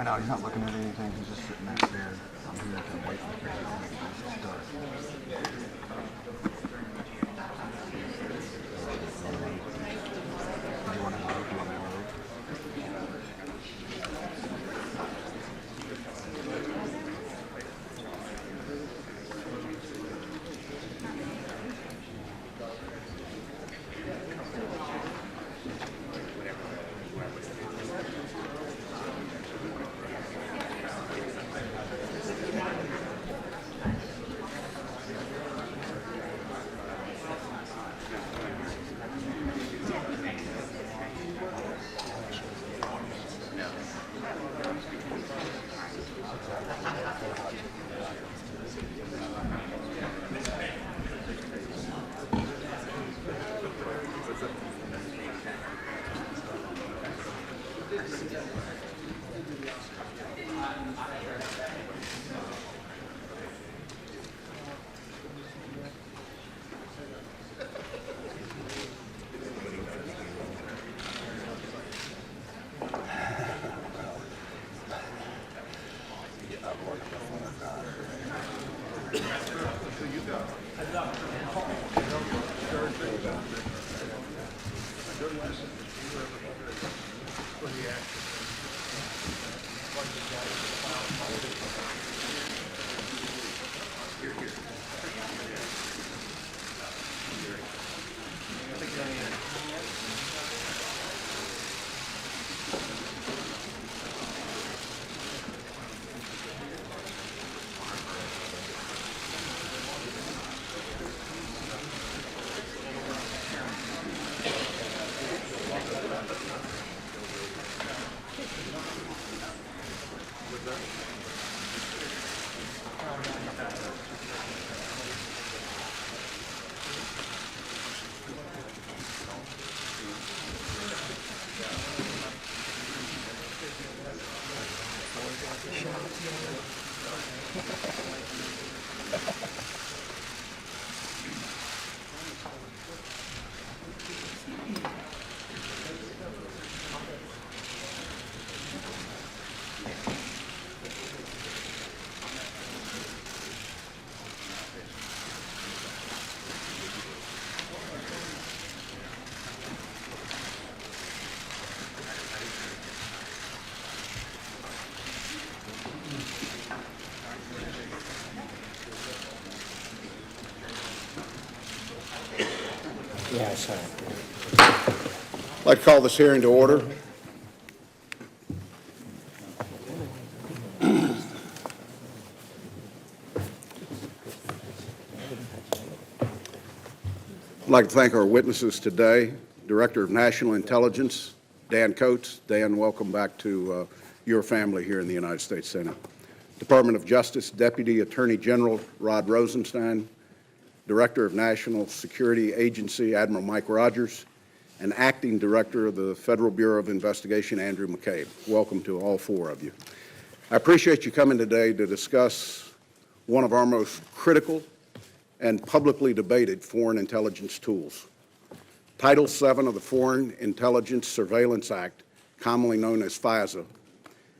know, he's not looking at anything. He's just sitting there scared. I'm here to wait for the camera to start. Do you want to move? Do you want me to move? Yes, sir. I'd like to call this hearing to order. I'd like to thank our witnesses today, Director of National Intelligence, Dan Coates. Dan, welcome back to your family here in the United States Senate. Department of Justice Deputy Attorney General Rod Rosenstein, Director of National Security Agency Admiral Mike Rogers, and Acting Director of the Federal Bureau of Investigation Andrew McCabe. Welcome to all four of you. I appreciate you coming today to discuss one of our most critical and publicly debated foreign intelligence tools. Title VII of the Foreign Intelligence Surveillance Act, commonly known as FISA,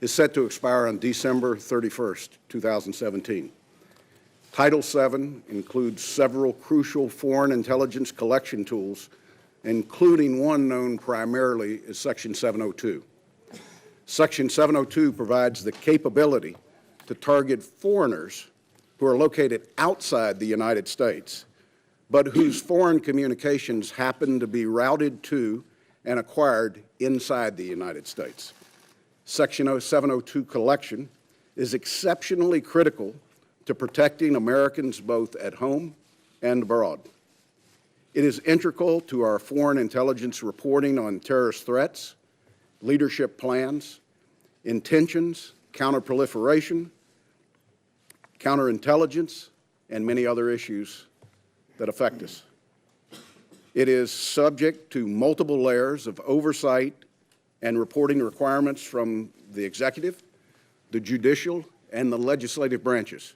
is set to expire on December 31st, 2017. Title VII includes several crucial foreign intelligence collection tools, including one known primarily as Section 702. Section 702 provides the capability to target foreigners who are located outside the United States, but whose foreign communications happen to be routed to and acquired inside the United States. Section 702 collection is exceptionally critical to protecting Americans both at home and abroad. It is integral to our foreign intelligence reporting on terrorist threats, leadership plans, intentions, counterproliferation, counterintelligence, and many other issues that affect us. It is subject to multiple layers of oversight and reporting requirements from the executive, the judicial, and the legislative branches.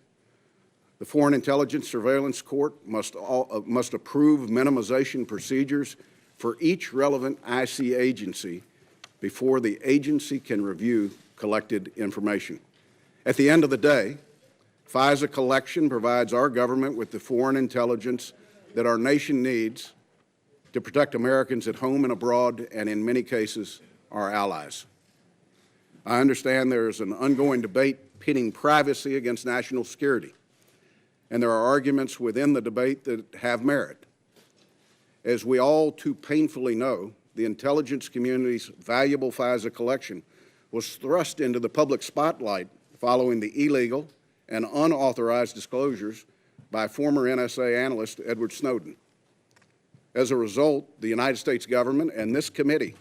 The Foreign Intelligence Surveillance Court must approve minimization procedures for each relevant IC agency before the agency can review collected information. At the end of the day, FISA collection provides our government with the foreign intelligence that our nation needs to protect Americans at home and abroad, and in many cases, our allies. I understand there is an ongoing debate pitting privacy against national security, and there are arguments within the debate that have merit. As we all too painfully know, the intelligence community's valuable FISA collection was thrust into the public spotlight following the illegal and unauthorized disclosures by former NSA analyst Edward Snowden. As a result, the United States government and this committee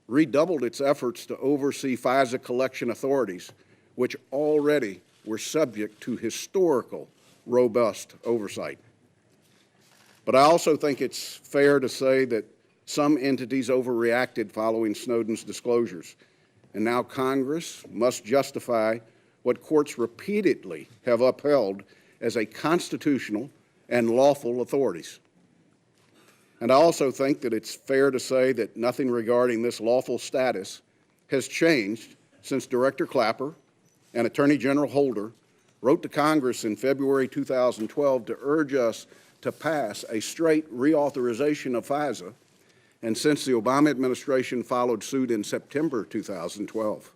redoubled its efforts to oversee FISA collection authorities, which already were subject to historical, robust oversight. But I also think it's fair to say that some entities overreacted following Snowden's disclosures, and now Congress must justify what courts repeatedly have upheld as a constitutional and lawful authorities. And I also think that it's fair to say that nothing regarding this lawful status has changed since Director Clapper and Attorney General Holder wrote to Congress in February 2012 to urge us to pass a straight reauthorization of FISA, and since the Obama administration followed suit in September 2012.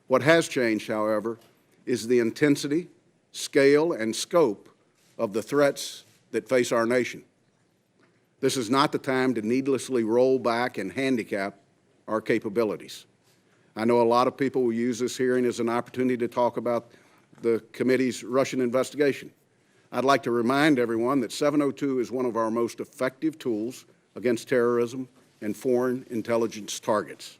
What has changed, however, is the intensity, scale, and scope of the threats that face our nation. This is not the time to needlessly roll back and handicap our capabilities. I know a lot of people will use this hearing as an opportunity to talk about the committee's Russian investigation. I'd like to remind everyone that 702 is one of our most effective tools against terrorism and foreign intelligence targets.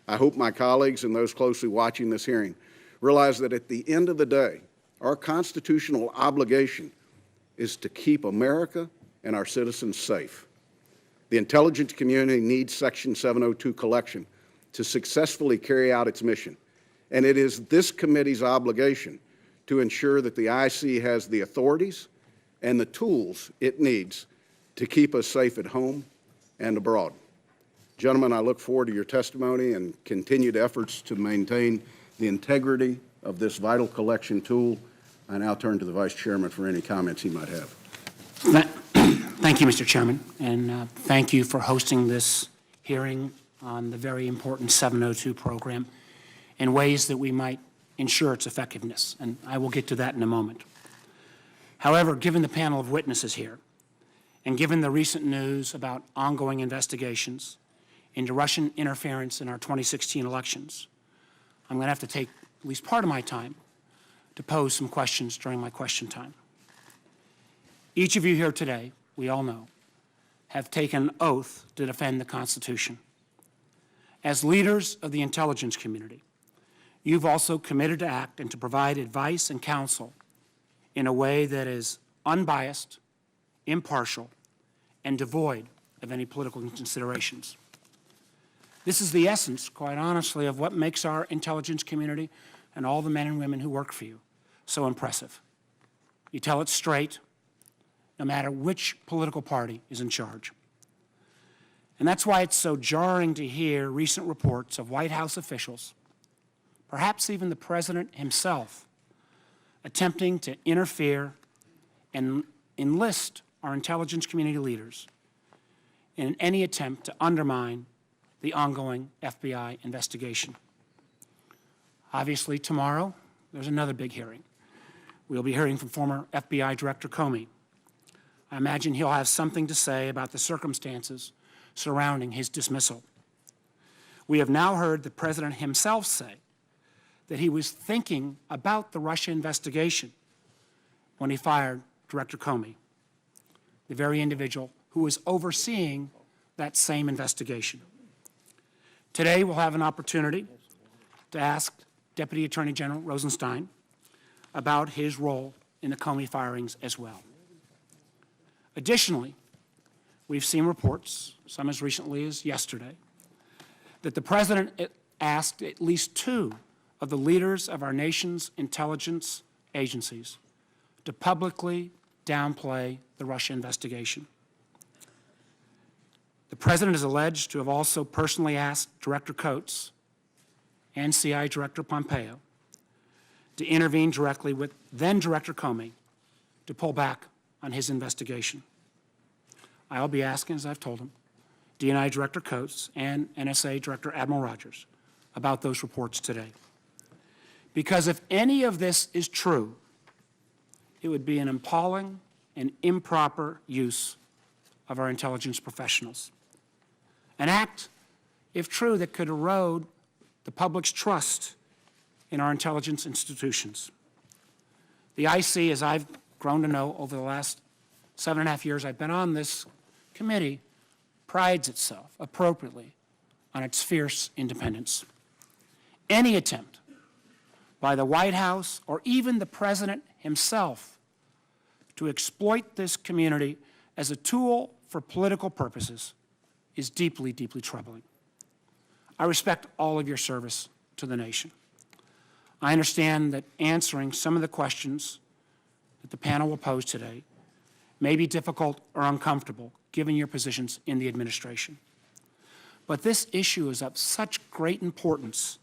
I hope my colleagues and those closely watching this hearing realize that at the end of the day, our constitutional obligation is to keep America and our citizens safe. The intelligence community needs Section 702 collection to successfully carry out its mission, and it is this committee's obligation to ensure that the IC has the authorities and the tools it needs to keep us safe at home and abroad. Gentlemen, I look forward to your testimony and continued efforts to maintain the integrity of this vital collection tool. I now turn to the Vice Chairman for any comments he might have. Thank you, Mr. Chairman, and thank you for hosting this hearing on the very important 702 program in ways that we might ensure its effectiveness, and I will get to that in a moment. However, given the panel of witnesses here, and given the recent news about ongoing investigations into Russian interference in our 2016 elections, I'm going to have to take at least part of my time to pose some questions during my question time. Each of you here today, we all know, have taken an oath to defend the Constitution. As leaders of the intelligence community, you've also committed to act and to provide advice and counsel in a way that is unbiased, impartial, and devoid of any political considerations. This is the essence, quite honestly, of what makes our intelligence community and all the men and women who work for you so impressive. You tell it straight, no matter which political party is in charge. And that's why it's so jarring to hear recent reports of White House officials, perhaps even the President himself, attempting to interfere and enlist our intelligence community leaders in any attempt to undermine the ongoing FBI investigation. Obviously, tomorrow, there's another big hearing. We'll be hearing from former FBI Director Comey. I imagine he'll have something to say about the circumstances surrounding his dismissal. We have now heard the President himself say that he was thinking about the Russia investigation when he fired Director Comey, the very individual who was overseeing that same investigation. Today, we'll have an opportunity to ask Deputy Attorney General Rosenstein about his role in the Comey firings as well. Additionally, we've seen reports, some as recently as yesterday, that the President asked at least two of the leaders of our nation's intelligence agencies to publicly downplay the Russia investigation. The President is alleged to have also personally asked Director Coates and CIA Director Pompeo to intervene directly with then-Director Comey to pull back on his investigation. I'll be asking, as I've told him, DNI Director Coates and NSA Director Admiral Rogers about those reports today. Because if any of this is true, it would be an appalling and improper use of our intelligence professionals. An act, if true, that could erode the public's trust in our intelligence institutions. The IC, as I've grown to know over the last 7.5 years I've been on this committee, prides itself appropriately on its fierce independence. Any attempt by the White House or even the President himself to exploit this community as a tool for political purposes is deeply, deeply troubling. I respect all of your service to the nation. I understand that answering some of the questions that the panel will pose today may be difficult or uncomfortable given your positions in the administration. But this issue is of such great importance.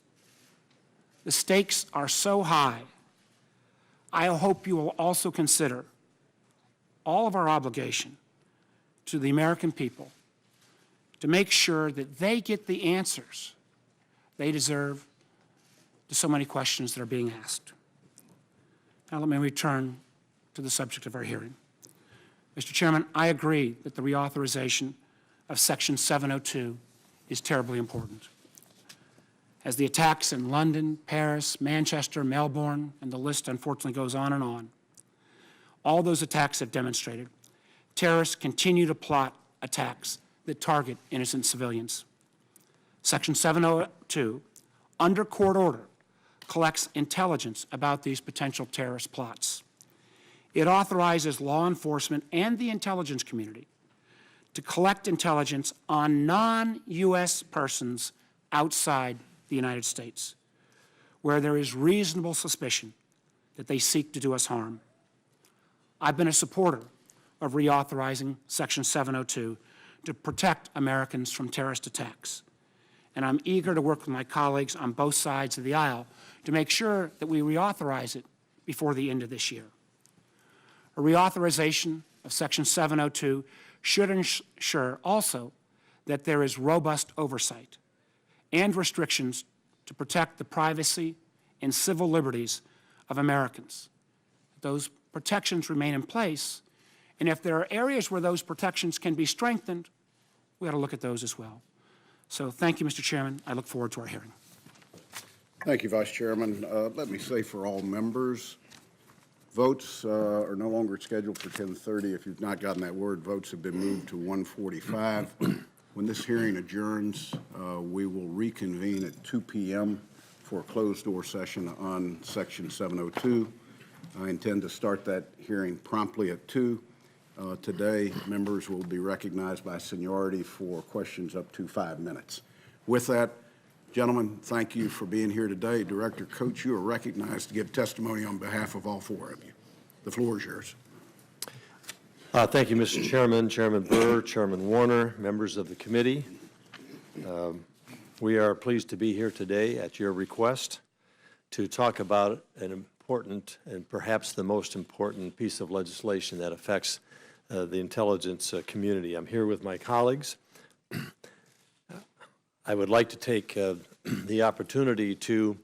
The stakes are so high. I hope you will also consider all of our obligation to the American people to make sure that they get the answers they deserve to so many questions that are being asked. Now let me return to the subject of our hearing. Mr. Chairman, I agree that the reauthorization of Section 702 is terribly important. As the attacks in London, Paris, Manchester, Melbourne, and the list unfortunately goes on, all those attacks have demonstrated terrorists continue to plot attacks that target innocent civilians. Section 702, under court order, collects intelligence about these potential terrorist plots. It authorizes law enforcement and the intelligence community to collect intelligence on non-U.S. persons outside the United States, where there is reasonable suspicion that they seek to do us harm. I've been a supporter of reauthorizing Section 702 to protect Americans from terrorist attacks, and I'm eager to work with my colleagues on both sides of the aisle to make sure that we reauthorize it before the end of this year. A reauthorization of Section 702 should ensure also that there is robust oversight and restrictions to protect the privacy and civil liberties of Americans. Those protections remain in place, and if there are areas where those protections can be strengthened, we ought to look at those as well. So thank you, Mr. Chairman. I look forward to our hearing. Thank you, Vice Chairman. Let me say for all members, votes are no longer scheduled for 10:30. If you've not gotten that word, votes have been moved to 1:45. When this hearing adjourns, we will reconvene at 2 p.m. for a closed-door session on Section 702. I intend to start that hearing promptly at 2. Today, members will be recognized by seniority for questions up to 5 minutes. With that, gentlemen, thank you for being here today. Director Coates, you are recognized to give testimony on behalf of all 4 of you. The floor is yours. Thank you, Mr. Chairman, Chairman Burr, Chairman Warner, members of the committee. We are pleased to be here today at your request to talk about an important and perhaps the most important piece of legislation that affects the intelligence community. I'm here with my colleagues. I would like to take the opportunity to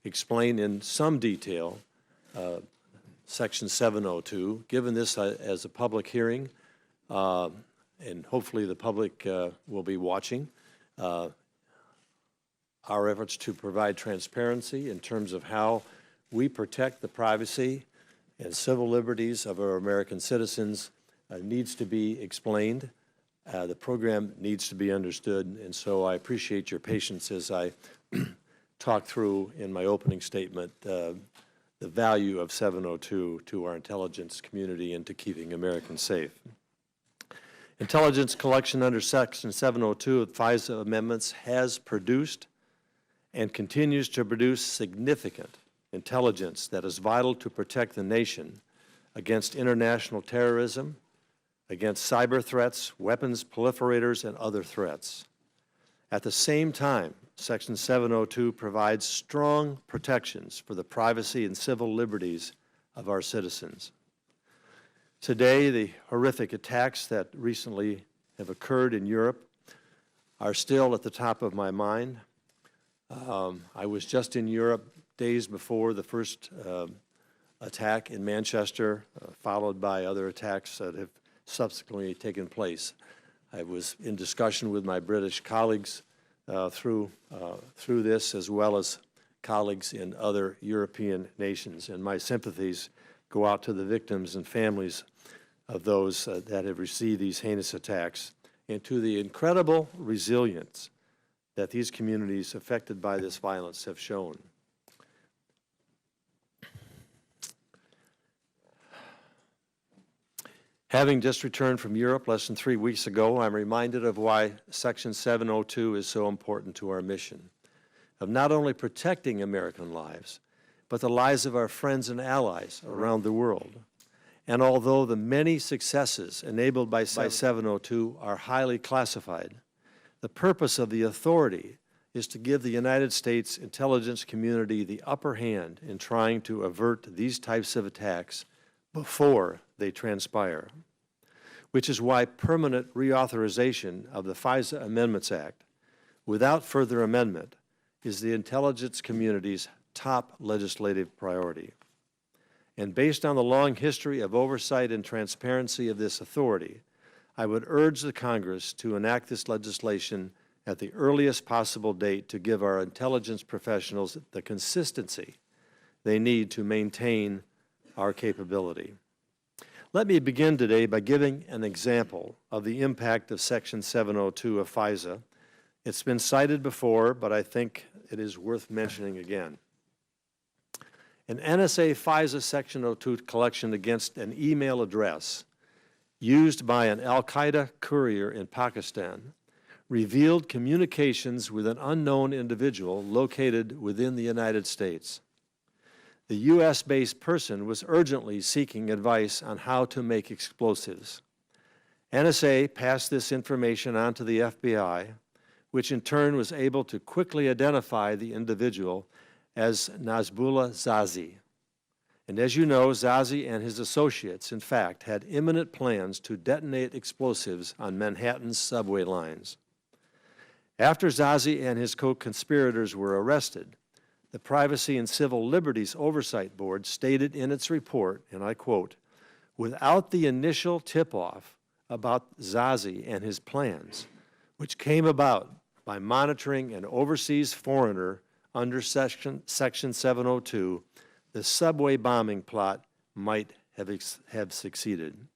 explain in some detail Section 702, given this as a public hearing, and hopefully the public will be watching. Our efforts to provide transparency in terms of how we protect the privacy and civil liberties of our American citizens needs to be explained. The program needs to be understood, and so I appreciate your patience as I talk through in my opening statement the value of 702 to our intelligence community and to keeping Americans safe. Intelligence collection under Section 702 of FISA amendments has produced and continues to produce significant intelligence that is vital to protect the nation against international terrorism, against cyber threats, weapons proliferators, and other threats. At the same time, Section 702 provides strong protections for the privacy and civil liberties of our citizens. Today, the horrific attacks that recently have occurred in Europe are still at the top of my mind. I was just in Europe days before the first attack in Manchester, followed by other attacks that have subsequently taken place. I was in discussion with my British colleagues through this, as well as colleagues in other European nations, and my sympathies go out to the victims and families of those that have received these heinous attacks, and to the incredible resilience that these communities affected by this violence have shown. Having just returned from Europe less than 3 weeks ago, I'm reminded of why Section 702 is so important to our mission of not only protecting American lives, but the lives of our friends and allies around the world. And although the many successes enabled by 702 are highly classified, the purpose of the authority is to give the United States intelligence community the upper hand in trying to avert these types of attacks before they transpire, which is why permanent reauthorization of the FISA Amendments Act without further amendment is the intelligence community's top legislative priority. And based on the long history of oversight and transparency of this authority, I would urge the Congress to enact this legislation at the earliest possible date to give our intelligence professionals the consistency they need to maintain our capability. Let me begin today by giving an example of the impact of Section 702 of FISA. It's been cited before, but I think it is worth mentioning again. An NSA FISA Section 02 collection against an email address used by an al-Qaeda courier in Pakistan revealed communications with an unknown individual located within the United States. The U.S.-based person was urgently seeking advice on how to make explosives. NSA passed this information on to the FBI, which in turn was able to quickly identify the individual as Nasrullah Zazi. And as you know, Zazi and his associates, in fact, had imminent plans to detonate explosives on Manhattan's subway lines. After Zazi and his co-conspirators were arrested, the Privacy and Civil Liberties Oversight Board stated in its report, and I quote, "Without the initial tip-off about Zazi and his plans, which came about by monitoring an overseas foreigner under Section 702, the subway bombing plot might have succeeded."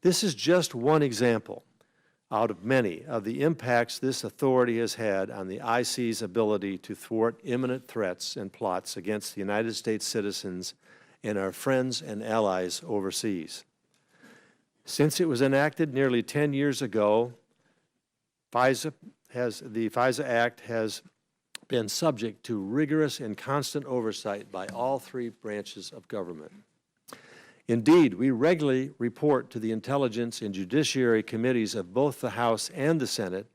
This is just one example out of many of the impacts this authority has had on the IC's ability to thwart imminent threats and plots against the United States citizens and our friends and allies overseas. Since it was enacted nearly 10 years ago, the FISA Act has been subject to rigorous and constant oversight by all three branches of government. Indeed, we regularly report to the Intelligence and Judiciary Committees of both the House and the Senate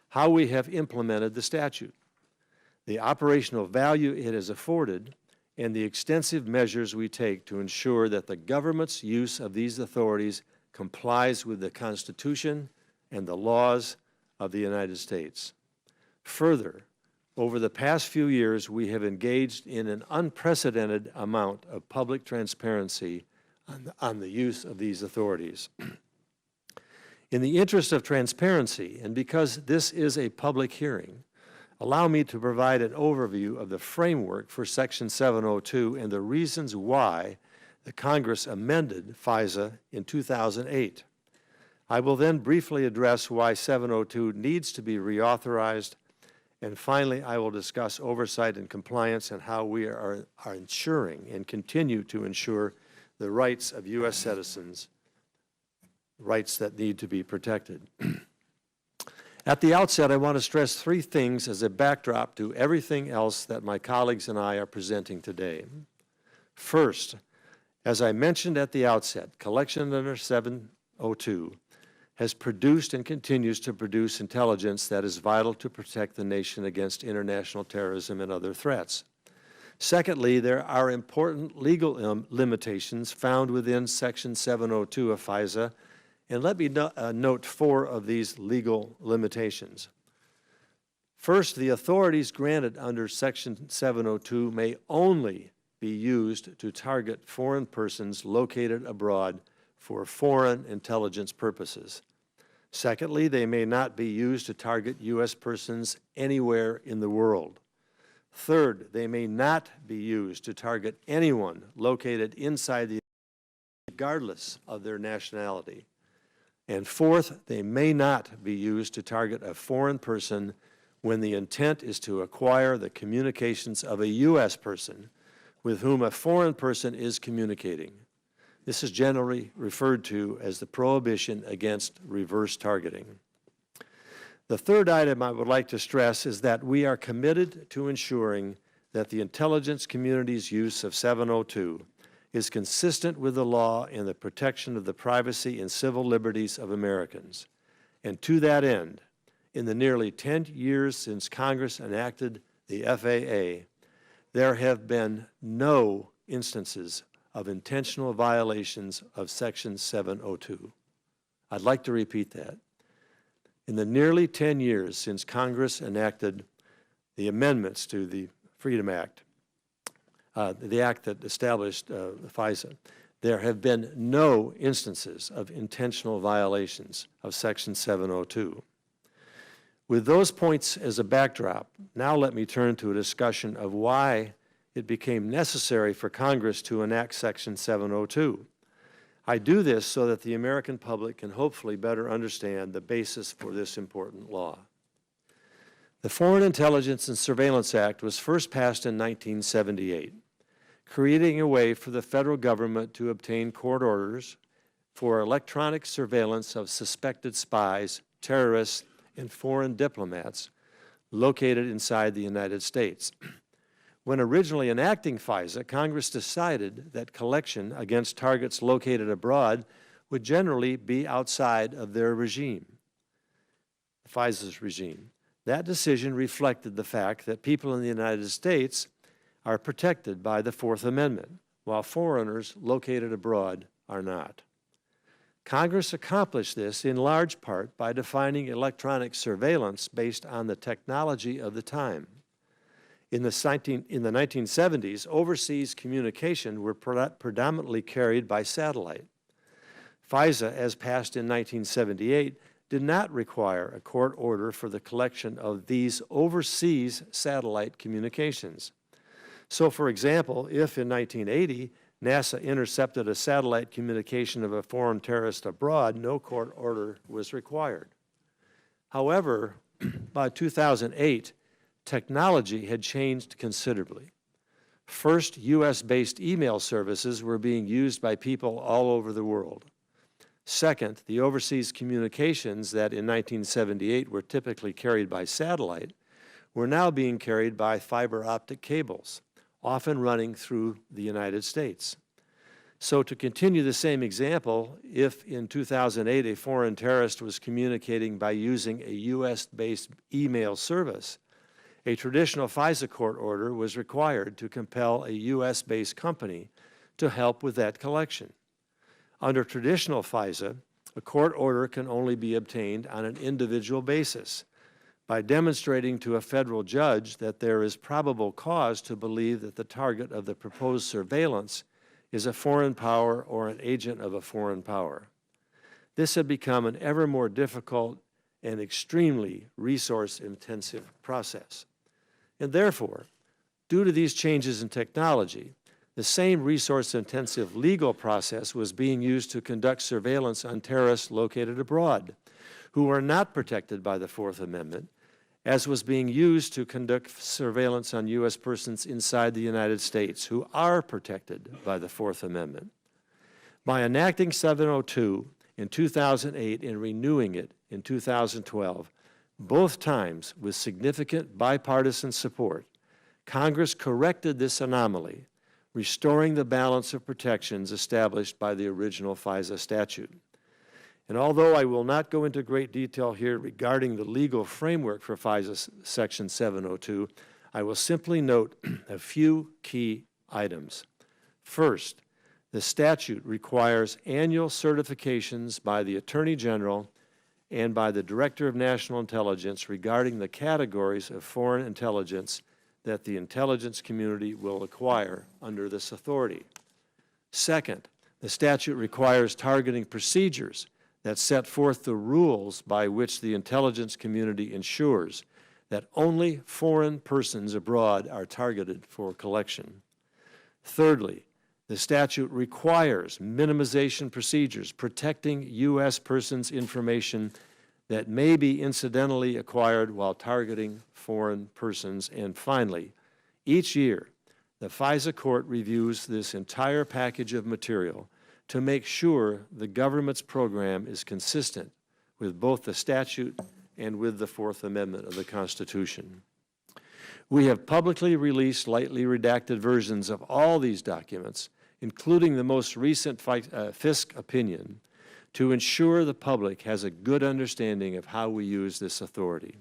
how we have implemented the statute, the operational value it has afforded, and the extensive measures we take to ensure that the government's use of these authorities complies with the Constitution and the laws of the United States. Further, over the past few years, we have engaged in an unprecedented amount of public transparency on the use of these authorities. In the interest of transparency, and because this is a public hearing, allow me to provide an overview of the framework for Section 702 and the reasons why the Congress amended FISA in 2008. I will then briefly address why 702 needs to be reauthorized, and finally, I will discuss oversight and compliance and how we are ensuring and continue to ensure the rights of U.S. citizens, rights that need to be protected. At the outset, I want to stress three things as a backdrop to everything else that my colleagues and I are presenting today. First, as I mentioned at the outset, collection under 702 has produced and continues to produce intelligence that is vital to protect the nation against international terrorism and other threats. Secondly, there are important legal limitations found within Section 702 of FISA, and let me note 4 of these legal limitations. First, the authorities granted under Section 702 may only be used to target foreign persons located abroad for foreign intelligence purposes. Secondly, they may not be used to target U.S. persons anywhere in the world. Third, they may not be used to target anyone located inside the United States, regardless of their nationality. And fourth, they may not be used to target a foreign person when the intent is to acquire the communications of a U.S. person with whom a foreign person is communicating. This is generally referred to as the prohibition against reverse targeting. The third item I would like to stress is that we are committed to ensuring that the intelligence community's use of 702 is consistent with the law and the protection of the privacy and civil liberties of Americans. And to that end, in the nearly 10 years since Congress enacted the FAA, there have been no instances of intentional violations of Section 702. I'd like to repeat that. In the nearly 10 years since Congress enacted the amendments to the Freedom Act, the act that established FISA, there have been no instances of intentional violations of Section 702. With those points as a backdrop, now let me turn to a discussion of why it became necessary for Congress to enact Section 702. I do this so that the American public can hopefully better understand the basis for this important law. The Foreign Intelligence and Surveillance Act was first passed in 1978, creating a way for the federal government to obtain court orders for electronic surveillance of suspected spies, terrorists, and foreign diplomats located inside the United States. When originally enacting FISA, Congress decided that collection against targets located abroad would generally be outside of their regime, FISA's regime. That decision reflected the fact that people in the United States are protected by the Fourth Amendment, while foreigners located abroad are not. Congress accomplished this in large part by defining electronic surveillance based on the technology of the time. In the 1970s, overseas communication were predominantly carried by satellite. FISA, as passed in 1978, did not require a court order for the collection of these overseas satellite communications. So, for example, if in 1980 NASA intercepted a satellite communication of a foreign terrorist abroad, no court order was required. However, by 2008, technology had changed considerably. First, U.S.-based email services were being used by people all over the world. Second, the overseas communications that in 1978 were typically carried by satellite were now being carried by fiber optic cables, often running through the United States. So to continue the same example, if in 2008 a foreign terrorist was communicating by using a U.S.-based email service, a traditional FISA court order was required to compel a U.S.-based company to help with that collection. Under traditional FISA, a court order can only be obtained on an individual basis by demonstrating to a federal judge that there is probable cause to believe that the target of the proposed surveillance is a foreign power or an agent of a foreign power. This had become an ever more difficult and extremely resource-intensive process. And therefore, due to these changes in technology, the same resource-intensive legal process was being used to conduct surveillance on terrorists located abroad who are not protected by the Fourth Amendment, as was being used to conduct surveillance on U.S. persons inside the United States who are protected by the Fourth Amendment. By enacting 702 in 2008 and renewing it in 2012, both times with significant bipartisan support, Congress corrected this anomaly, restoring the balance of protections established by the original FISA statute. And although I will not go into great detail here regarding the legal framework for FISA Section 702, I will simply note a few key items. First, the statute requires annual certifications by the Attorney General and by the Director of National Intelligence regarding the categories of foreign intelligence that the intelligence community will acquire under this authority. Second, the statute requires targeting procedures that set forth the rules by which the intelligence community ensures that only foreign persons abroad are targeted for collection. Thirdly, the statute requires minimization procedures protecting U.S. persons' information that may be incidentally acquired while targeting foreign persons. And finally, each year, the FISA court reviews this entire package of material to make sure the government's program is consistent with both the statute and with the Fourth Amendment of the Constitution. We have publicly released lightly redacted versions of all these documents, including the most recent FISC opinion, to ensure the public has a good understanding of how we use this authority.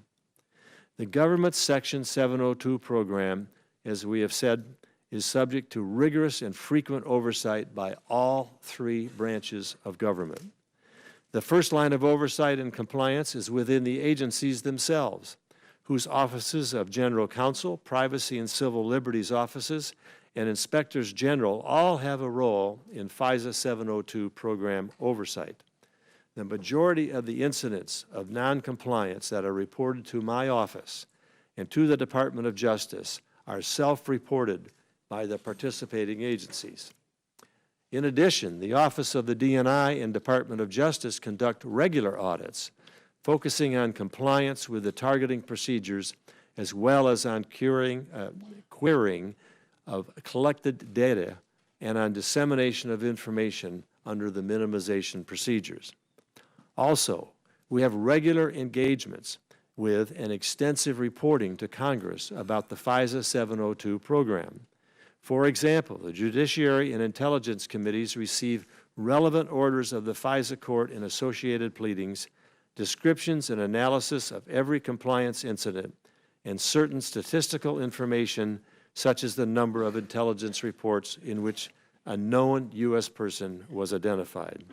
The government's Section 702 program, as we have said, is subject to rigorous and frequent oversight by all three branches of government. The first line of oversight and compliance is within the agencies themselves, whose offices of General Counsel, Privacy and Civil Liberties offices, and Inspectors General all have a role in FISA 702 program oversight. The majority of the incidents of noncompliance that are reported to my office and to the Department of Justice are self-reported by the participating agencies. In addition, the Office of the DNI and Department of Justice conduct regular audits, focusing on compliance with the targeting procedures as well as on querying of collected data and on dissemination of information under the minimization procedures. Also, we have regular engagements with and extensive reporting to Congress about the FISA 702 program. For example, the Judiciary and Intelligence Committees receive relevant orders of the FISA Court and associated pleadings, descriptions and analysis of every compliance incident, and certain statistical information such as the number of intelligence reports in which a known U.S. person was identified.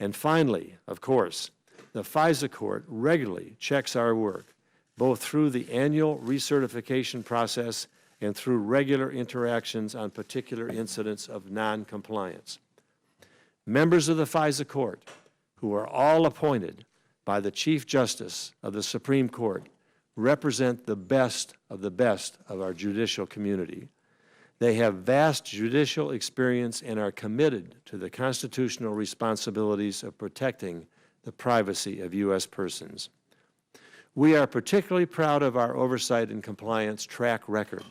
And finally, of course, the FISA Court regularly checks our work, both through the annual recertification process and through regular interactions on particular incidents of noncompliance. Members of the FISA Court, who are all appointed by the Chief Justice of the Supreme Court, represent the best of our judicial community. They have vast judicial experience and are committed to the constitutional responsibilities of protecting the privacy of U.S. persons. We are particularly proud of our oversight and compliance track record.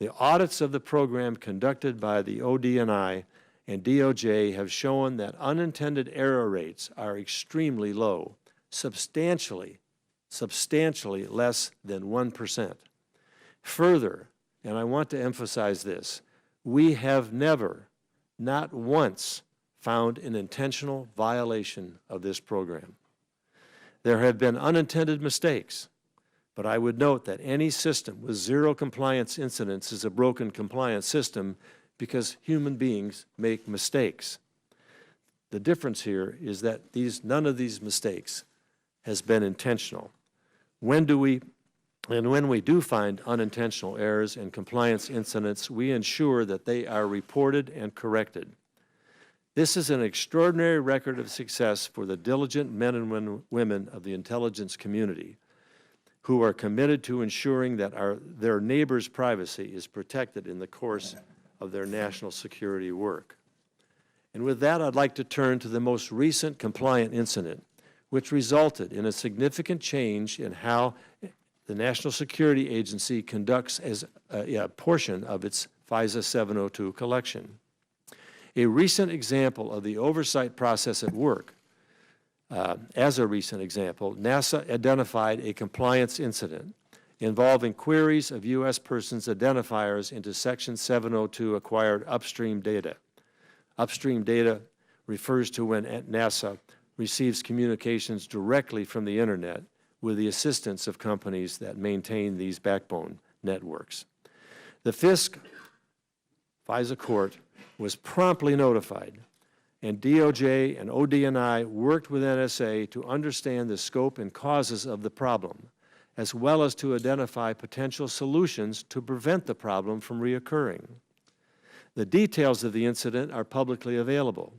The audits of the program conducted by the ODNI and DOJ have shown that unintended error rates are extremely low, substantially less than 1%. Further, and I want to emphasize this, we have never, not once, found an intentional violation of this program. There have been unintended mistakes, but I would note that any system with zero compliance incidents is a broken compliance system because human beings make mistakes. The difference here is that none of these mistakes has been intentional. When we do find unintentional errors and compliance incidents, we ensure that they are reported and corrected. This is an extraordinary record of success for the diligent men and women of the intelligence community who are committed to ensuring that their neighbors' privacy is protected in the course of their national security work. And with that, I'd like to turn to the most recent compliant incident, which resulted in a significant change in how the National Security Agency conducts as a portion of its FISA 702 collection. A recent example of the oversight process at work, as a recent example, NASA identified a compliance incident involving queries of U.S. persons' identifiers into Section 702 acquired upstream data. Upstream data refers to when NASA receives communications directly from the internet with the assistance of companies that maintain these backbone networks. The FISA court was promptly notified, and DOJ and ODNI worked with NSA to understand the scope and causes of the problem, as well as to identify potential solutions to prevent the problem from reoccurring. The details of the incident are publicly available,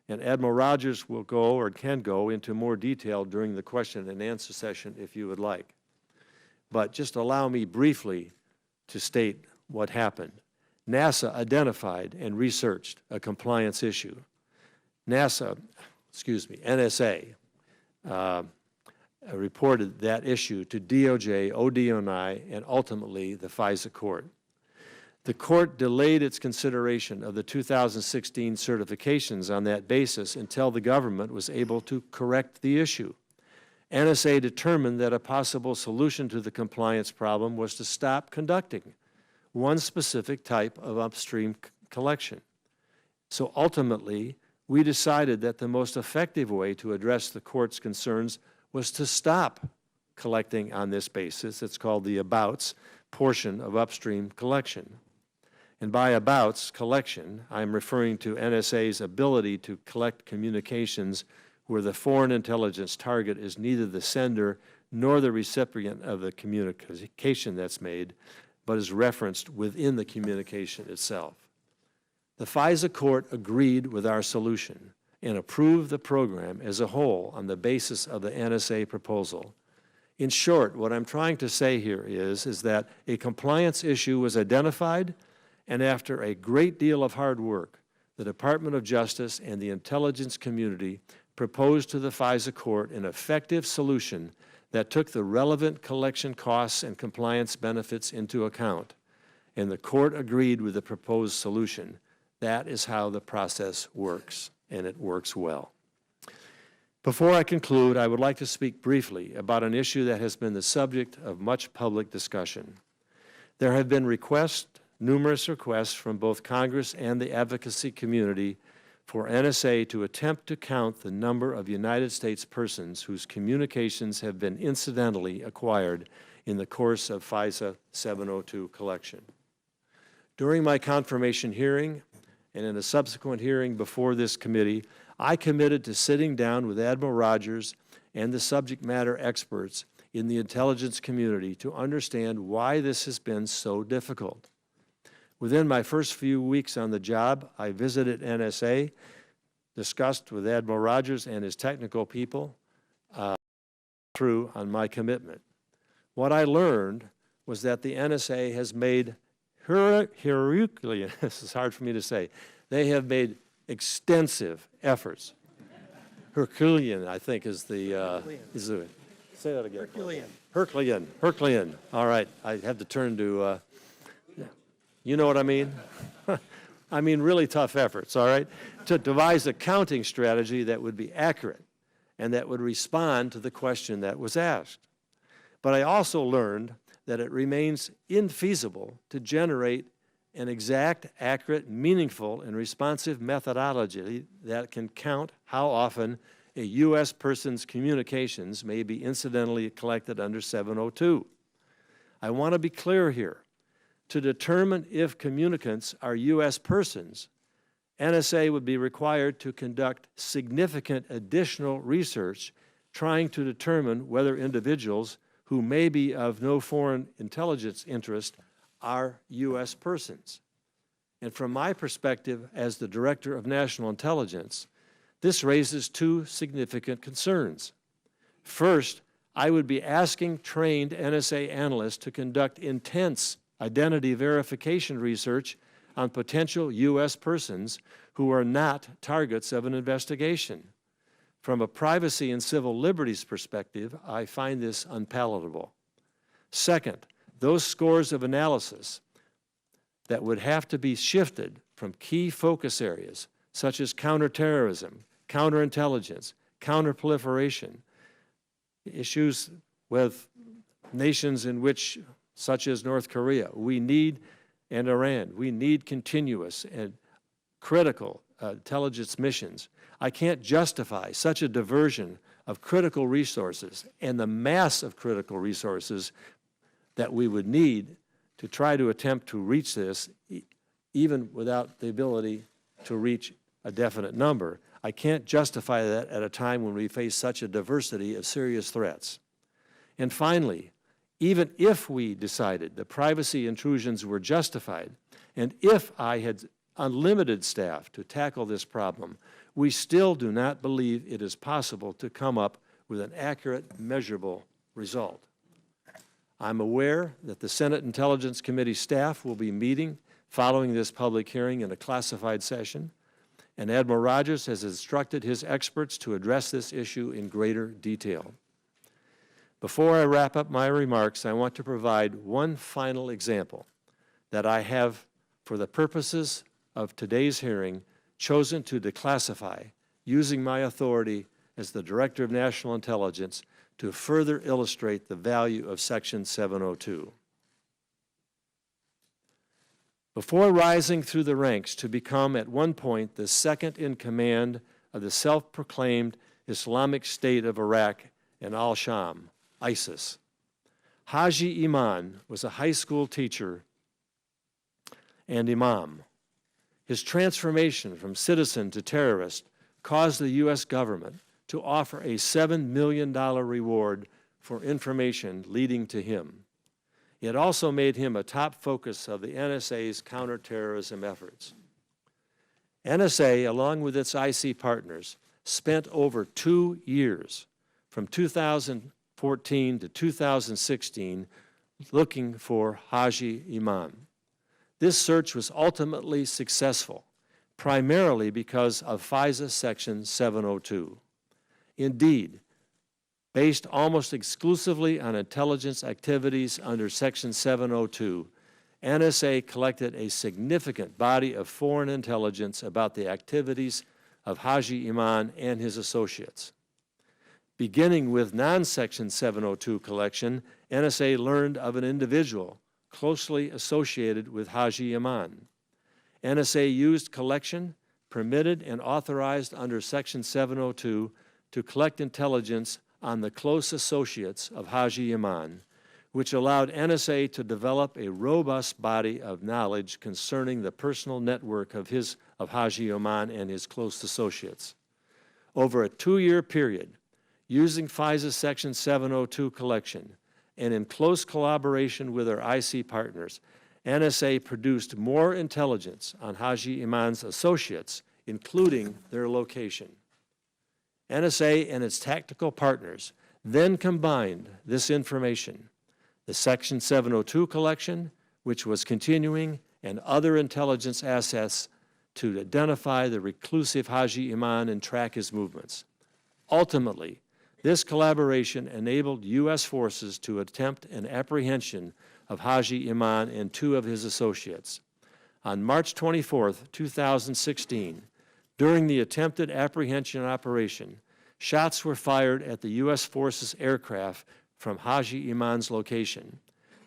and Admiral Rogers will go or can go into more detail during the question and answer session if you would like. But just allow me briefly to state what happened. NASA identified and researched a compliance issue. NSA reported that issue to DOJ, ODNI, and ultimately the FISA court. The court delayed its consideration of the 2016 certifications on that basis until the government was able to correct the issue. NSA determined that a possible solution to the compliance problem was to stop conducting one specific type of upstream collection. So ultimately, we decided that the most effective way to address the court's concerns was to stop collecting on this basis. It's called the abouts portion of upstream collection. And by abouts collection, I'm referring to NSA's ability to collect communications where the foreign intelligence target is neither the sender nor the recipient of the communication that's made, but is referenced within the communication itself. The FISA court agreed with our solution and approved the program as a whole on the basis of the NSA proposal. In short, what I'm trying to say here is that a compliance issue was identified, and after a great deal of hard work, the Department of Justice and the intelligence community proposed to the FISA court an effective solution that took the relevant collection costs and compliance benefits into account, and the court agreed with the proposed solution. That is how the process works, and it works well. Before I conclude, I would like to speak briefly about an issue that has been the subject of much public discussion. There have been numerous requests from both Congress and the advocacy community for NSA to attempt to count the number of United States persons whose communications have been incidentally acquired in the course of FISA 702 collection. During my confirmation hearing and in a subsequent hearing before this committee, I committed to sitting down with Admiral Rogers and the subject matter experts in the intelligence community to understand why this has been so difficult. Within my first few weeks on the job, I visited NSA, discussed with Admiral Rogers and his technical people through on my commitment. What I learned was that the NSA has made Herculean, this is hard for me to say, they have made extensive efforts. Herculean, I think, is the, say that again. Herculean. All right, I have to turn to, you know what I mean? I mean really tough efforts, all right, to devise a counting strategy that would be accurate and that would respond to the question that was asked. But I also learned that it remains infeasible to generate an exact, accurate, meaningful, and responsive methodology that can count how often a U.S. person's communications may be incidentally collected under 702. I want to be clear here. To determine if communicants are U.S. persons, NSA would be required to conduct significant additional research trying to determine whether individuals who may be of no foreign intelligence interest are U.S. persons. And from my perspective as the Director of National Intelligence, this raises two significant concerns. First, I would be asking trained NSA analysts to conduct intense identity verification research on potential U.S. persons who are not targets of an investigation. From a privacy and civil liberties perspective, I find this unpalatable. Second, those scores of analysis that would have to be shifted from key focus areas such as counterterrorism, counterintelligence, counterproliferation, issues with nations in which, such as North Korea, and Iran, we need continuous and critical intelligence missions. I can't justify such a diversion of critical resources and the mass of critical resources that we would need to try to attempt to reach this, even without the ability to reach a definite number. I can't justify that at a time when we face such a diversity of serious threats. And finally, even if we decided the privacy intrusions were justified, and if I had unlimited staff to tackle this problem, we still do not believe it is possible to come up with an accurate, measurable result. I'm aware that the Senate Intelligence Committee staff will be meeting following this public hearing in a classified session, and Admiral Rogers has instructed his experts to address this issue in greater detail. Before I wrap up my remarks, I want to provide one final example that I have, for the purposes of today's hearing, chosen to declassify using my authority as the Director of National Intelligence to further illustrate the value of Section 702. Before rising through the ranks to become at one point the second in command of the self-proclaimed Islamic State of Iraq and al-Sham, ISIS, Haji Iman was a high school teacher and imam. His transformation from citizen to terrorist caused the U.S. government to offer a $7 million reward for information leading to him. It also made him a top focus of the NSA's counterterrorism efforts. NSA, along with its IC partners, spent over 2 years, from 2014 to 2016, looking for Haji Iman. This search was ultimately successful, primarily because of FISA Section 702. Indeed, based almost exclusively on intelligence activities under Section 702, NSA collected a significant body of foreign intelligence about the activities of Haji Iman and his associates. Beginning with non-Section 702 collection, NSA learned of an individual closely associated with Haji Iman. NSA used collection permitted and authorized under Section 702 to collect intelligence on the close associates of Haji Iman, which allowed NSA to develop a robust body of knowledge concerning the personal network of Haji Iman and his close associates. Over a 2-year period, using FISA Section 702 collection, and in close collaboration with our IC partners, NSA produced more intelligence on Haji Iman's associates, including their location. NSA and its tactical partners then combined this information, the Section 702 collection, which was continuing, and other intelligence assets to identify the reclusive Haji Iman and track his movements. Ultimately, this collaboration enabled U.S. forces to attempt an apprehension of Haji Iman and 2 of his associates. On March 24, 2016, during the attempted apprehension operation, shots were fired at the U.S. forces aircraft from Haji Iman's location.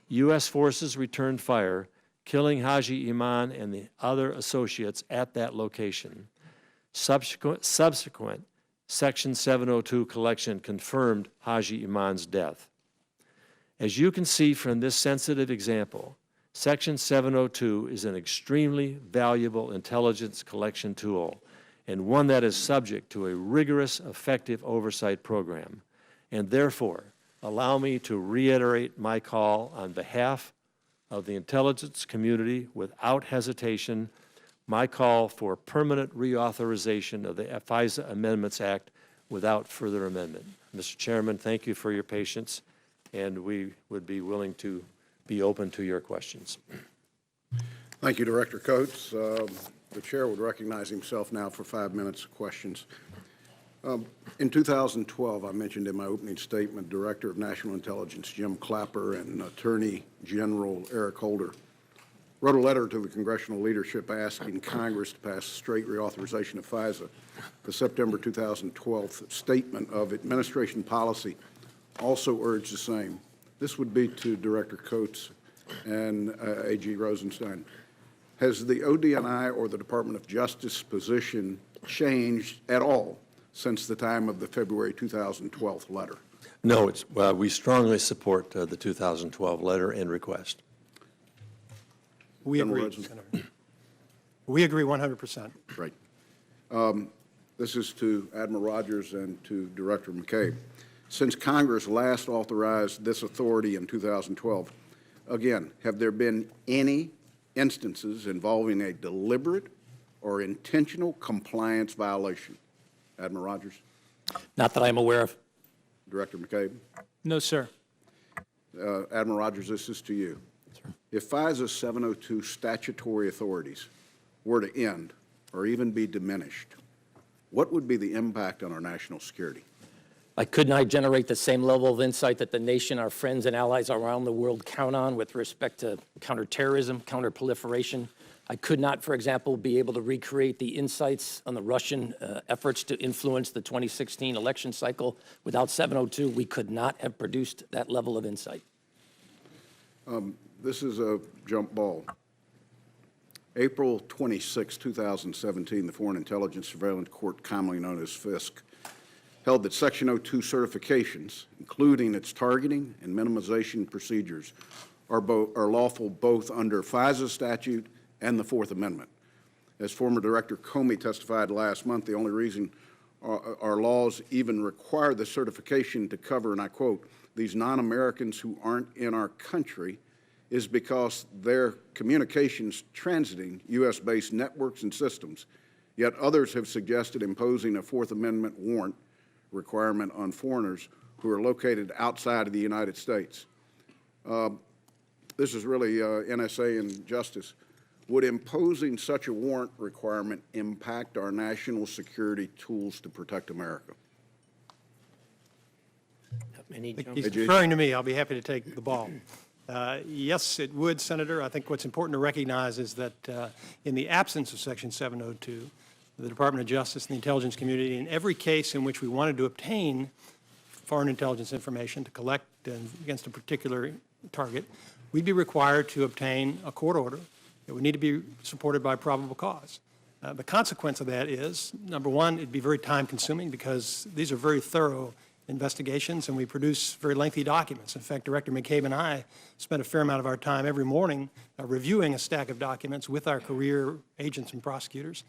U.S. forces returned fire, killing Haji Iman and the other associates at that location. Subsequent Section 702 collection confirmed Haji Iman's death. As you can see from this sensitive example, Section 702 is an extremely valuable intelligence collection tool and one that is subject to a rigorous, effective oversight program. And therefore, allow me to reiterate my call on behalf of the intelligence community without hesitation, my call for permanent reauthorization of the FISA Amendments Act without further amendment. Mr. Chairman, thank you for your patience, and we would be willing to be open to your questions. Thank you, Director Coates. The chair would recognize himself now for 5 minutes of questions. In 2012, I mentioned in my opening statement, Director of National Intelligence Jim Clapper and Attorney General Eric Holder wrote a letter to the congressional leadership asking Congress to pass straight reauthorization of FISA. The September 2012 statement of administration policy also urged the same. This would be to Director Coates and AG Rosenstein. Has the ODNI or the Department of Justice position changed at all since the time of the February 2012 letter? No, we strongly support the 2012 letter and request. We General agree, Rosenstein. Senator. We agree 100%. Right. This is to Admiral Rogers and to Director McCabe. Since Congress last authorized this authority in 2012, again, have there been any instances involving a deliberate or intentional compliance violation? Admiral Rogers? Not that I'm aware of. Director McCabe? No, sir. Admiral Rogers, this is to you. If FISA 702 statutory authorities were to end or even be diminished, what would be the impact on our national security? Could not generate the same level of insight that the nation, our friends and allies around the world count on with respect to counterterrorism, counterproliferation. I could not, for example, be able to recreate the insights on the Russian efforts to influence the 2016 election cycle. Without 702, we could not have produced that level of insight. This is a jump ball. April 26, 2017, the Foreign Intelligence Surveillance Court, commonly known as FISC, held that Section 02 certifications, including its targeting and minimization procedures, are lawful both under FISA statute and the Fourth Amendment. As former Director Comey testified last month, the only reason our laws even require the certification to cover, and I quote, these non-Americans who aren't in our country is because their communications transiting U.S.-based networks and systems. Yet others have suggested imposing a Fourth Amendment warrant requirement on foreigners who are located outside of the United States. This is really NSA and justice. Would imposing such a warrant requirement impact our national security tools to protect America? He's referring to me. I'll be happy to take the ball. Yes, it would, Senator. I think what's important to recognize is that in the absence of Section 702, the Department of Justice and the intelligence community, in every case in which we wanted to obtain foreign intelligence information to collect against a particular target, we'd be required to obtain a court order. It would need to be supported by probable cause. The consequence of that is, number one, it'd be very time-consuming because these are very thorough investigations and we produce very lengthy documents. In fact, Director McCabe and I spend a fair amount of our time every morning reviewing a stack of documents with our career agents and prosecutors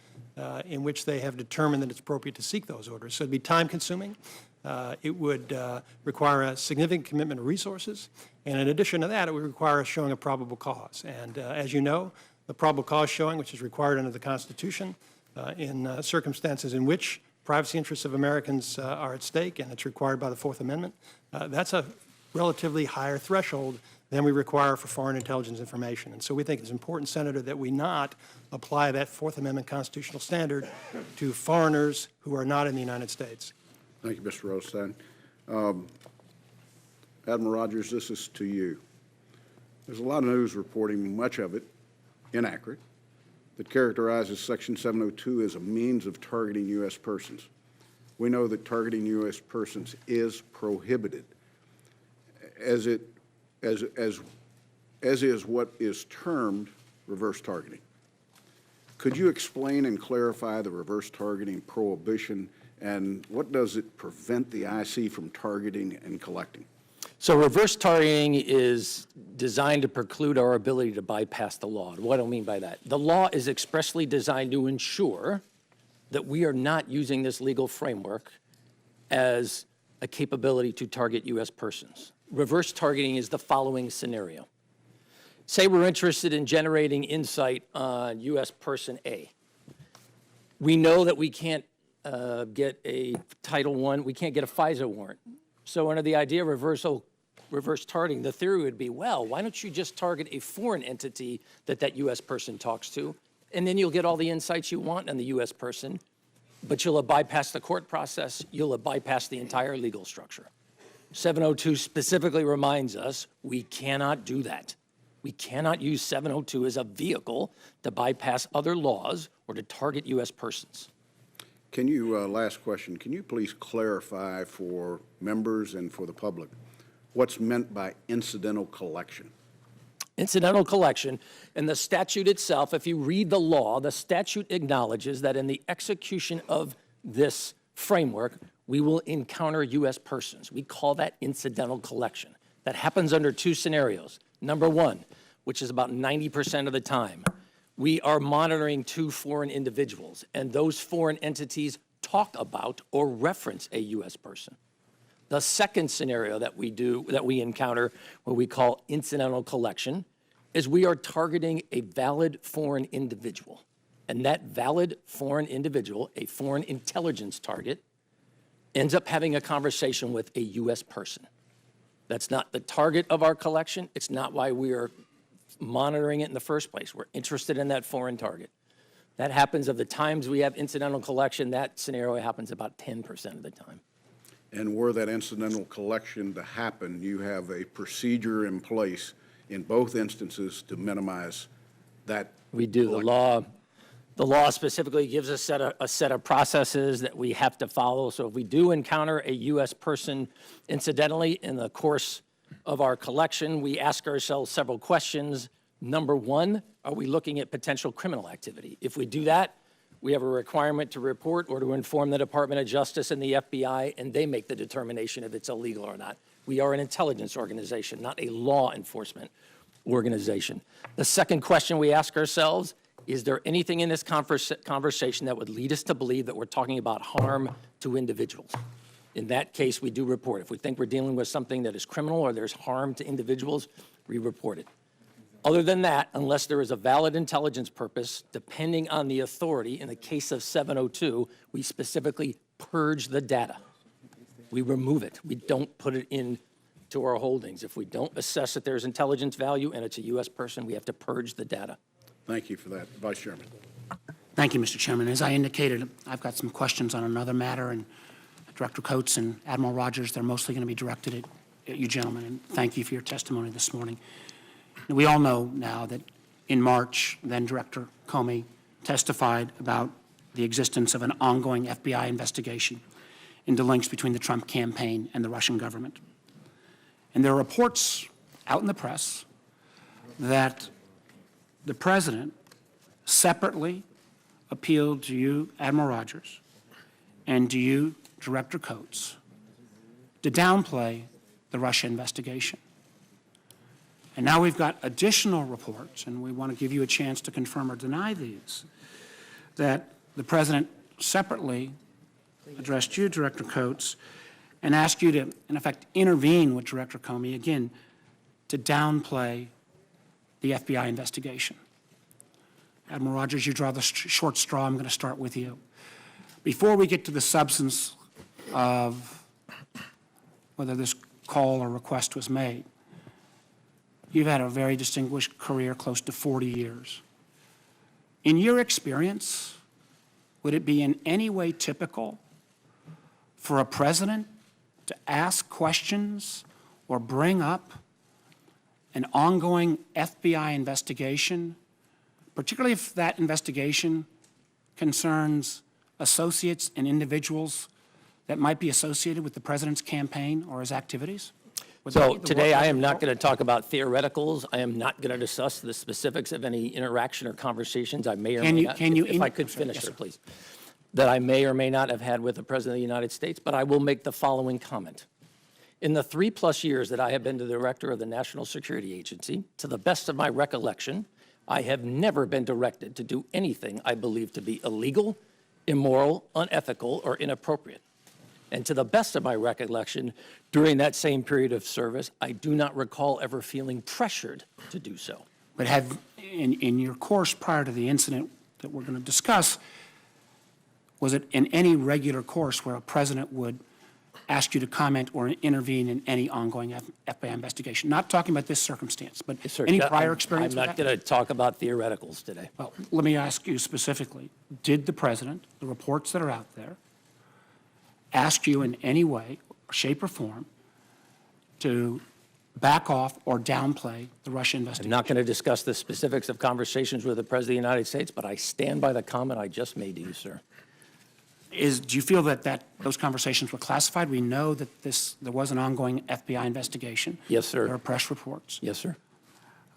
in which they have determined that it's appropriate to seek those orders. So it'd be time-consuming. It would require a significant commitment of resources. And in addition to that, it would require a showing of probable cause. And as you know, the probable cause showing, which is required under the Constitution in circumstances in which privacy interests of Americans are at stake, and it's required by the Fourth Amendment, that's a relatively higher threshold than we require for foreign intelligence information. And so we think it's important, Senator, that we not apply that Fourth Amendment constitutional standard to foreigners who are not in the United States. Thank you, Mr. Rosenstein. Admiral Rogers, this is to you. There's a lot of news reporting, much of it inaccurate, that characterizes Section 702 as a means of targeting U.S. persons. We know that targeting U.S. persons is prohibited, as is what is termed reverse targeting. Could you explain and clarify the reverse targeting prohibition, and what does it prevent the IC from targeting and collecting? So reverse targeting is designed to preclude our ability to bypass the law. What do I mean by that? The law is expressly designed to ensure that we are not using this legal framework as a capability to target U.S. persons. Reverse targeting is the following scenario. Say we're interested in generating insight on U.S. person A. We know that we can't get a Title I, we can't get a FISA warrant. So under the idea of reverse targeting, the theory would be, well, why don't you just target a foreign entity that U.S. person talks to, and then you'll get all the insights you want on the U.S. person, but you'll have bypassed the court process, you'll have bypassed the entire legal structure. 702 specifically reminds us we cannot do that. We cannot use 702 as a vehicle to bypass other laws or to target U.S. persons. Can you, last question, can you please clarify for members and for the public what's meant by incidental collection? Incidental collection, and the statute itself, if you read the law, the statute acknowledges that in the execution of this framework, we will encounter U.S. persons. We call that incidental collection. That happens under two scenarios. Number one, which is about 90% of the time, we are monitoring two foreign individuals, and those foreign entities talk about or reference a U.S. person. The second scenario that we encounter, what we call incidental collection, is we are targeting a valid foreign individual. And that valid foreign individual, a foreign intelligence target, ends up having a conversation with a U.S. person. That's not the target of our collection. It's not why we are monitoring it in the first place. We're interested in that foreign target. That happens of the times we have incidental collection, that scenario happens about 10% of the time. And were that incidental collection to happen, you have a procedure in place in both instances to minimize that? We do. The law specifically gives us a set of processes that we have to follow. So if we do encounter a U.S. person incidentally in the course of our collection, we ask ourselves several questions. Number one, are we looking at potential criminal activity? If we do that, we have a requirement to report or to inform the Department of Justice and the FBI, and they make the determination if it's illegal or not. We are an intelligence organization, not a law enforcement organization. The second question we ask ourselves, is there anything in this conversation that would lead us to believe that we're talking about harm to individuals? In that case, we do report. If we think we're dealing with something that is criminal or there's harm to individuals, we report it. Other than that, unless there is a valid intelligence purpose, depending on the authority, in the case of 702, we specifically purge the data. We remove it. We don't put it into our holdings. If we don't assess that there's intelligence value and it's a U.S. person, we have to purge the data. Thank you for that, Vice Chairman. Thank you, Mr. Chairman. As I indicated, I've got some questions on another matter, and Director Coates and Admiral Rogers, they're mostly going to be directed at you gentlemen, and thank you for your testimony this morning. We all know now that in March, then Director Comey testified about the existence of an ongoing FBI investigation into links between the Trump campaign and the Russian government. And there are reports out in the press that the President separately appealed to you, Admiral Rogers, and to you, Director Coates, to downplay the Russia investigation. And now we've got additional reports, and we want to give you a chance to confirm or deny these, that the President separately addressed you, Director Coates, and asked you to, in effect, intervene with Director Comey, again, to downplay the FBI investigation. Admiral Rogers, you draw the short straw. I'm going to start with you. Before we get to the substance of whether this call or request was made, you've had a very distinguished career, close to 40 years. In your experience, would it be in any way typical for a president to ask questions or bring up an ongoing FBI investigation, particularly if that investigation concerns associates and individuals that might be associated with the president's campaign or his activities? So today I am not going to talk about theoreticals. I am not going to discuss the specifics of any interaction or conversations I may or may not, if I could finish, sir, please, that I may or may not have had with the President of the United States, but I will make the following comment. In the 3+ years that I have been the director of the National Security Agency, to the best of my recollection, I have never been directed to do anything I believe to be illegal, immoral, unethical, or inappropriate. And to the best of my recollection, during that same period of service, I do not recall ever feeling pressured to do so. But have, in your course prior to the incident that we're going to discuss, was it in any regular course where a president would ask you to comment or intervene in any ongoing FBI investigation? Not talking about this circumstance, but Yes, sir. any prior experience I'm with not that? going to talk about theoreticals today. Well, let me ask you specifically, did the president, the reports that are out there, ask you in any way, shape, or form to back off or downplay the Russia I'm investigation? not going to discuss the specifics of conversations with the President of the United States, but I stand by the comment I just made to you, sir. Do you feel that those conversations were classified? We know that there was an ongoing FBI investigation. Yes, sir. There are press reports. Yes, sir.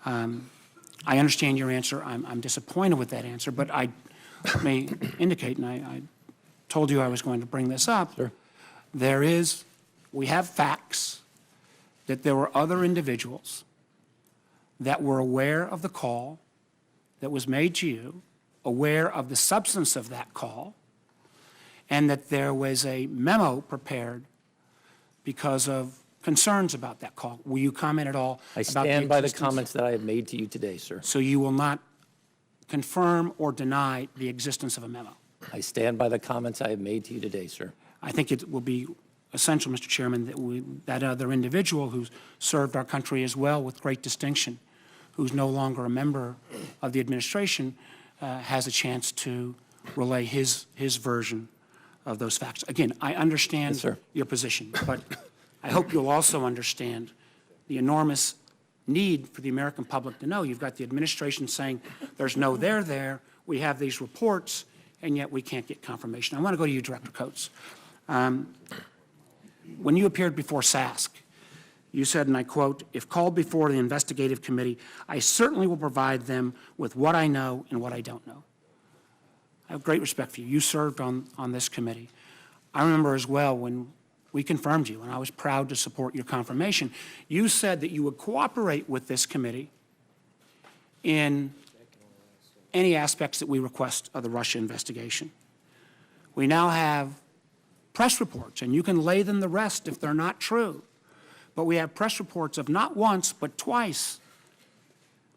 I understand your answer. I'm disappointed with that answer, but I may indicate, and I told you I was going to bring this up. Sure. We have facts that there were other individuals that were aware of the call that was made to you, aware of the substance of that call, and that there was a memo prepared because of concerns about that call. Will you comment at all I about the stand by the existence? comments that I have made to you today, sir. So you will not confirm or deny the existence of a memo? I stand by the comments I have made to you today, sir. I think it will be essential, Mr. Chairman, that that other individual who's served our country as well with great distinction, who's no longer a member of the administration, has a chance to relay his version of those facts. Again, I understand Yes, sir. your position, but I hope you'll also understand the enormous need for the American public to know. You've got the administration saying there's no there, we have these reports, and yet we can't get confirmation. I want to go to you, Director Coates. When you appeared before SASC, you said, and I quote, "If called before the investigative committee, I certainly will provide them with what I know and what I don't know." I have great respect for you. You served on this committee. I remember as well when we confirmed you, and I was proud to support your confirmation. You said that you would cooperate with this committee in any aspects that we request of the Russia investigation. We now have press reports, and you can lay them to rest if they're not true. But we have press reports of not once, but twice,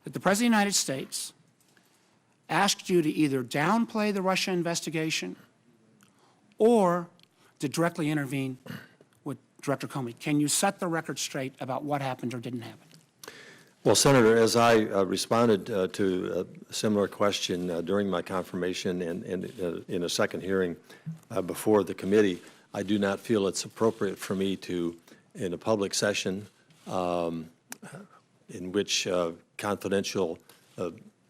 that the President of the United States asked you to either downplay the Russia investigation or to directly intervene with Director Comey. Can you set the record straight about what happened or didn't happen? Well, Senator, as I responded to a similar question during my confirmation and in a second hearing before the committee, I do not feel it's appropriate for me to, in a public session in which confidential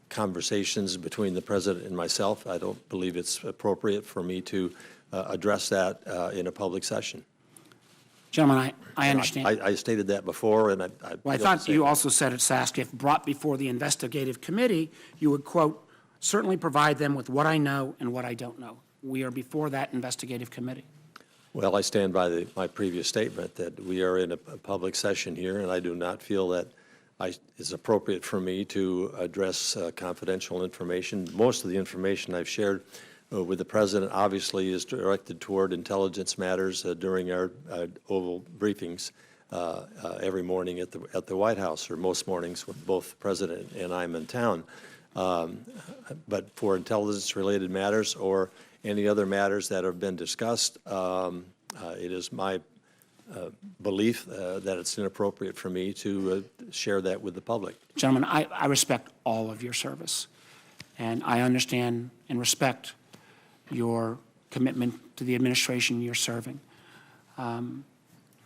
conversations between the President and myself, I don't believe it's appropriate for me to address that in a public session. Gentlemen, I understand. I stated that before, and Well, I thought you also said at SASC, if brought before the investigative committee, you would, quote, "certainly provide them with what I know and what I don't know." We are before that investigative committee. Well, I stand by my previous statement that we are in a public session here, and I do not feel that it's appropriate for me to address confidential information. Most of the information I've shared with the President obviously is directed toward intelligence matters during our Oval briefings every morning at the White House, or most mornings when both the President and I'm in town. But for intelligence-related matters or any other matters that have been discussed, it is my belief that it's inappropriate for me to share that with the public. Gentlemen, I respect all of your service, and I understand and respect your commitment to the administration you're serving.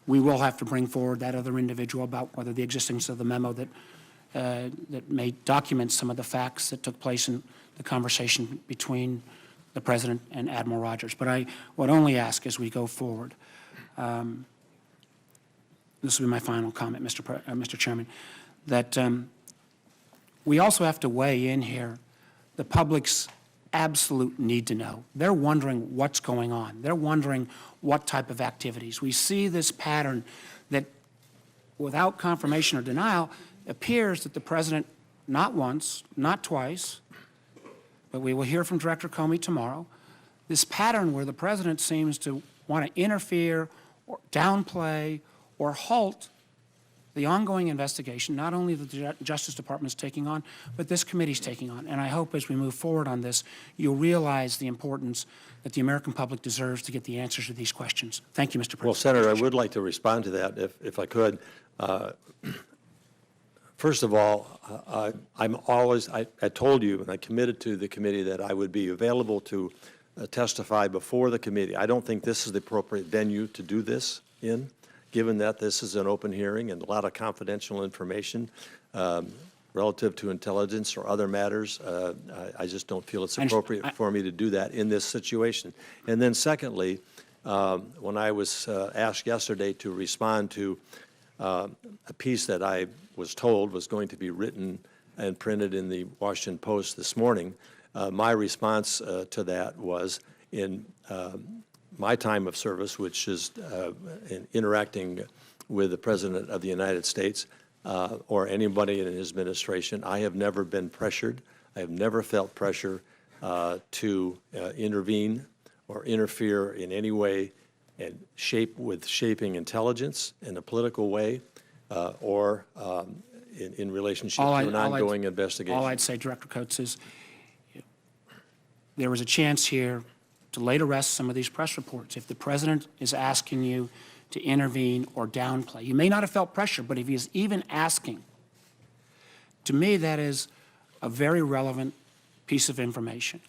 We will have to bring forward that other individual about whether the existence of the memo that may document some of the facts that took place in the conversation between the President and Admiral Rogers. But I would only ask as we go forward, this will be my final comment, Mr. Chairman, that we also have to weigh in here the public's absolute need to know. They're wondering what's going on. They're wondering what type of activities. We see this pattern that, without confirmation or denial, appears that the President, not once, not twice, but we will hear from Director Comey tomorrow, this pattern where the President seems to want to interfere or downplay or halt the ongoing investigation, not only that the Justice Department is taking on, but this committee's taking on. And I hope as we move forward on this, you'll realize the importance that the American public deserves to get the answers to these questions. Thank you, Mr. President. Well, Senator, I would like to respond to that if I could. First of all, I told you and I committed to the committee that I would be available to testify before the committee. I don't think this is the appropriate venue to do this in, given that this is an open hearing and a lot of confidential information relative to intelligence or other matters. I just don't feel it's appropriate for me to do that in this situation. And then secondly, when I was asked yesterday to respond to a piece that I was told was going to be written and printed in the Washington Post this morning. My response to that was, in my time of service, which is in interacting with the President of the United States or anybody in his administration, I have never been pressured. I have never felt pressure to intervene or interfere in any way and shaping intelligence in a political way or in relationship to an ongoing investigation. All I'd say, Director Coates, is there was a chance here to lay to rest some of these press reports. If the President is asking you to intervene or downplay, you may not have felt pressure, but if he is even asking, to me that is a very relevant piece of information.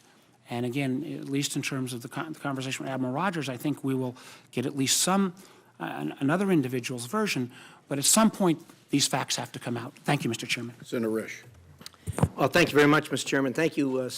And again, at least in terms of the conversation with Admiral Rogers, I think we will get at least some, another individual's version, but at some point, these facts have to come out. Thank you, Mr. Chairman. Senator Risch. Well, thank you very much, Mr. Chairman. Thank you,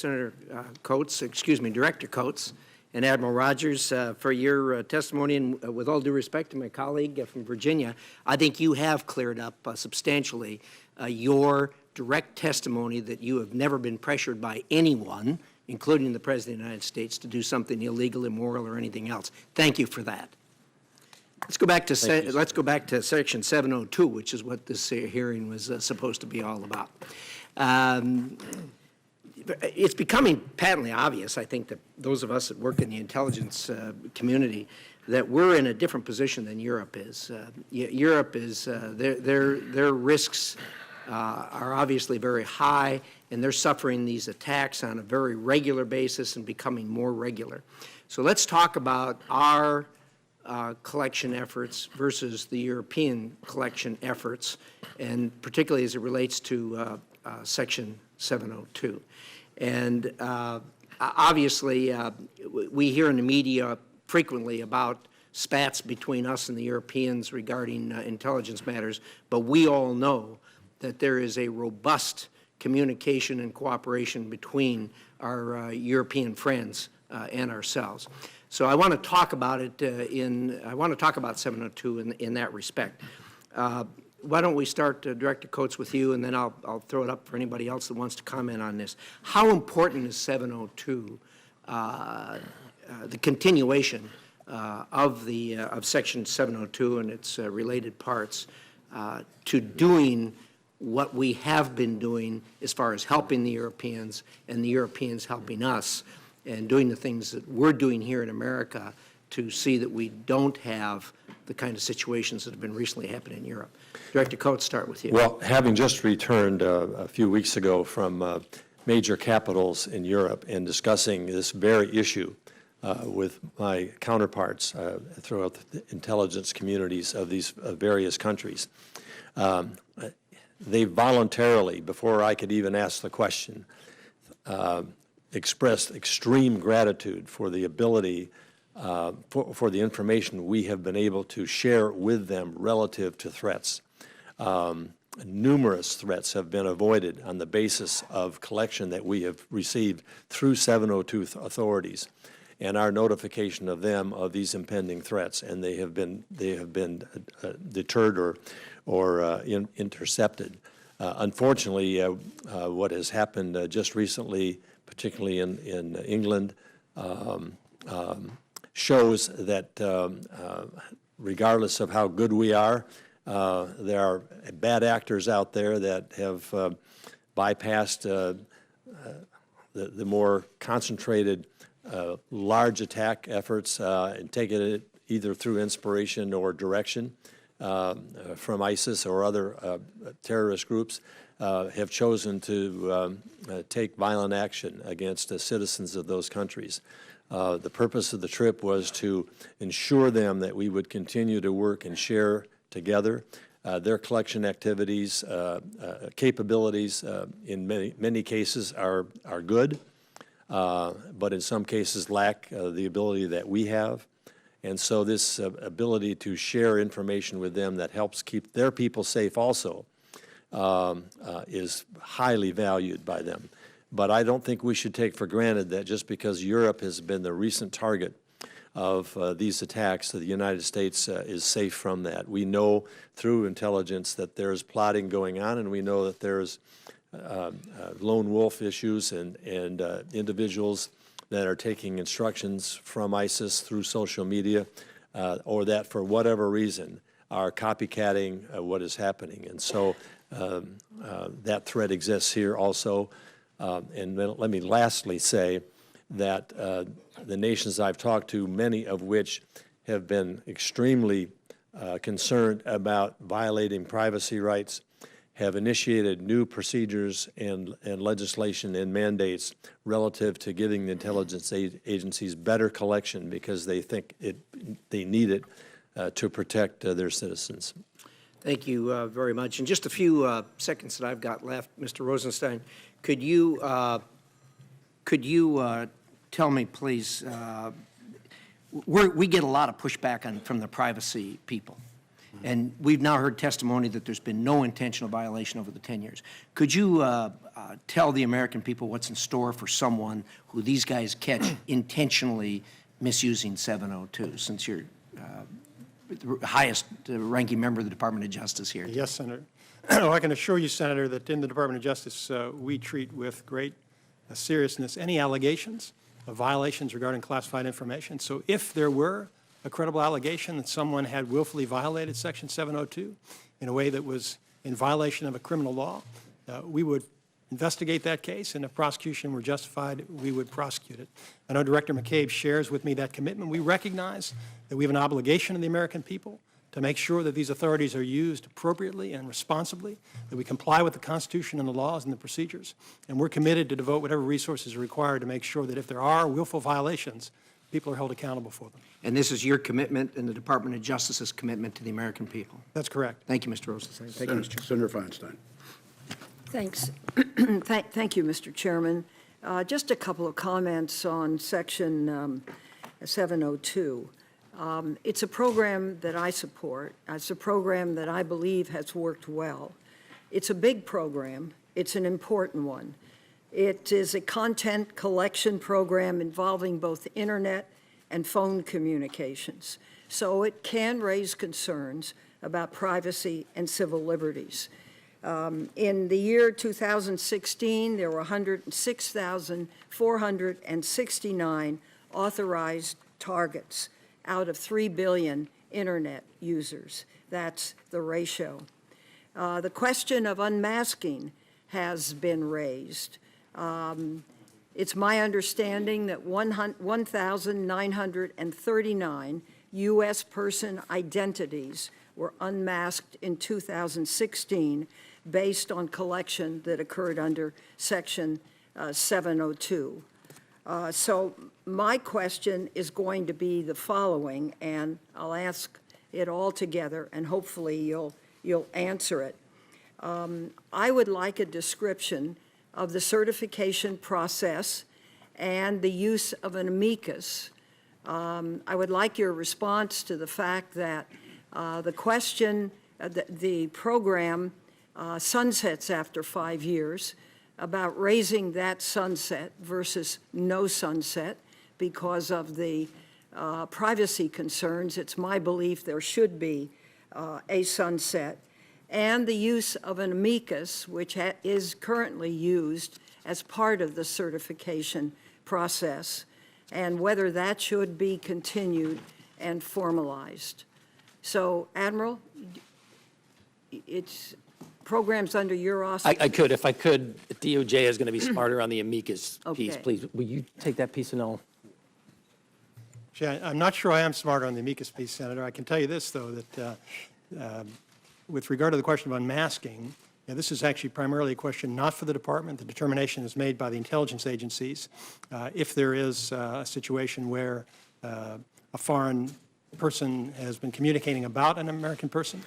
Director Coates and Admiral Rogers for your testimony. And with all due respect to my colleague from Virginia, I think you have cleared up substantially your direct testimony that you have never been pressured by anyone, including the President of the United States, to do something illegal, immoral, or anything else. Thank you for that. Let's go back to Section 702, which is what this hearing was supposed to be all about. It's becoming patently obvious, I think, that those of us that work in the intelligence community, that we're in a different position than Europe is. Europe is, their risks are obviously very high, and they're suffering these attacks on a very regular basis and becoming more regular. So let's talk about our collection efforts versus the European collection efforts, and particularly as it relates to Section 702. And obviously, we hear in the media frequently about spats between us and the Europeans regarding intelligence matters, but we all know that there is a robust communication and cooperation between our European friends and ourselves. So I want to talk about it I want to talk about 702 in that respect. Why don't we start, Director Coates, with you, and then I'll throw it up for anybody else that wants to comment on this. How important is 702, the continuation of Section 702 and its related parts, to doing what we have been doing as far as helping the Europeans and the Europeans helping us, and doing the things that we're doing here in America to see that we don't have the kind of situations that have been recently happening in Europe. Director Coates, start with you. Well, having just returned a few weeks ago from major capitals in Europe and discussing this very issue with my counterparts throughout the intelligence communities of these various countries, they voluntarily, before I could even ask the question, expressed extreme gratitude for the ability for the information we have been able to share with them relative to threats. Numerous threats have been avoided on the basis of collection that we have received through 702 authorities and our notification of them of these impending threats, and they have been deterred or intercepted. Unfortunately, what has happened just recently, particularly in England, shows that regardless of how good we are, there are bad actors out there that have bypassed the more concentrated large attack efforts and taken it either through inspiration or direction from ISIS or other terrorist groups, have chosen to take violent action against the citizens of those countries. The purpose of the trip was to ensure them that we would continue to work and share together their collection activities, capabilities. In many cases are good, but in some cases lack the ability that we have. And so this ability to share information with them that helps keep their people safe also is highly valued by them. But I don't think we should take for granted that just because Europe has been the recent target of these attacks, that the United States is safe from that. We know through intelligence that there's plotting going on, and we know that there's lone wolf issues and individuals that are taking instructions from ISIS through social media, or that for whatever reason are copycatting what is happening. And so that threat exists here also. And then let me lastly say that the nations I've talked to, many of which have been extremely concerned about violating privacy rights, have initiated new procedures and legislation and mandates relative to giving the intelligence agencies better collection because they think they need it to protect their citizens. Thank you very much. In just a few seconds that I've got left, Mr. Rosenstein, could you tell me, please, we get a lot of pushback from the privacy people. And we've now heard testimony that there's been no intentional violation over the 10 years. Could you tell the American people what's in store for someone who these guys catch intentionally misusing 702, since you're the highest ranking member of the Department of Justice here? Yes, Senator. Well, I can assure you, Senator, that in the Department of Justice, we treat with great seriousness any allegations of violations regarding classified information. So if there were a credible allegation that someone had willfully violated Section 702 in a way that was in violation of a criminal law, we would investigate that case, and if prosecution were justified, we would prosecute it. I know Director McCabe shares with me that commitment. We recognize that we have an obligation to the American people to make sure that these authorities are used appropriately and responsibly, that we comply with the Constitution and the laws and the procedures, and we're committed to devote whatever resources are required to make sure that if there are willful violations, people are held accountable for them. And this is your commitment and the Department of Justice's commitment to the American people. That's correct. Thank you, Mr. Rosenstein. Thank you, Mr. Chairman. Senator Feinstein. Thanks. Thank you, Mr. Chairman. Just a couple of comments on Section 702. It's a program that I support. It's a program that I believe has worked well. It's a big program. It's an important one. It is a content collection program involving both internet and phone communications. So it can raise concerns about privacy and civil liberties. In the year 2016, there were 106,469 authorized targets out of 3 billion internet users. That's the ratio. The question of unmasking has been raised. It's my understanding that 1,939 U.S. person identities were unmasked in 2016 based on collection that occurred under Section 702. So my question is going to be the following, and I'll ask it all together, and hopefully you'll answer it. I would like a description of the certification process and the use of an amicus. I would like your response to the fact that the question, the program sunsets after 5 years, about raising that sunset versus no sunset because of the privacy concerns. It's my belief there should be a sunset. And the use of an amicus, which is currently used as part of the certification process, and whether that should be continued and formalized. So, Admiral, it's programs under your auspices. I could, if I could, DOJ is going to be smarter on the amicus piece, Okay. please. Will you take that piece and all? I'm not sure I am smart on the amicus piece, Senator. I can tell you this, though, that with regard to the question of unmasking, this is actually primarily a question not for the department. The determination is made by the intelligence agencies. If there is a situation where a foreign person has been communicating about an American person,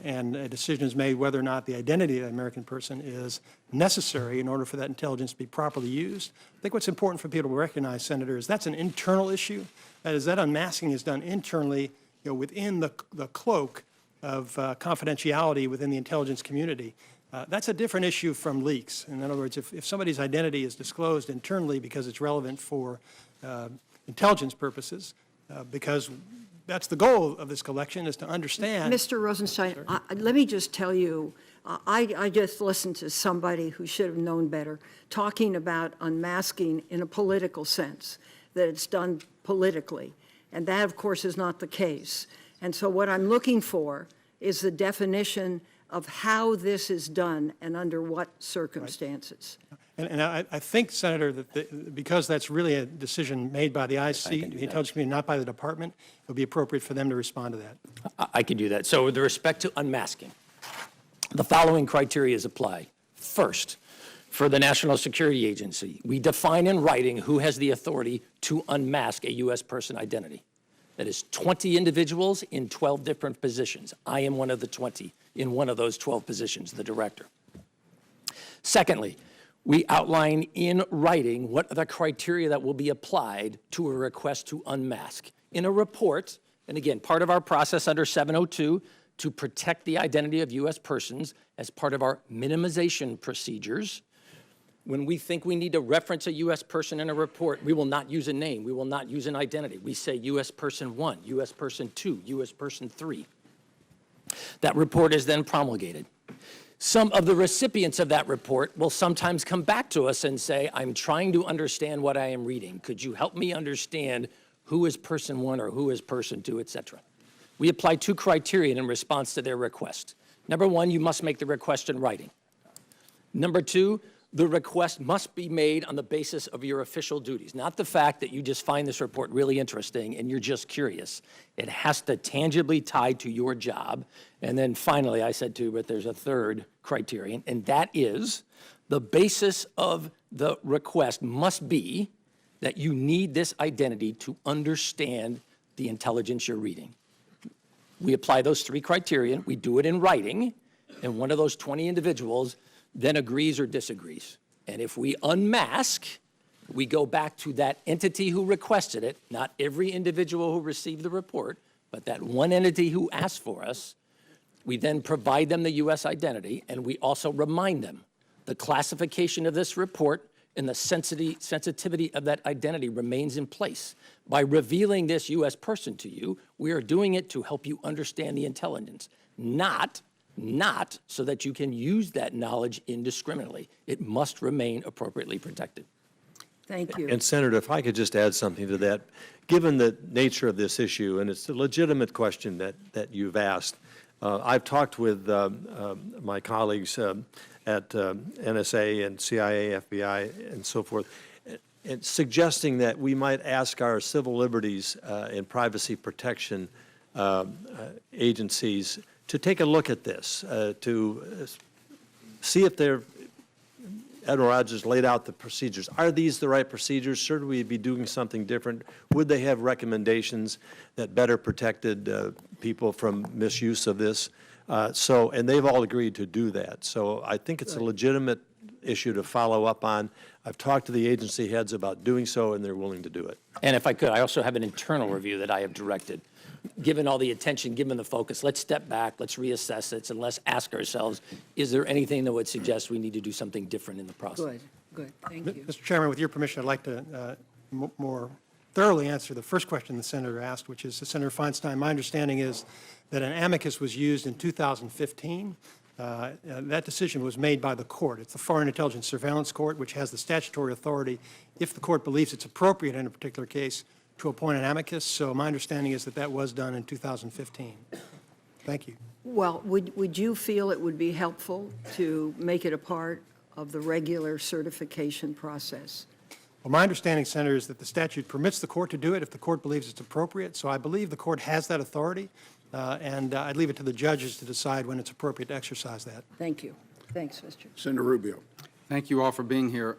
and a decision is made whether or not the identity of that American person is necessary in order for that intelligence to be properly used. I think what's important for people to recognize, Senator, is that's an internal issue. That is, that unmasking is done internally, within the cloak of confidentiality within the intelligence community. That's a different issue from leaks. In other words, if somebody's identity is disclosed internally because it's relevant for intelligence purposes, because that's the goal of this collection, is to understand. Mr. Rosenstein, let me just tell you, I just listened to somebody who should have known better talking about unmasking in a political sense, that it's done politically. And that, of course, is not the case. And so what I'm looking for is the definition of how this is done and under what circumstances. And I think, Senator, that because that's really a decision made by the IC, the intelligence community, not by the department, it would be appropriate for them to respond to that. I can do that. So with respect to unmasking, the following criteria is applied. First, for the National Security Agency, we define in writing who has the authority to unmask a U.S. person identity. That is 20 individuals in 12 different positions. I am one of the 20 in one of those 12 positions, the director. Secondly, we outline in writing what are the criteria that will be applied to a request to unmask. In a report, and again, part of our process under 702 to protect the identity of U.S. persons as part of our minimization procedures, when we think we need to reference a U.S. person in a report, we will not use a name, we will not use an identity. We say U.S. person 1, U.S. person 2, U.S. person 3. That report is then promulgated. Some of the recipients of that report will sometimes come back to us and say, I'm trying to understand what I am reading. Could you help me understand who is person 1 or who is person 2, et cetera? We apply 2 criteria in response to their request. Number 1, you must make the request in writing. Number 2, the request must be made on the basis of your official duties, not the fact that you just find this report really interesting and you're just curious. It has to tangibly tie to your job. And then finally, I said too, but there's a third criterion, and that is the basis of the request must be that you need this identity to understand the intelligence you're reading. We apply those 3 criteria, we do it in writing, and one of those 20 individuals then agrees or disagrees. And if we unmask, we go back to that entity who requested it, not every individual who received the report, but that one entity who asked for us. We then provide them the U.S. identity, and we also remind them the classification of this report and the sensitivity of that identity remains in place. By revealing this U.S. person to you, we are doing it to help you understand the intelligence, not so that you can use that knowledge indiscriminately. It must remain appropriately protected. Thank you. And Senator, if I could just add something to that, given the nature of this issue, and it's a legitimate question that you've asked, I've talked with my colleagues at NSA and CIA, FBI, and so forth, and suggesting that we might ask our civil liberties and privacy protection agencies to take a look at this, to see if Admiral Rogers laid out the procedures. Are these the right procedures? Should we be doing something different? Would they have recommendations that better protected people from misuse of this? And they've all agreed to do that. So I think it's a legitimate issue to follow up on. I've talked to the agency heads about doing so, and they're willing to do it. And if I could, I also have an internal review that I have directed. Given all the attention, given the focus, let's step back, let's reassess it, and let's ask ourselves, is there anything that would suggest we need to do something different in the process? Good, thank you. Mr. Chairman, with your permission, I'd like to more thoroughly answer the first question the Senator asked, which is, Senator Feinstein, my understanding is that an amicus was used in 2015. That decision was made by the court. It's the Foreign Intelligence Surveillance Court, which has the statutory authority, if the court believes it's appropriate in a particular case, to appoint an amicus. So my understanding is that that was done in 2015. Thank you. Well, would you feel it would be helpful to make it a part of the regular certification process? Well, my understanding, Senator, is that the statute permits the court to do it if the court believes it's appropriate. So I believe the court has that authority, and I'd leave it to the judges to decide when it's appropriate to exercise that. Thank you. Thanks, Mr. Senator Rubio. Thank you all for being here.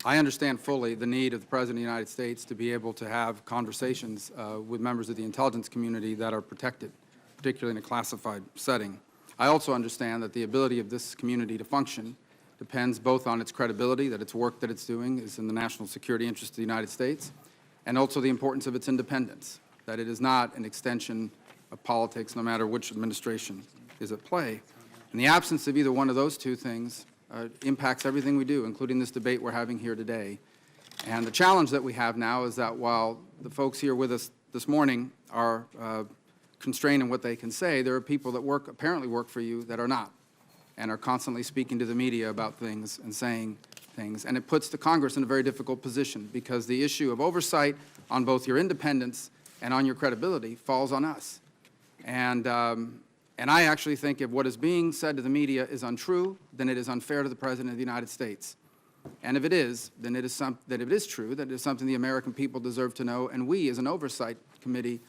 I understand fully the need of the President of the United States to be able to have conversations with members of the intelligence community that are protected, particularly in a classified setting. I also understand that the ability of this community to function depends both on its credibility, that its work that it's doing is in the national security interest of the United States, and also the importance of its independence, that it is not an extension of politics no matter which administration is at play. In the absence of either one of those two things, impacts everything we do, including this debate we're having here today. And the challenge that we have now is that while the folks here with us this morning are constrained in what they can say, there are people that apparently work for you that are not, and are constantly speaking to the media about things and saying things. And it puts the Congress in a very difficult position, because the issue of oversight on both your independence and on your credibility falls on us. And I actually think if what is being said to the media is untrue, then it is unfair to the President of the United States. And if it is, then it is that it is true, that it is something the American people deserve to know, and we, as an oversight committee,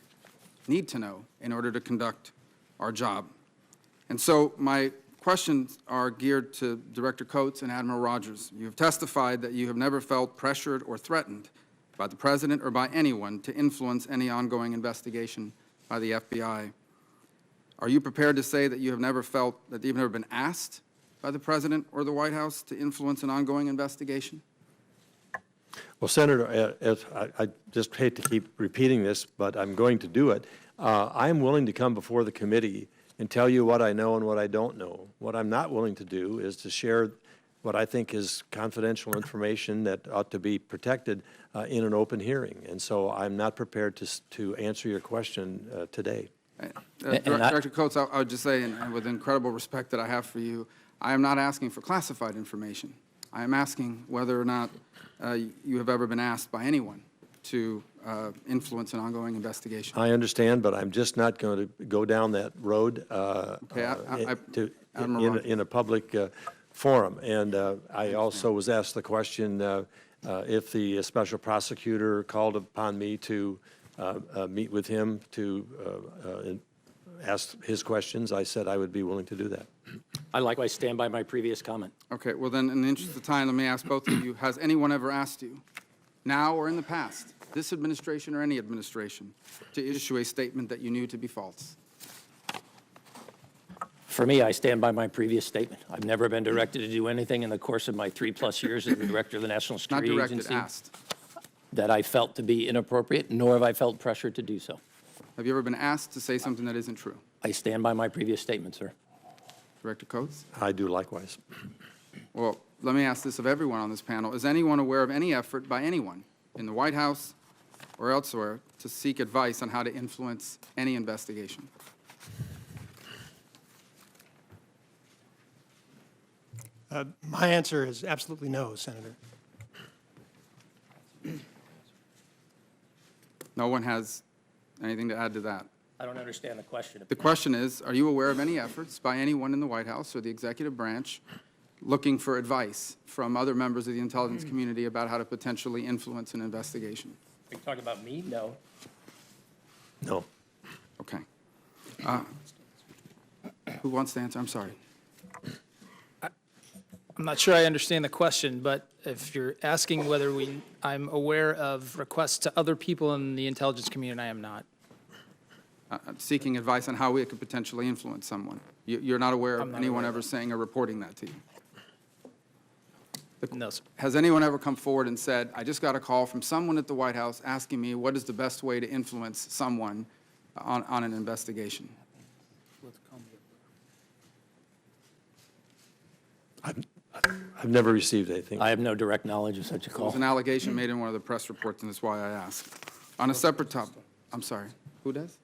need to know in order to conduct our job. And so my questions are geared to Director Coates and Admiral Rogers. You have testified that you have never felt pressured or threatened by the President or by anyone to influence any ongoing investigation by the FBI. Are you prepared to say that you have never felt, that you've never been asked by the President or the White House to influence an ongoing investigation? Well, Senator, I just hate to keep repeating this, but I'm going to do it. I am willing to come before the committee and tell you what I know and what I don't know. What I'm not willing to do is to share what I think is confidential information that ought to be protected in an open hearing. And so I'm not prepared to answer your question today. Director Coates, I would just say, and with incredible respect that I have for you, I am not asking for classified information. I am asking whether or not you have ever been asked by anyone to influence an ongoing investigation. I understand, but I'm just not going to go down that road in a public forum. And I also was asked the question if the special prosecutor called upon me to meet with him to ask his questions. I said I would be willing to do that. I likewise stand by my previous comment. Okay, well then, in the interest of time, let me ask both of you, has anyone ever asked you, now or in the past, this administration or any administration, to issue a statement that you knew to be false? For me, I stand by my previous statement. I've never been directed to do anything in the course of my 3+ years as the Director of the National Not Security directed, Agency asked. that I felt to be inappropriate, nor have I felt pressured to do so. Have you ever been asked to say something that isn't true? I stand by my previous statement, sir. Director Coates? I do likewise. Well, let me ask this of everyone on this panel. Is anyone aware of any effort by anyone in the White House or elsewhere to seek advice on how to influence any investigation? My answer is absolutely no, Senator. No one has anything to add to that? I don't understand the question. The question is, are you aware of any efforts by anyone in the White House or the executive branch looking for advice from other members of the intelligence community about how to potentially influence an investigation? Are you talking about me? No. No. Okay. Who wants to answer? I'm sorry. I'm not sure I understand the question, but if you're asking whether I'm aware of requests to other people in the intelligence community, I am not. Seeking advice on how we could potentially influence someone. You're not aware of I'm not anyone aware of ever saying or reporting that to you? No, sir. Has anyone ever come forward and said, I just got a call from someone at the White House asking me what is the best way to influence someone on an investigation? I've never received anything. I have no direct knowledge of such a It was call. an allegation made in one of the press reports, and that's why I asked. On a separate topic, I'm sorry, who does?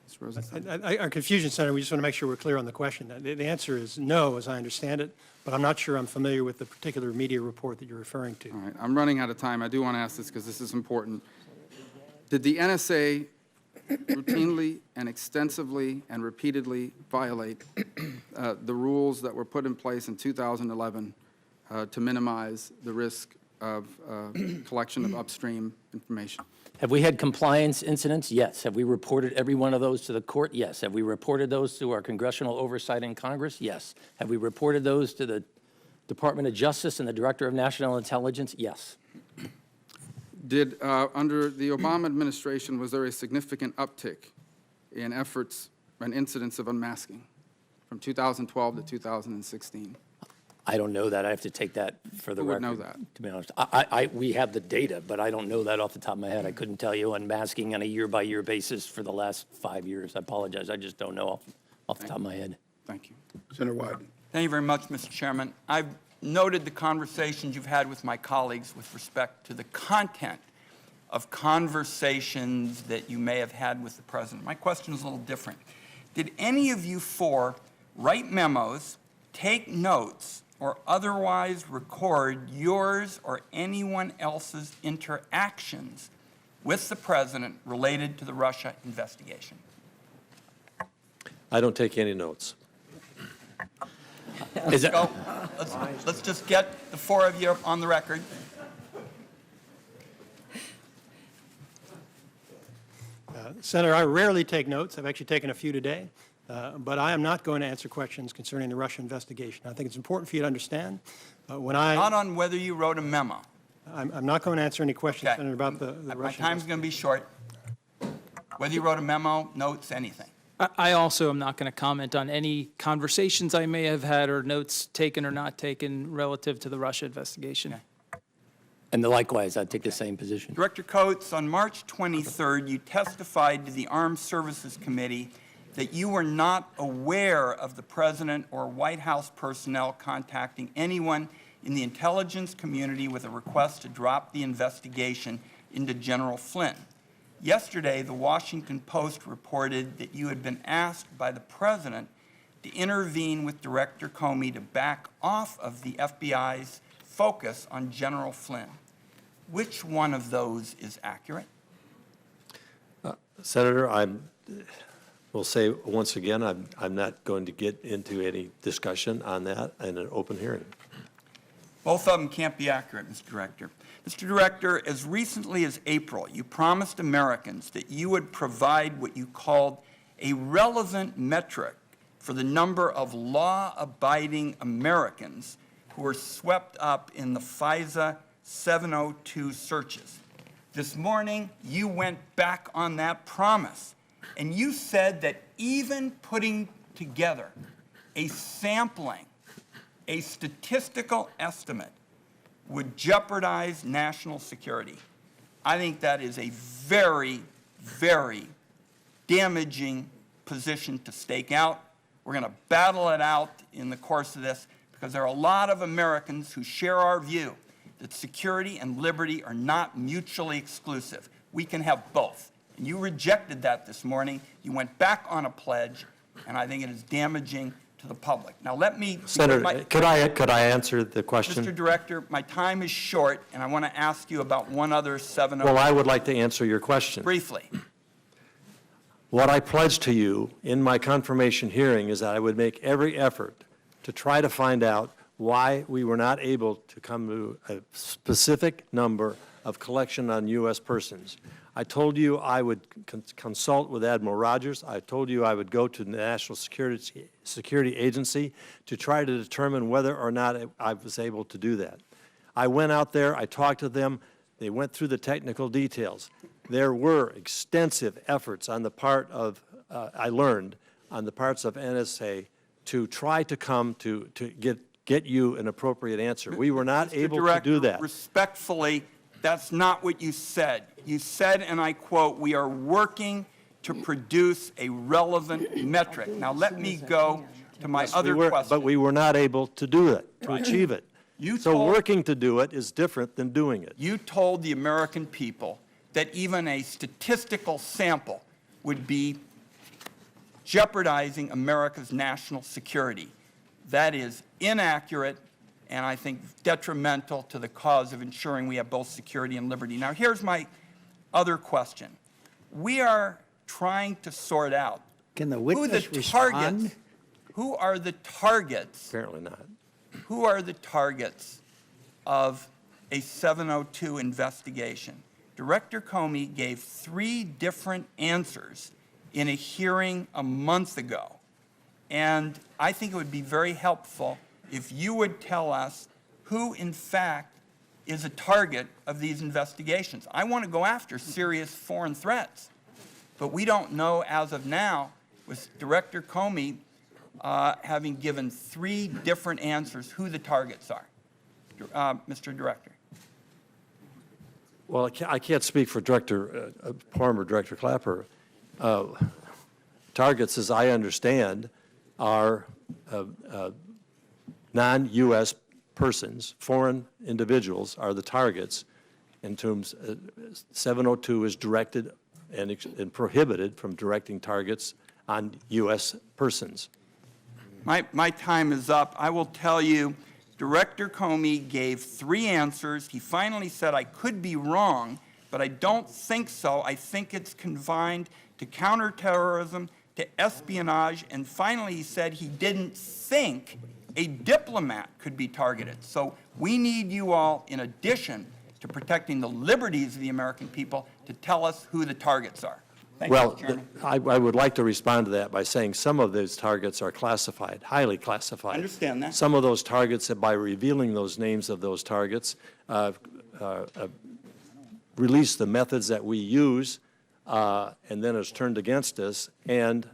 Mr. Rosenstein? Our confusion, Senator, we just want to make sure we're clear on the question. The answer is no, as I understand it, but I'm not sure I'm familiar with the particular media report that you're referring to. All right, I'm running out of time. I do want to ask this because this is important. Did the NSA routinely and extensively and repeatedly violate the rules that were put in place in 2011 to minimize the risk of collection of upstream information? Have we had compliance incidents? Yes. Have we reported every one of those to the court? Yes. Have we reported those to our congressional oversight in Congress? Yes. Have we reported those to the Department of Justice and the Director of National Intelligence? Yes. Did, under the Obama administration, was there a significant uptick in efforts and incidents of unmasking from 2012 to 2016? I don't know that. I have to take that for the Who would record. know that? To be honest, we have the data, but I don't know that off the top of my head. I couldn't tell you unmasking on a year-by-year basis for the last 5 years. I apologize. I just don't know off the top of my head. Thank you. Senator Wyden. Thank you very much, Mr. Chairman. I've noted the conversations you've had with my colleagues with respect to the content of conversations that you may have had with the president. My question is a little different. Did any of you four write memos, take notes, or otherwise record yours or anyone else's interactions with the president related to the Russia investigation? I don't take any notes. Is it, Go. Let's just get the four of you on the record. Senator, I rarely take notes. I've actually taken a few today. But I am not going to answer questions concerning the Russia investigation. I think it's important for you to understand Not on whether you wrote a memo. I'm not going to answer any questions, Okay. Senator, about the My Russia time's going to be short. Whether you wrote a memo, notes, anything. I also am not going to comment on any conversations I may have had or notes taken or not taken relative to the Russia investigation. Okay. and likewise, I'd take the same position. Director Coates, on March 23rd, you testified to the Armed Services Committee that you were not aware of the President or White House personnel contacting anyone in the intelligence community with a request to drop the investigation into General Flynn. Yesterday, the Washington Post reported that you had been asked by the President to intervene with Director Comey to back off of the FBI's focus on General Flynn. Which one of those is accurate? Senator, I will say once again, I'm not going to get into any discussion on that in an open hearing. Both of them can't be accurate, Mr. Director. Mr. Director, as recently as April, you promised Americans that you would provide what you called a relevant metric for the number of law-abiding Americans who were swept up in the FISA 702 searches. This morning, you went back on that promise, and you said that even putting together a sampling, a statistical estimate, would jeopardize national security. I think that is a very, very damaging position to stake out. We're going to battle it out in the course of this because there are a lot of Americans who share our view that security and liberty are not mutually exclusive. We can have both. And you rejected that this morning. You went back on a pledge, and I think it is damaging to the public. Now let me... Senator, could I answer the question? Mr. Director, my time is short, and I want to ask you about one other 702. Well, I would like to answer your question. Briefly. What I pledged to you in my confirmation hearing is that I would make every effort to try to find out why we were not able to come to a specific number of collection on U.S. persons. I told you I would consult with Admiral Rogers. I told you I would go to the National Security Agency to try to determine whether or not I was able to do that. I went out there, I talked to them, they went through the technical details. There were extensive efforts on the part of, I learned, on the parts of NSA to try to come to get you an appropriate answer. We were not able to do that. Respectfully, that's not what you said. You said, and I quote, "We are working to produce a relevant metric." Now let me go to my other question. But we were not able to do it, to achieve it. So working to do it is different than doing it. You told the American people that even a statistical sample would be jeopardizing America's national security. That is inaccurate and I think detrimental to the cause of ensuring we have both security and liberty. Now here's my other question. We are trying to sort out Can the who witness the respond? targets, who are the targets, Apparently not. who are the targets of a 702 investigation. Director Comey gave 3 different answers in a hearing a month ago. And I think it would be very helpful if you would tell us who, in fact, is a target of these investigations. I want to go after serious foreign threats, but we don't know as of now, with Director Comey having given 3 different answers, who the targets are. Mr. Director. Well, I can't speak for Director Palmer, Director Clapper. Targets, as I understand, are non-U.S. persons, foreign individuals, are the targets in terms, 702 is directed and prohibited from directing targets on U.S. persons. My time is up. I will tell you, Director Comey gave 3 answers. He finally said, I could be wrong, but I don't think so. I think it's confined to counterterrorism, to espionage, and finally he said he didn't think a diplomat could be targeted. So we need you all, in addition to protecting the liberties of the American people, to tell us who the targets are. Thank you, Well, Mr. Chairman. I would like to respond to that by saying some of those targets are classified, highly classified. I understand that. Some of those targets, by revealing those names of those targets, release the methods that we use, and then it's turned against us, and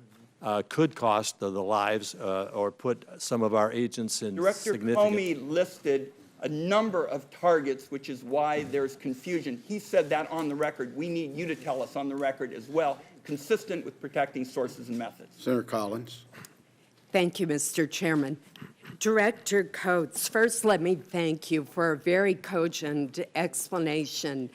could cost the lives or put some of our agents in Director significant... Comey listed a number of targets, which is why there's confusion. He said that on the record. We need you to tell us on the record as well, consistent with protecting sources and methods. Senator Collins. Thank you, Mr. Chairman. Director Coates, first let me thank you for a very cogent explanation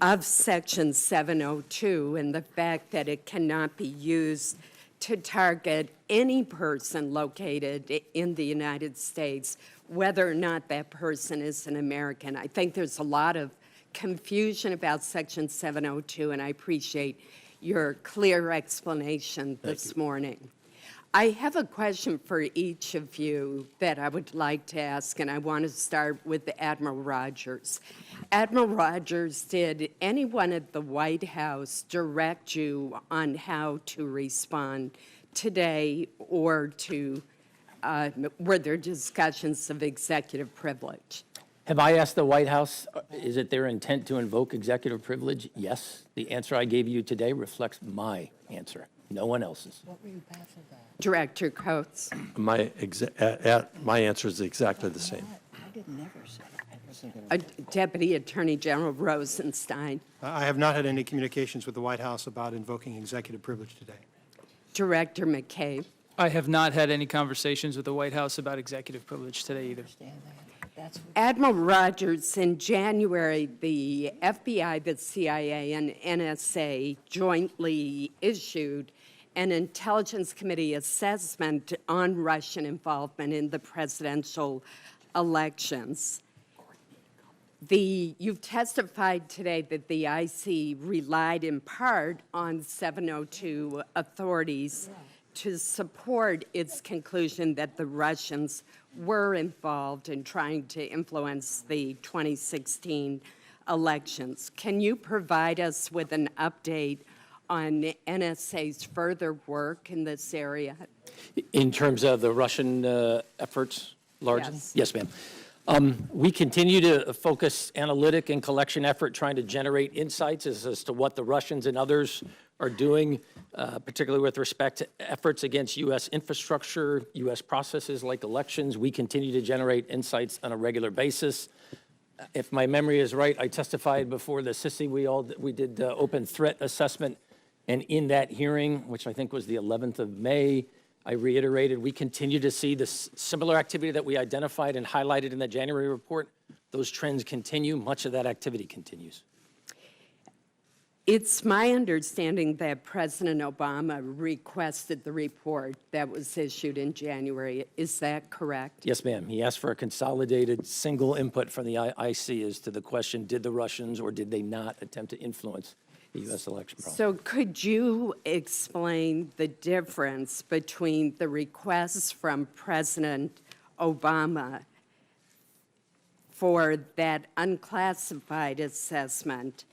of Section 702 and the fact that it cannot be used to target any person located in the United States, whether or not that person is an American. I think there's a lot of confusion about Section 702, and I appreciate your clear explanation this morning. I have a question for each of you that I would like to ask, and I want to start with Admiral Rogers. Admiral Rogers, did anyone at the White House direct you on how to respond today, or to were there discussions of executive privilege? Have I asked the White House, is it their intent to invoke executive privilege? Yes. The answer I gave you today reflects my answer, no one else's. Director Coates. My answer is exactly the same. Deputy Attorney General Rosenstein. I have not had any communications with the White House about invoking executive privilege today. Director McCabe. I have not had any conversations with the White House about executive privilege today either. Admiral Rogers, in January, the FBI, the CIA, and NSA jointly issued an Intelligence Committee assessment on Russian involvement in the presidential elections. You've testified today that the IC relied in part on 702 authorities to support its conclusion that the Russians were involved in trying to influence the 2016 elections. Can you provide us with an update on NSA's further work in this area? In terms of the Russian efforts, largely? Yes. Yes, ma'am. We continue to focus analytic and collection effort trying to generate insights as to what the Russians and others are doing, particularly with respect to efforts against U.S. infrastructure, U.S. processes like elections. We continue to generate insights on a regular basis. If my memory is right, I testified before the CICI. We did open threat assessment, and in that hearing, which I think was the 11th of May, I reiterated we continue to see this similar activity that we identified and highlighted in the January report. Those trends continue. Much of that activity continues. It's my understanding that President Obama requested the report that was issued in January. Is that correct? Yes, ma'am. He asked for a consolidated single input from the IC as to the question, did the Russians or did they not attempt to influence the U.S. election process? So could you explain the difference between the requests from President Obama for that unclassified assessment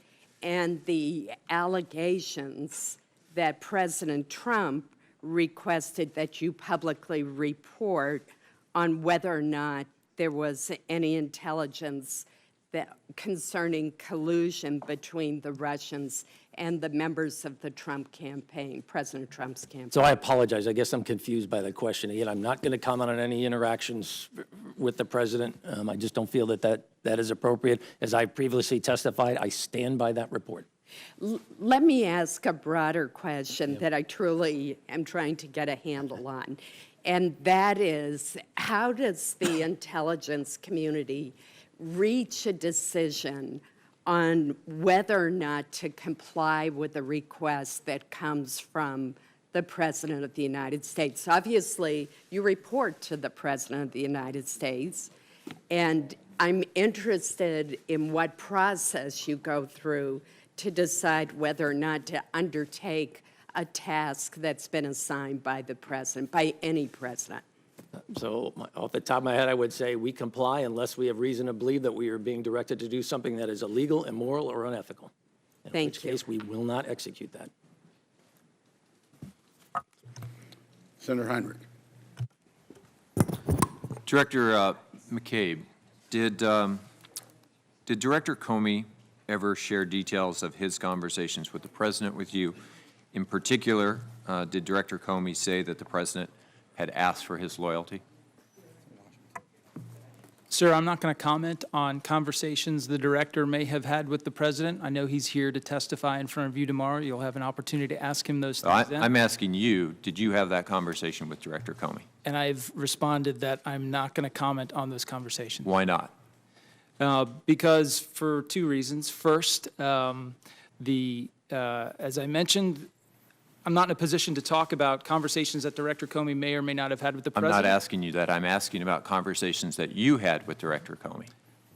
and the allegations that President Trump requested that you publicly report on whether or not there was any intelligence concerning collusion between the Russians and the members of the Trump campaign, President Trump's campaign? So I apologize. I guess I'm confused by the question. Again, I'm not going to comment on any interactions with the president. I just don't feel that is appropriate. As I previously testified, I stand by that report. Let me ask a broader question that I truly am trying to get a handle on, and that is, how does the intelligence community reach a decision on whether or not to comply with a request that comes from the President of the United States? Obviously, you report to the President of the United States, and I'm interested in what process you go through to decide whether or not to undertake a task that's been assigned by the President, by any President. So off the top of my head, I would say we comply unless we have reason to believe that we are being directed to do something that is illegal, immoral, or unethical. In which case, we will not execute that. Senator Heinrich. Director McCabe, did Director Comey ever share details of his conversations with the President with you? In particular, did Director Comey say that the President had asked for his loyalty? Sir, I'm not going to comment on conversations the director may have had with the president. I know he's here to testify in front of you tomorrow. You'll have an opportunity to ask him those things then. I'm asking you, did you have that conversation with Director Comey? And I've responded that I'm not going to comment on those conversations. Why not? Because for two reasons. First, as I mentioned, I'm not in a position to talk about conversations that Director Comey may or may not have had with the I'm President. not asking you that. I'm asking about conversations that you had with Director Comey.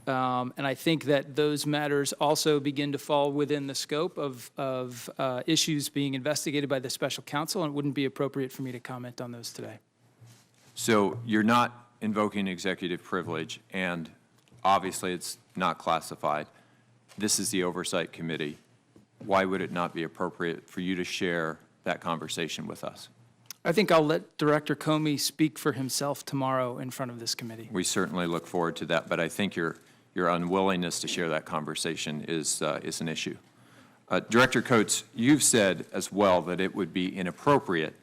And I think that those matters also begin to fall within the scope of issues being investigated by the special counsel, and it wouldn't be appropriate for me to comment on those today. So you're not invoking executive privilege, and obviously it's not classified. This is the Oversight Committee. Why would it not be appropriate for you to share that conversation with us? I think I'll let Director Comey speak for himself tomorrow in front of this committee. We certainly look forward to that, but I think your unwillingness to share that conversation is an issue. Director Coates, you've said as well that it would be inappropriate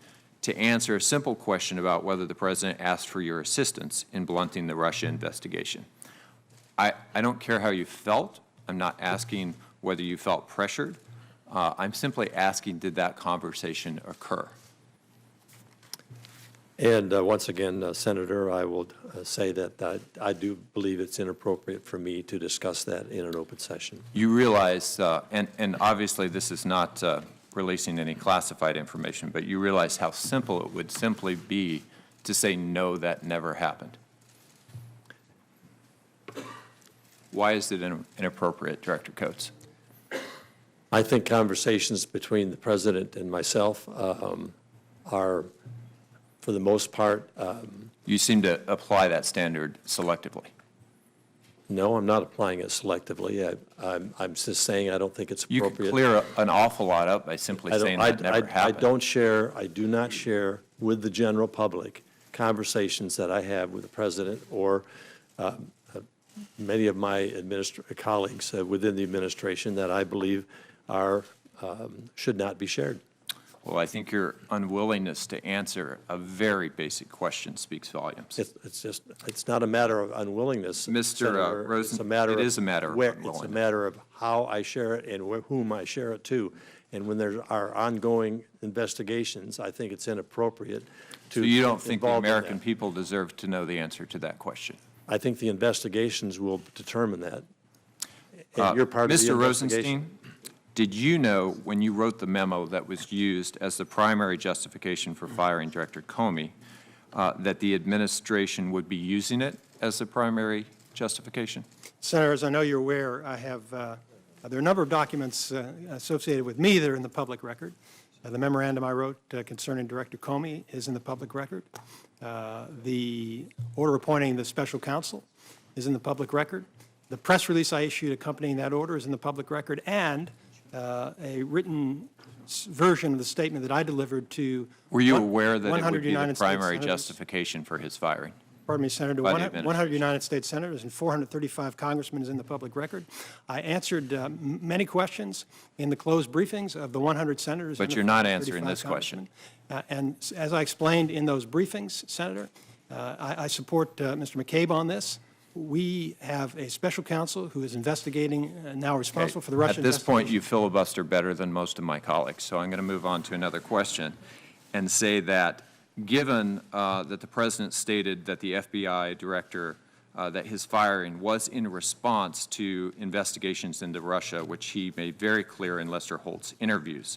to answer a simple question about whether the President asked for your assistance in blunting the Russia investigation. I don't care how you felt. I'm not asking whether you felt pressured. I'm simply asking, did that conversation occur? And once again, Senator, I will say that I do believe it's inappropriate for me to discuss that in an open session. You realize, and obviously this is not releasing any classified information, but you realize how simple it would simply be to say, no, that never happened. Why is it inappropriate, Director Coates? I think conversations between the President and myself are, for the most part. You seem to apply that standard selectively. No, I'm not applying it selectively. I'm just saying I don't think it's You appropriate. could clear an awful lot up by simply saying that never happened. I do not share with the general public conversations that I have with the President or many of my colleagues within the administration that I believe should not be shared. Well, I think your unwillingness to answer a very basic question speaks volumes. It's not a matter of unwillingness, Mr. Senator. Rosenstein, it is a matter of unwillingness. It's a matter of how I share it and whom I share it to. And when there are ongoing investigations, I think it's inappropriate to So you don't think the involve in American that. people deserve to know the answer to that question? I think the investigations will determine that. And you're part of the Mr. investigation. Rosenstein, did you know when you wrote the memo that was used as the primary justification for firing Director Comey that the administration would be using it as the primary justification? Senator, as I know you're aware, I have, there are a number of documents associated with me that are in the public record. The memorandum I wrote concerning Director Comey is in the public record. The order appointing the special counsel is in the public record. The press release I issued accompanying that order is in the public record, and a written version of the statement that I delivered to Were you aware that it 100 would be the United States primary senators. Justification for his firing? Pardon me, Senator, By the 100 administration. United States senators and 435 congressmen is in the public record. I answered many questions in the closed briefings of the 100 senators. But and the you're not 435 answering this question. congressmen. And as I explained in those briefings, Senator, I support Mr. McCabe on this. We have a special counsel who is investigating, now responsible for the Russian At this point, investigation. you filibuster better than most of my colleagues, so I'm going to move on to another question and say that given that the President stated that the FBI Director, that his firing was in response to investigations into Russia, which he made very clear in Lester Holt's interviews,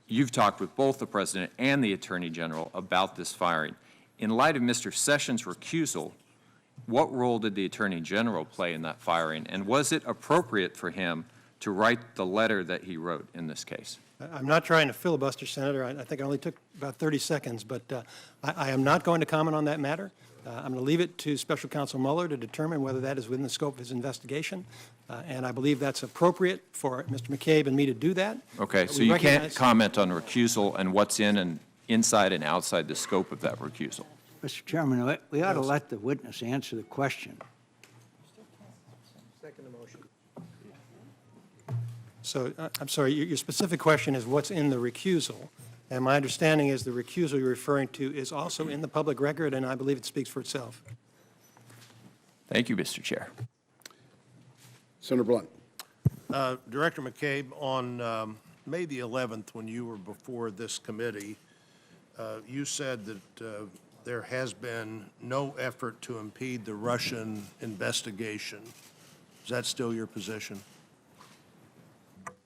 you've talked with both the President and the Attorney General about this firing. In light of Mr. Sessions' recusal, what role did the Attorney General play in that firing, and was it appropriate for him to write the letter that he wrote in this case? I'm not trying to filibuster, Senator. I think I only took about 30 seconds, but I am not going to comment on that matter. I'm going to leave it to Special Counsel Mueller to determine whether that is within the scope of his investigation, and I believe that's appropriate for Mr. McCabe and me to do that. Okay, so you can't comment on recusal and what's in and inside and outside the scope of that recusal. Mr. Chairman, we ought to let the witness answer the question. So, I'm sorry, your specific question is what's in the recusal, and my understanding is the recusal you're referring to is also in the public record, and I believe it speaks for itself. Thank you, Mr. Chair. Senator Blunt. Director McCabe, on May the 11th, when you were before this committee, you said that there has been no effort to impede the Russian investigation. Is that still your position?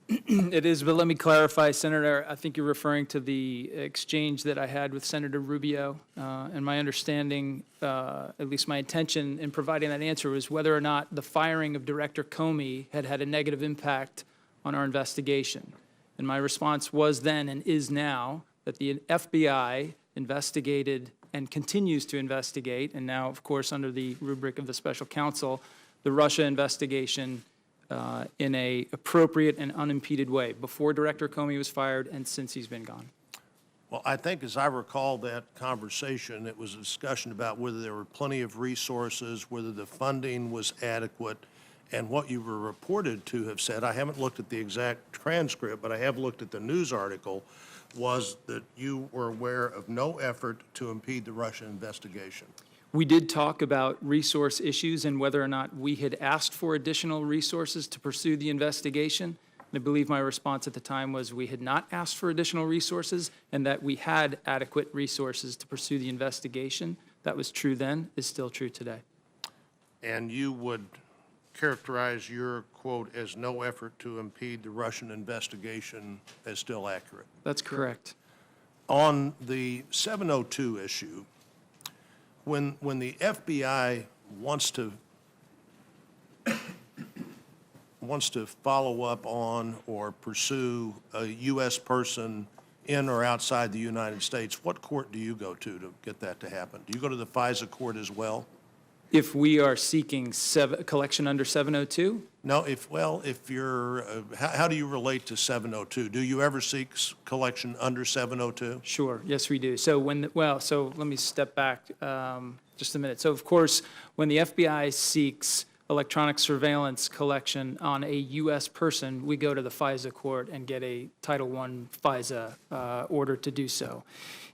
It is, but let me clarify, Senator, I think you're referring to the exchange that I had with Senator Rubio, and my understanding, at least my intention in providing that answer, was whether or not the firing of Director Comey had had a negative impact on our investigation. And my response was then and is now that the FBI investigated and continues to investigate, and now, of course, under the rubric of the special counsel, the Russia investigation in a appropriate and unimpeded way, before Director Comey was fired and since he's been gone. Well, I think as I recall that conversation, it was a discussion about whether there were plenty of resources, whether the funding was adequate, and what you were reported to have said, I haven't looked at the exact transcript, but I have looked at the news article, was that you were aware of no effort to impede the Russian investigation. We did talk about resource issues and whether or not we had asked for additional resources to pursue the investigation. And I believe my response at the time was we had not asked for additional resources and that we had adequate resources to pursue the investigation. That was true then, is still true today. And you would characterize your quote as no effort to impede the Russian investigation as still accurate? That's correct. On the 702 issue, when the FBI wants to follow up on or pursue a U.S. person in or outside the United States, what court do you go to get that to happen? Do you go to the FISA court as well? If we are seeking collection under 702? No, if you're, how do you relate to 702? Do you ever seek collection under 702? Sure, yes, we do. So so let me step back just a minute. So of course, when the FBI seeks electronic surveillance collection on a U.S. person, we go to the FISA court and get a Title I FISA order to do so.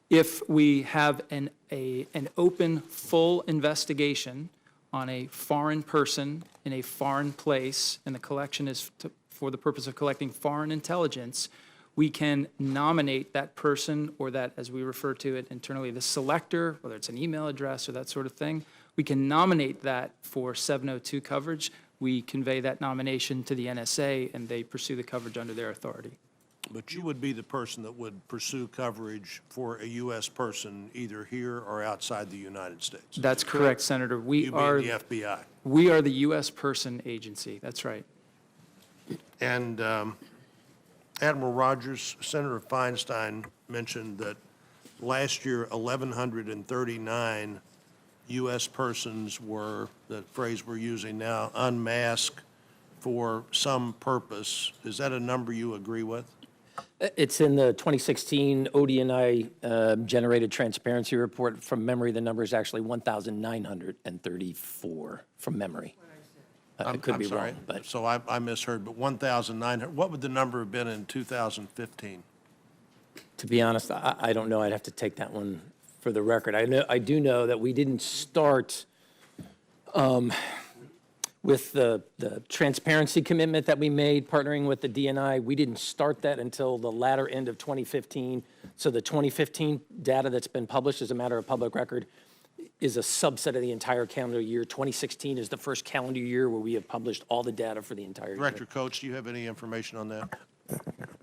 If we have an open, full investigation on a foreign person in a foreign place, and the collection is for the purpose of collecting foreign intelligence, we can nominate that person, or that, as we refer to it internally, the selector, whether it's an email address or that sort of thing. We can nominate that for 702 coverage. We convey that nomination to the NSA, and they pursue the coverage under their authority. But you would be the person that would pursue coverage for a U.S. person either here or outside the United States. That's correct, Senator. You being the FBI. We are the U.S. person agency. That's right. And Admiral Rogers, Senator Feinstein mentioned that last year 1,139 U.S. persons were, the phrase we're using now, unmasked for some purpose. Is that a number you agree with? It's in the 2016 ODNI generated transparency report. From memory, the number is actually 1,934 from memory. I could be wrong, but So I misheard, but 1,900. What would the number have been in 2015? to be honest, I don't know. I'd have to take that one for the record. I do know that we didn't start With the transparency commitment that we made, partnering with the DNI, we didn't start that until the latter end of 2015. So the 2015 data that's been published as a matter of public record is a subset of the entire calendar year. 2016 is the first calendar year where we have published all the data for the entire year. Director Coates, do you have any information on that?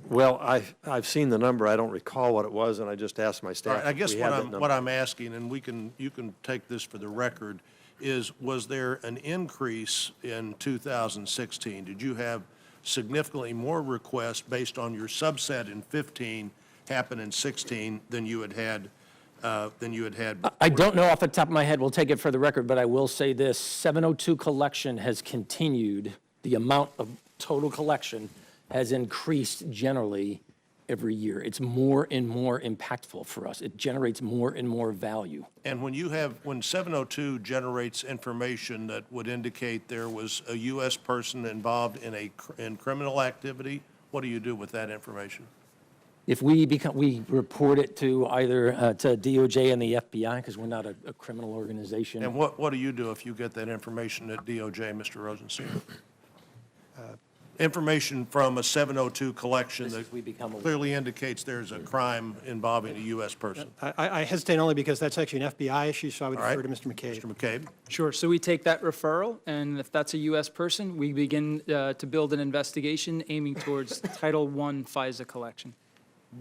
Well, I've seen the number. I don't recall what it was, and I just asked my All staff. right, I if guess we had that what number. I'm asking, and you can take this for the record, is was there an increase in 2016? Did you have significantly more requests based on your subset in 15 happen in 16 than you had had? I don't know off the top of my head. We'll take it for the record, but I will say this. 702 collection has continued. The amount of total collection has increased generally every year. It's more and more impactful for us. It generates more and more value. And when 702 generates information that would indicate there was a U.S. person involved in criminal activity, what do you do with that information? If we report it to either to DOJ and the FBI, because we're not a criminal organization. And what do you do if you get that information at DOJ, Mr. Rosenstein? Information from a 702 collection that clearly indicates there's a crime involving a U.S. person. I hesitate only because that's actually an FBI issue, so I would All right. refer to Mr. McCabe. Mr. McCabe? Sure, so we take that referral, and if that's a U.S. person, we begin to build an investigation aiming towards Title I FISA collection.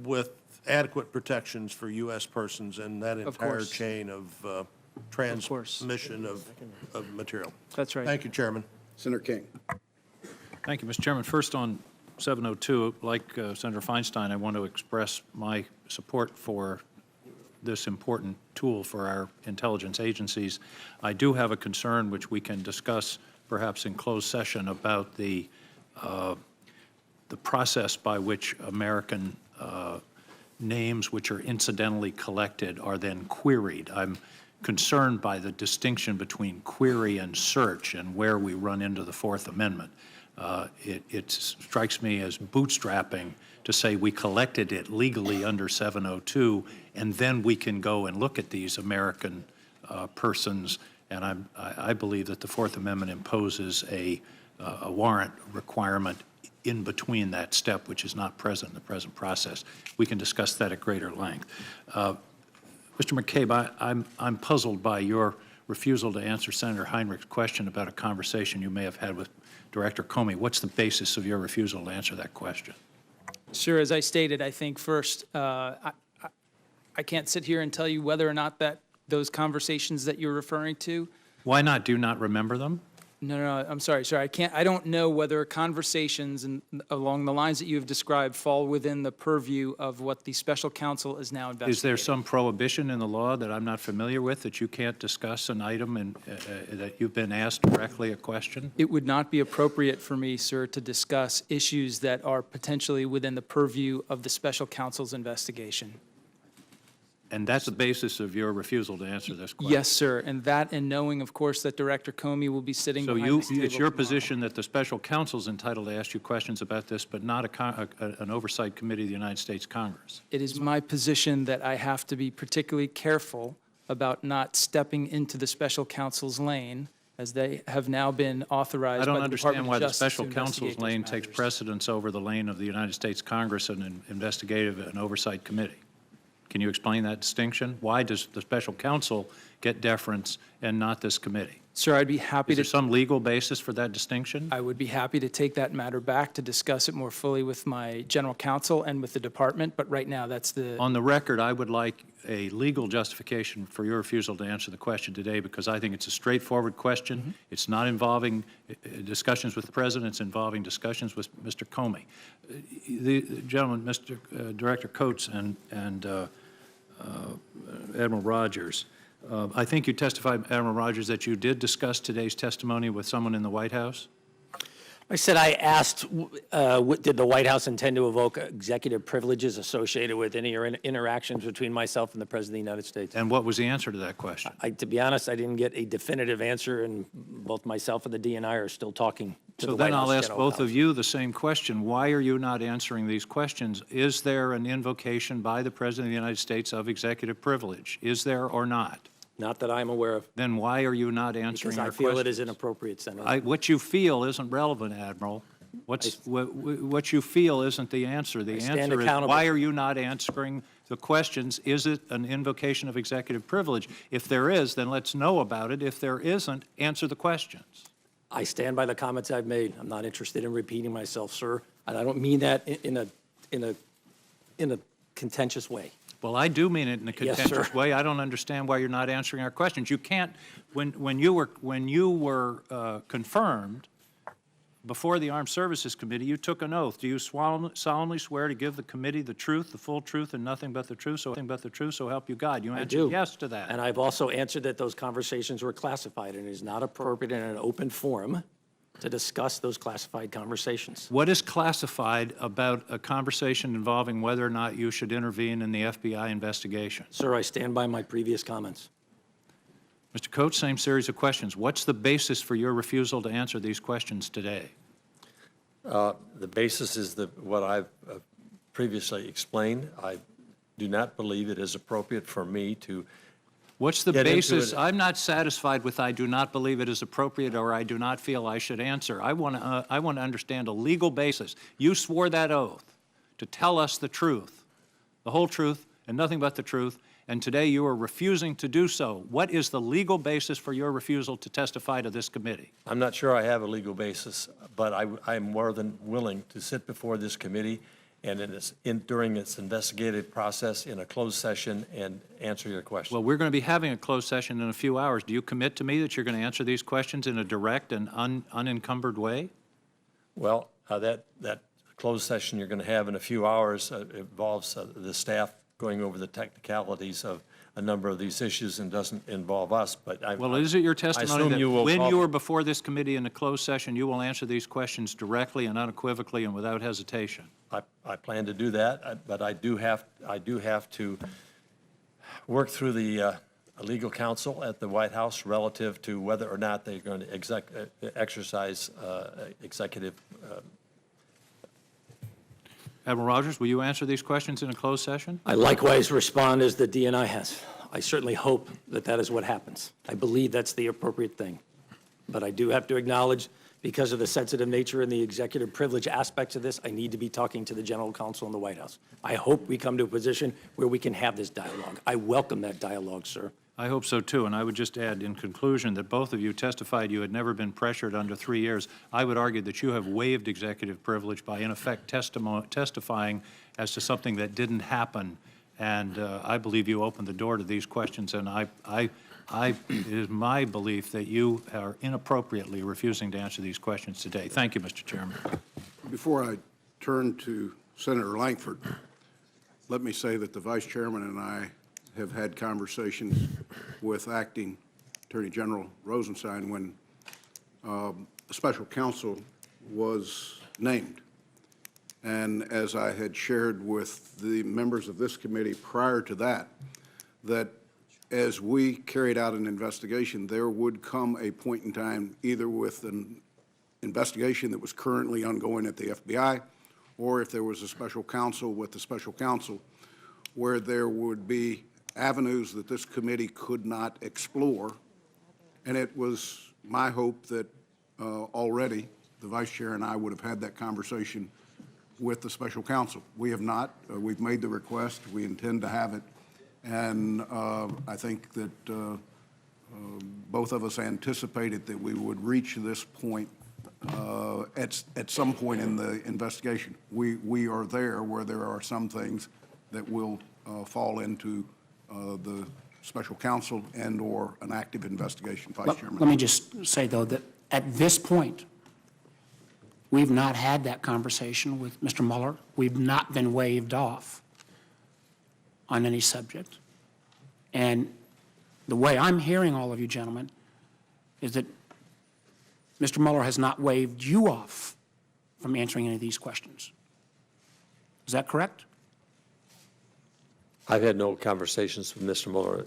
With adequate protections for U.S. persons and that entire course. chain of transmission of material. That's right. Thank you, Chairman. Senator King. Thank you, Mr. Chairman. First on 702, like Senator Feinstein, I want to express my support for this important tool for our intelligence agencies. I do have a concern, which we can discuss perhaps in closed session, about the process by which American names which are incidentally collected are then queried. I'm concerned by the distinction between query and search and where we run into the Fourth Amendment. It strikes me as bootstrapping to say we collected it legally under 702, and then we can go and look at these American persons, and I believe that the Fourth Amendment imposes a warrant requirement in between that step, which is not present in the present process. We can discuss that at greater length. Mr. McCabe, I'm puzzled by your refusal to answer Senator Heinrich's question about a conversation you may have had with Director Comey. What's the basis of your refusal to answer that question? Sure, as I stated, I think first, I can't sit here and tell you whether or not those conversations that you're referring to. Why not? Do you not remember them? No, I'm sorry, sir. I don't know whether conversations along the lines that you have described fall within the purview of what the special counsel is now investigating. Is there some prohibition in the law that I'm not familiar with that you can't discuss an item and that you've been asked directly a question? It would not be appropriate for me, sir, to discuss issues that are potentially within the purview of the special counsel's investigation. And that's the basis of your refusal to answer this question? Yes, sir, and that and knowing, of course, that Director Comey will be sitting So behind this table it's your tomorrow. position that the special counsel is entitled to ask you questions about this, but not an oversight committee of the United States Congress? It is my position that I have to be particularly careful about not stepping into the special counsel's lane, as they have now been authorized I by don't the understand Department why of the Justice special to counsel's investigate lane those takes matters. precedence over the lane of the United States Congress and an investigative and oversight committee. Can you explain that distinction? Why does the special counsel get deference and not this committee? Sir, I'd be happy Is there to, some legal basis for that distinction? I would be happy to take that matter back to discuss it more fully with my general counsel and with the department, but right now, that's the, On the record, I would like a legal justification for your refusal to answer the question today, because I think it's a straightforward question. Mm-hmm. It's not involving discussions with the President, it's involving discussions with Mr. Comey. The gentleman, Mr. Director Coates and Admiral Rogers, I think you testified, Admiral Rogers, that you did discuss today's testimony with someone in the White House? I said I asked, did the White House intend to evoke executive privileges associated with any interactions between myself and the President of the United States? And what was the answer to that question? To be honest, I didn't get a definitive answer, and both myself and the DNI are still talking to the So White then House. I'll ask General both of you the same question. Why are you not answering these questions? Is there an invocation by the President of the United States of executive privilege? Is there or not? Not that I'm aware of, Then why are you not answering because our I questions? feel it is inappropriate, Senator. What you feel isn't relevant, Admiral. What you feel isn't the answer. The stand answer is, accountable. why are you not answering the questions? Is it an invocation of executive privilege? If there is, then let's know about it. If there isn't, answer the questions. I stand by the comments I've made. I'm not interested in repeating myself, sir, and I don't mean that in a contentious way. Well, I do mean it in a Yes, contentious sir. way. I don't understand why you're not answering our questions. You can't, when you were confirmed before the Armed Services Committee, you took an oath. Do you solemnly swear to give the committee the truth, the full truth, and nothing but the truth, so help you God? You I answered do. yes to that. And I've also answered that those conversations were classified, and it is not appropriate in an open forum to discuss those classified conversations. What is classified about a conversation involving whether or not you should intervene in the FBI investigation? Sir, I stand by my previous comments. Mr. Coates, same series of questions. What's the basis for your refusal to answer these questions today? The basis is what I've previously explained. I do not believe it is appropriate for me to What's the get into basis? it. I'm not satisfied with I do not believe it is appropriate or I do not feel I should answer. I want to understand a legal basis. You swore that oath to tell us the truth, the whole truth and nothing but the truth, and today you are refusing to do so. What is the legal basis for your refusal to testify to this committee? I'm not sure I have a legal basis, but I'm more than willing to sit before this committee and during its investigative process in a closed session and answer your questions. Well, we're going to be having a closed session in a few hours. Do you commit to me that you're going to answer these questions in a direct and unencumbered way? Well, that closed session you're going to have in a few hours involves the staff going over the technicalities of a number of these issues and doesn't involve us, but Well, is it your testimony that will when call- you are before this committee in a closed session, you will answer these questions directly and unequivocally and without hesitation? I plan to do that, but I do have to work through the legal counsel at the White House relative to whether or not they're going to exercise executive. Admiral Rogers, will you answer these questions in a closed session? I likewise respond as the DNI has. I certainly hope that that is what happens. I believe that's the appropriate thing. But I do have to acknowledge, because of the sensitive nature and the executive privilege aspects of this, I need to be talking to the general counsel in the White House. I hope we come to a position where we can have this dialogue. I welcome that dialogue, sir. I hope so, too. And I would just add, in conclusion, that both of you testified you had never been pressured under 3 years. I would argue that you have waived executive privilege by, in effect, testifying as to something that didn't happen. And I believe you opened the door to these questions. And it is my belief that you are inappropriately refusing to answer these questions today. Thank you, Mr. Chairman. Before I turn to Senator Lankford, let me say that the Vice Chairman and I have had conversations with Acting Attorney General Rosenstein when a special counsel was named. And as I had shared with the members of this committee prior to that, that as we carried out an investigation, there would come a point in time either with an investigation that was currently ongoing at the FBI, or if there was a special counsel with the special counsel, where there would be avenues that this committee could not explore. And it was my hope that already the Vice Chair and I would have had that conversation with the special counsel. We have not. We've made the request. We intend to have it. And I think that both of us anticipated that we would reach this point at some point in the investigation. We are there where there are some things that will fall into the special counsel and/or an active investigation, Vice Chairman. Let me just say, though, that at this point, we've not had that conversation with Mr. Mueller. We've not been waived off on any subject. And the way I'm hearing all of you gentlemen is that Mr. Mueller has not waived you off from answering any of these questions. Is that correct? I've had no conversations with Mr. Mueller.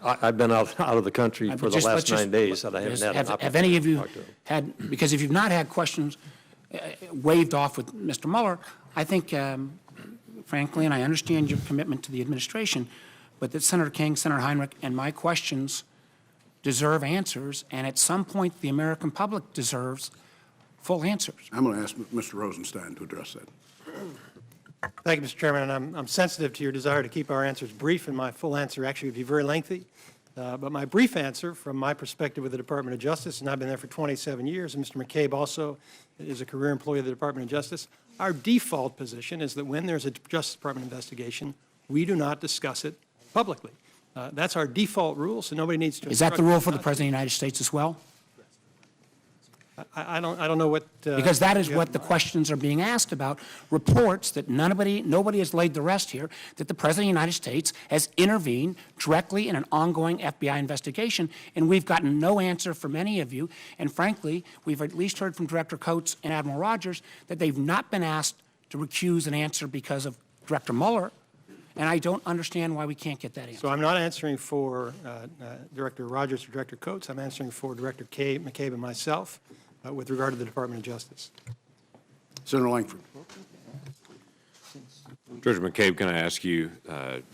I've been out of the country for the last 9 days, and I haven't had an opportunity Have any of to you talk to him. had, because if you've not had questions waived off with Mr. Mueller, I think, frankly, and I understand your commitment to the administration, but that Senator King, Senator Heinrich, and my questions deserve answers, and at some point, the American public deserves full answers. I'm going to ask Mr. Rosenstein to address that. Thank you, Mr. Chairman, and I'm sensitive to your desire to keep our answers brief, and my full answer actually would be very lengthy. But my brief answer, from my perspective with the Department of Justice, and I've been there for 27 years, and Mr. McCabe also is a career employee of the Department of Justice, our default position is that when there's a Justice Department investigation, we do not discuss it publicly. That's our default rule, so nobody needs to. Is that the rule for the President of the United States as well? I don't know what. Because that is you what have the in mind. questions are being asked about, reports that nobody has laid the rest here, that the President of the United States has intervened directly in an ongoing FBI investigation, and we've gotten no answer from any of you. And frankly, we've at least heard from Director Coates and Admiral Rogers that they've not been asked to recuse an answer because of Director Mueller, and I don't understand why we can't get that answer. So I'm not answering for Director Rogers or Director Coates. I'm answering for Director McCabe and myself with regard to the Department of Justice. Senator Langford. Director McCabe, can I ask you,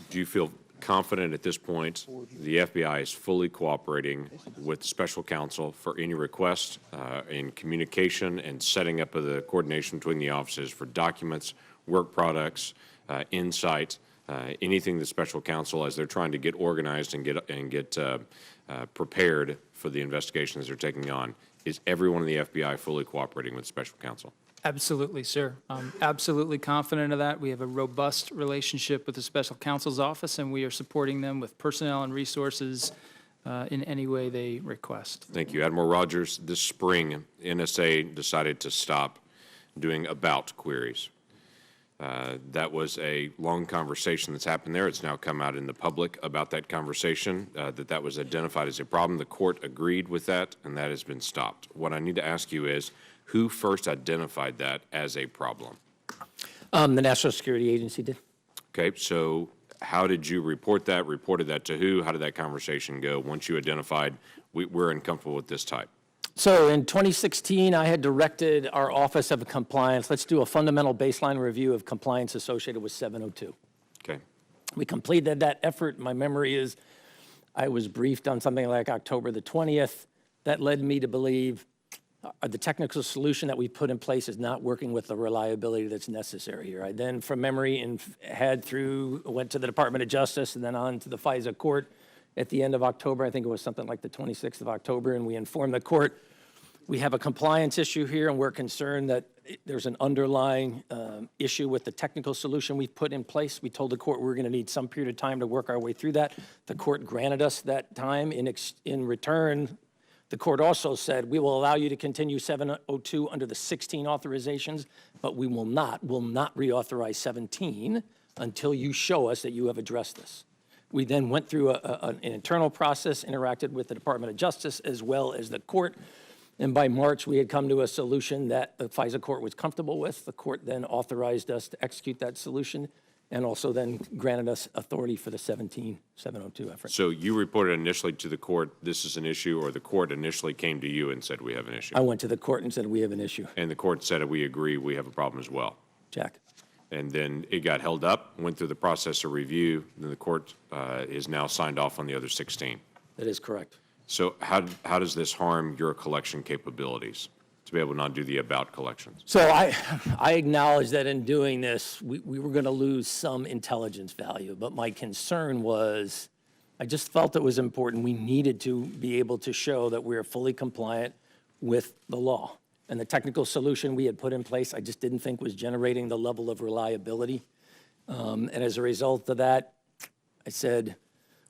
do you feel confident at this point the FBI is fully cooperating with special counsel for any request in communication and setting up of the coordination between the offices for documents, work products, insight, anything the special counsel, as they're trying to get organized and get prepared for the investigations they're taking on? Is everyone in the FBI fully cooperating with special counsel? Absolutely, sir. I'm absolutely confident of that. We have a robust relationship with the Special Counsel's Office, and we are supporting them with personnel and resources in any way they request. Thank you. Admiral Rogers, this spring, NSA decided to stop doing about queries. That was a long conversation that's happened there. It's now come out in the public about that conversation, that was identified as a problem. The court agreed with that, and that has been stopped. What I need to ask you is, who first identified that as a problem? The National Security Agency did. Okay, so how did you report that? Reported that to who? How did that conversation go once you identified we're uncomfortable with this type? So in 2016, I had directed our Office of Compliance, let's do a fundamental baseline review of compliance associated with 702. Okay. We completed that effort. My memory is I was briefed on something like October the 20th. That led me to believe the technical solution that we put in place is not working with the reliability that's necessary here. I then, from memory, went to the Department of Justice and then on to the FISA court at the end of October. I think it was something like the 26th of October, and we informed the court, we have a compliance issue here, and we're concerned that there's an underlying issue with the technical solution we've put in place. We told the court we were going to need some period of time to work our way through that. The court granted us that time. In return, the court also said, we will allow you to continue 702 under the 16 authorizations, but we will not reauthorize 17 until you show us that you have addressed this. We then went through an internal process, interacted with the Department of Justice as well as the court, and by March, we had come to a solution that the FISA court was comfortable with. The court then authorized us to execute that solution and also then granted us authority for the 702 effort. So you reported initially to the court this is an issue, or the court initially came to you and said we have an issue? I went to the court and said we have an issue. And the court said we agree we have a problem as well? Jack. And then it got held up, went through the process of review, and the court is now signed off on the other 16. That is correct. So how does this harm your collection capabilities to be able to not do the about collections? So I acknowledge that in doing this, we were going to lose some intelligence value, but my concern was I just felt it was important. We needed to be able to show that we're fully compliant with the law. And the technical solution we had put in place, I just didn't think was generating the level of reliability. And as a result of that, I said,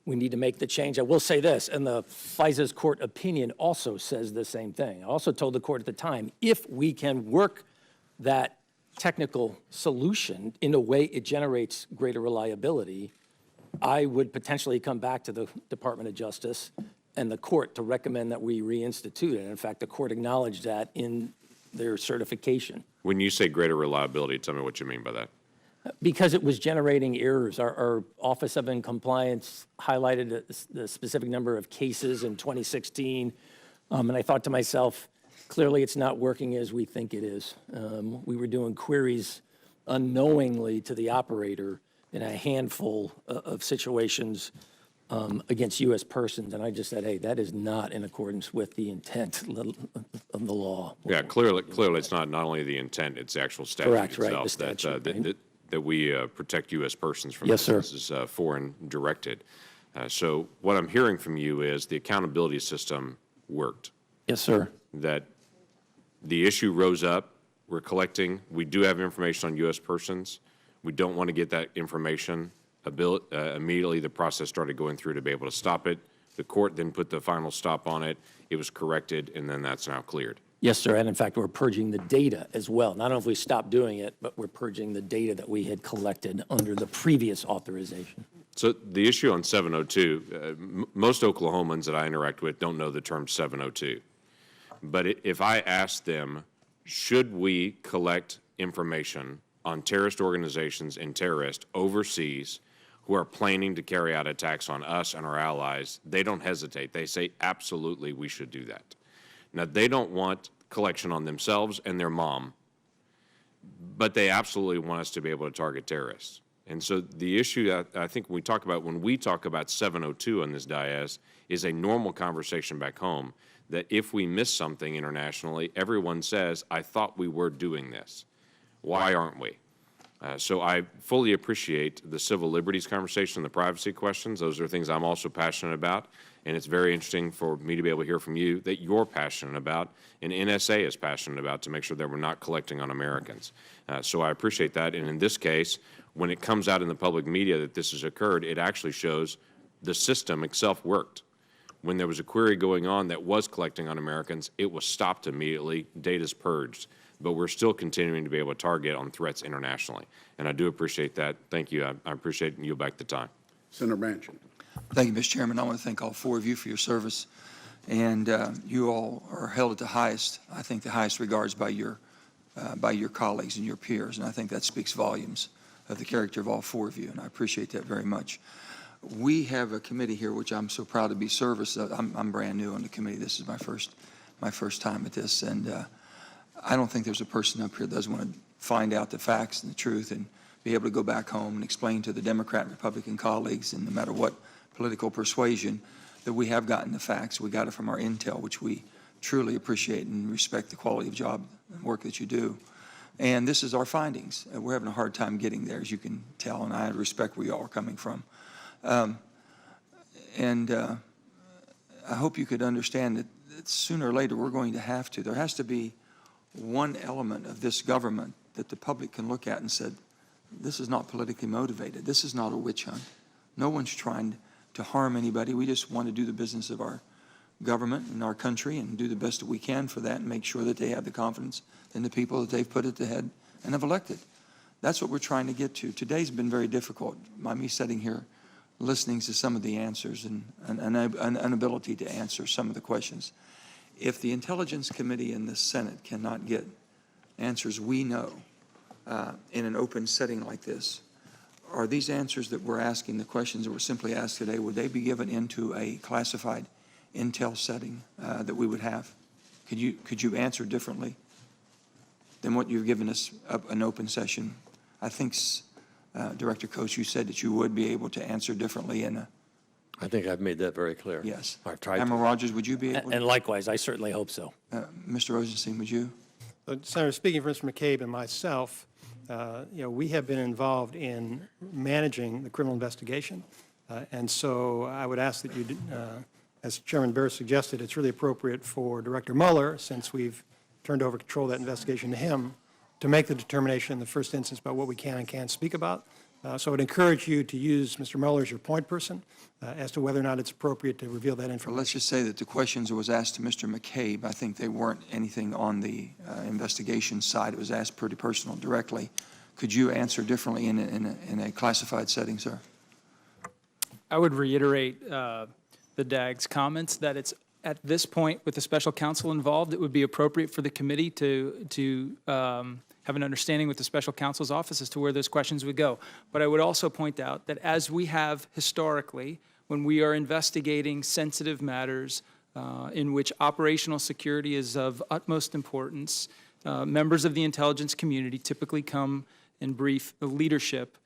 we need to make the change. I will say this, and the FISA's court opinion also says the same thing. I also told the court at the time, if we can work that technical solution in a way it generates greater reliability, I would potentially come back to the Department of Justice and the court to recommend that we reinstitute it. In fact, the court acknowledged that in their certification. When you say greater reliability, tell me what you mean by that. Because it was generating errors. Our Office of Compliance highlighted the specific number of cases in 2016, and I thought to myself, clearly it's not working as we think it is. We were doing queries unknowingly to the operator in a handful of situations against U.S. persons, and I just said, hey, that is not in accordance with the intent of the law. Yeah, clearly, it's not only the intent, it's the actual statute Correct, right, the itself statute, right. that we protect U.S. persons from. Yes, sir. This is foreign directed. So what I'm hearing from you is the accountability system worked. Yes, sir. That the issue rose up, we're collecting, we do have information on U.S. persons. We don't want to get that information. Immediately, the process started going through to be able to stop it. The court then put the final stop on it. It was corrected, and then that's now cleared. Yes, sir, and in fact, we're purging the data as well. Not only have we stopped doing it, but we're purging the data that we had collected under the previous authorization. So the issue on 702, most Oklahomans that I interact with don't know the term 702. But if I ask them, should we collect information on terrorist organizations and terrorists overseas who are planning to carry out attacks on us and our allies, they don't hesitate. They say, absolutely, we should do that. Now, they don't want collection on themselves and their mom, but they absolutely want us to be able to target terrorists. And so the issue I think when we talk about 702 on this dais is a normal conversation back home, that if we miss something internationally, everyone says, I thought we were doing this. Why aren't we? So I fully appreciate the civil liberties conversation, the privacy questions. Those are things I'm also passionate about. And it's very interesting for me to be able to hear from you that you're passionate about and NSA is passionate about to make sure that we're not collecting on Americans. So I appreciate that. And in this case, when it comes out in the public media that this has occurred, it actually shows the system itself worked. When there was a query going on that was collecting on Americans, it was stopped immediately, data's purged. But we're still continuing to be able to target on threats internationally. And I do appreciate that. Thank you. I appreciate you back the time. Senator Manchin. Thank you, Mr. Chairman. I want to thank all four of you for your service. And you all are held at the highest, I think the highest regards by your colleagues and your peers. And I think that speaks volumes of the character of all four of you. And I appreciate that very much. We have a committee here, which I'm so proud to be service of. I'm brand new on the committee. This is my first time at this. And I don't think there's a person up here that doesn't want to find out the facts and the truth and be able to go back home and explain to the Democrat and Republican colleagues, and no matter what political persuasion, that we have gotten the facts. We got it from our intel, which we truly appreciate and respect the quality of job and work that you do. And this is our findings. We're having a hard time getting there, as you can tell, and I respect where you all are coming from. I hope you could understand that sooner or later we're going to have to. There has to be one element of this government that the public can look at and said, this is not politically motivated. This is not a witch hunt. No one's trying to harm anybody. We just want to do the business of our government and our country and do the best that we can for that and make sure that they have the confidence in the people that they've put at the head and have elected. That's what we're trying to get to. Today's been very difficult by me sitting here listening to some of the answers and an inability to answer some of the questions. If the Intelligence Committee in the Senate cannot get answers we know in an open setting like this, are these answers that we're asking, the questions that were simply asked today, would they be given into a classified intel setting that we would have? Could you answer differently than what you've given us an open session? I think, Director Coates, you said that you would be able to answer differently in a... I think I've made that very clear. Yes. I've tried to. Admiral Rogers, would you be able to? And likewise, I certainly hope so. Mr. Rosenstein, would you? Senator, speaking for Mr. McCabe and myself, we have been involved in managing the criminal investigation. And so I would ask that you, as Chairman Bear suggested, it's really appropriate for Director Mueller, since we've turned over control of that investigation to him, to make the determination in the first instance about what we can and can't speak about. So I would encourage you to use Mr. Mueller as your point person as to whether or not it's appropriate to reveal that information. Well, let's just say that the questions that was asked to Mr. McCabe, I think they weren't anything on the investigation side. It was asked pretty personal, directly. Could you answer differently in a classified setting, sir? I would reiterate the DAG's comments that it's at this point, with the special counsel involved, it would be appropriate for the committee to have an understanding with the special counsel's office as to where those questions would go. But I would also point out that as we have historically, when we are investigating sensitive matters in which operational security is of utmost importance, members of the intelligence community typically come and brief the leadership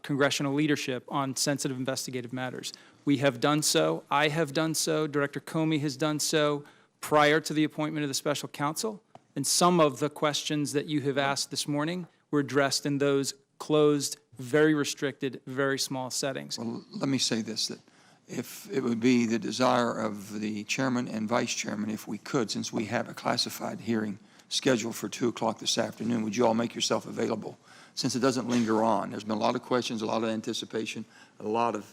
congressional leadership on sensitive investigative matters. We have done so. I have done so. Director Comey has done so prior to the appointment of the special counsel. And some of the questions that you have asked this morning were addressed in those closed, very restricted, very small settings. Well, let me say this, that if it would be the desire of the chairman and vice chairman, if we could, since we have a classified hearing scheduled for 2 o'clock this afternoon, would you all make yourself available? Since it doesn't linger on, there's been a lot of questions, a lot of anticipation, a lot of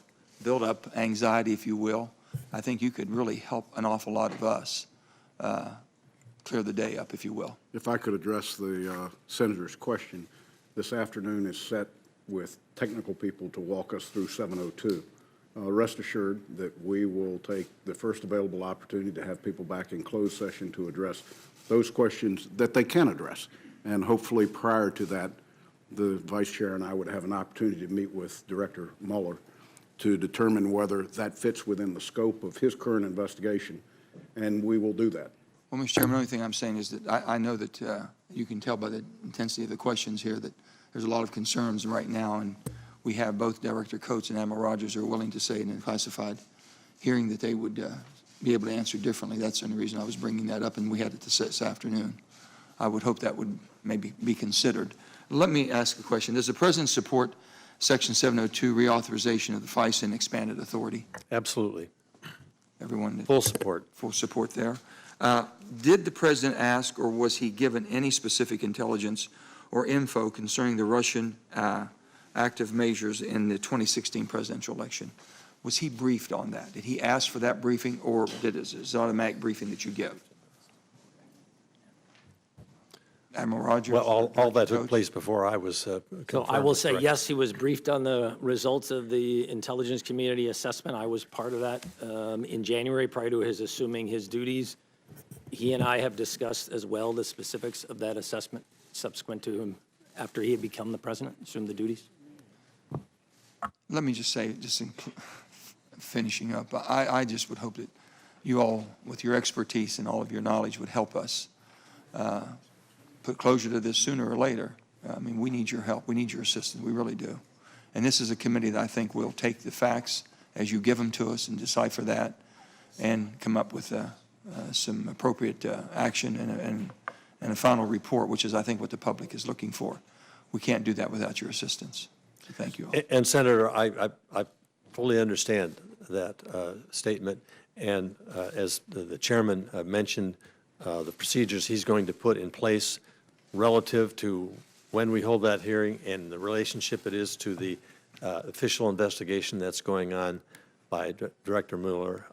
build-up anxiety, if you will. I think you could really help an awful lot of us clear the day up, if you will. If I could address the senator's question, this afternoon is set with technical people to walk us through 702. Rest assured that we will take the first available opportunity to have people back in closed session to address those questions that they can address. And hopefully prior to that, the vice chair and I would have an opportunity to meet with Director Mueller to determine whether that fits within the scope of his current investigation, and we will do that. Well, Mr. Chairman, the only thing I'm saying is that I know that you can tell by the intensity of the questions here that there's a lot of concerns right now, and we have both Director Coates and Admiral Rogers are willing to say in a classified hearing that they would be able to answer differently. That's the only reason I was bringing that up, and we had it this afternoon. I would hope that would maybe be considered. Let me ask a question. Does the President support Section 702 reauthorization of the FISA and expanded authority? Absolutely. Everyone? Full support. Full support there. Did the President ask, or was he given any specific intelligence or info concerning the Russian active measures in the 2016 presidential election? Was he briefed on that? Did he ask for that briefing, or is it automatic briefing that you give? Admiral Rogers? Well, all that took place before I was So confirmed I will as say, director. yes, he was briefed on the results of the intelligence community assessment. I was part of that in January prior to his assuming his duties. He and I have discussed as well the specifics of that assessment subsequent to him after he had become the president, assumed the duties. Let me just say, just in finishing up, I just would hope that you all, with your expertise and all of your knowledge, would help us put closure to this sooner or later. I mean, we need your help. We need your assistance. We really do. And this is a committee that I think will take the facts as you give them to us and decipher that and come up with some appropriate action and a final report, which is, I think, what the public is looking for. We can't do that without your assistance. So thank you all. And Senator, I fully understand that statement. And as the chairman mentioned, the procedures he's going to put in place relative to when we hold that hearing and the relationship it is to the official investigation that's going on by Director Mueller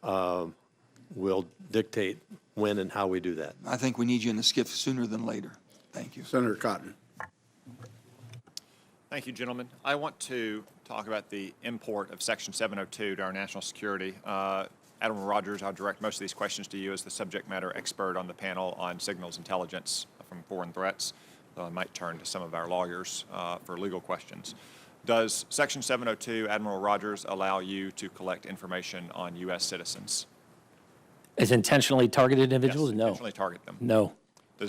will dictate when and how we do that. I think we need you in the skiff sooner than later. Thank you. Senator Cotton. Thank you, gentlemen. I want to talk about the import of Section 702 to our national security. Admiral Rogers, I'll direct most of these questions to you as the subject matter expert on the panel on signals intelligence from foreign threats, though I might turn to some of our lawyers for legal questions. Does Section 702, Admiral Rogers, allow you to collect information on U.S. citizens? As intentionally targeted individuals? Yes, No. intentionally target them. No. Does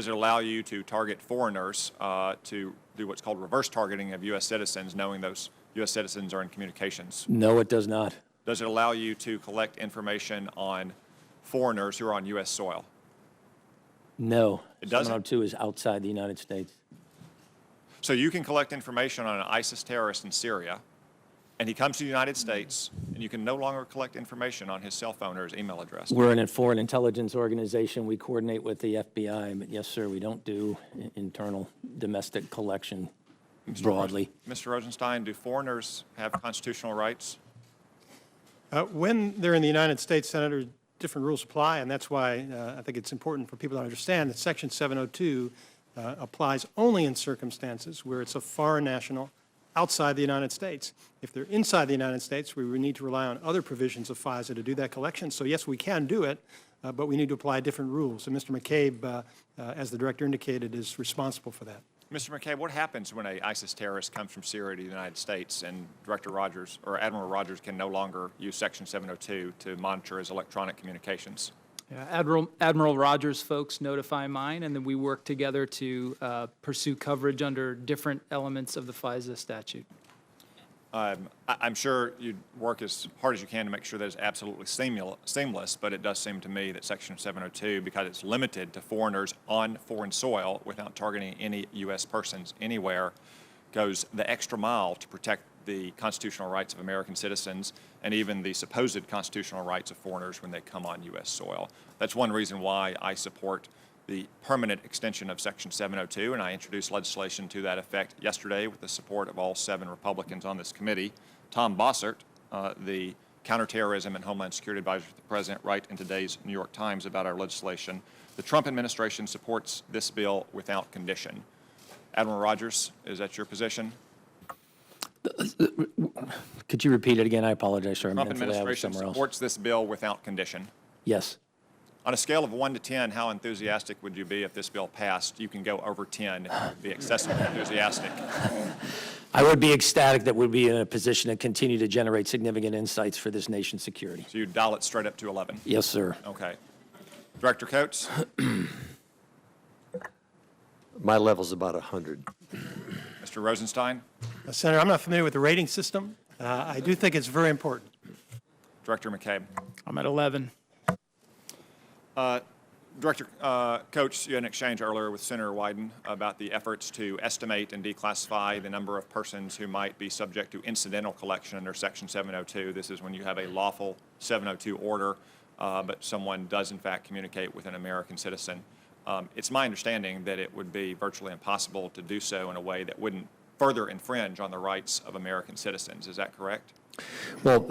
it allow you to target foreigners to do what's called reverse targeting of U.S. citizens, knowing those U.S. citizens are in communications? No, it does not. Does it allow you to collect information on foreigners who are on U.S. soil? No. It doesn't? 702 is outside the United States. So you can collect information on an ISIS terrorist in Syria, and he comes to the United States, and you can no longer collect information on his cell phone or his email address. We're a foreign intelligence organization. We coordinate with the FBI, but yes, sir, we don't do internal domestic collection broadly. Mr. Rosenstein, do foreigners have constitutional rights? When they're in the United States, Senator, different rules apply, and that's why I think it's important for people to understand that Section 702 applies only in circumstances where it's a foreign national outside the United States. If they're inside the United States, we would need to rely on other provisions of FISA to do that collection. So yes, we can do it, but we need to apply different rules. And Mr. McCabe, as the director indicated, is responsible for that. Mr. McCabe, what happens when an ISIS terrorist comes from Syria to the United States and Director Rogers or Admiral Rogers can no longer use Section 702 to monitor his electronic communications? Yeah, Admiral Rogers folks notify mine, and then we work together to pursue coverage under different elements of the FISA statute. I'm sure you'd work as hard as you can to make sure that it's absolutely seamless, but it does seem to me that Section 702, because it's limited to foreigners on foreign soil without targeting any U.S. persons anywhere, goes the extra mile to protect the constitutional rights of American citizens and even the supposed constitutional rights of foreigners when they come on U.S. soil. That's one reason why I support the permanent extension of Section 702, and I introduced legislation to that effect yesterday with the support of all 7 Republicans on this committee. Tom Bossert, the counterterrorism and homeland security advisor to the president, write in today's New York Times about our legislation. The Trump administration supports this bill without condition. Admiral Rogers, is that your position? Could you repeat it again? I apologize, sir. Trump administration supports this bill without condition. Yes. On a scale of 1 to 10, how enthusiastic would you be if this bill passed? You can go over 10 if you'd be excessively enthusiastic. I would be ecstatic that we'd be in a position to continue to generate significant insights for this nation's security. So you'd dial it straight up to 11? Yes, sir. Okay. Director Coates? My level's about 100. Mr. Rosenstein? Senator, I'm not familiar with the rating system. I do think it's very important. Director McCabe? I'm at 11. Director Coates, you had an exchange earlier with Senator Wyden about the efforts to estimate and declassify the number of persons who might be subject to incidental collection under Section 702. This is when you have a lawful 702 order, but someone does in fact communicate with an American citizen. It's my understanding that it would be virtually impossible to do so in a way that wouldn't further infringe on the rights of American citizens. Is that correct? Well,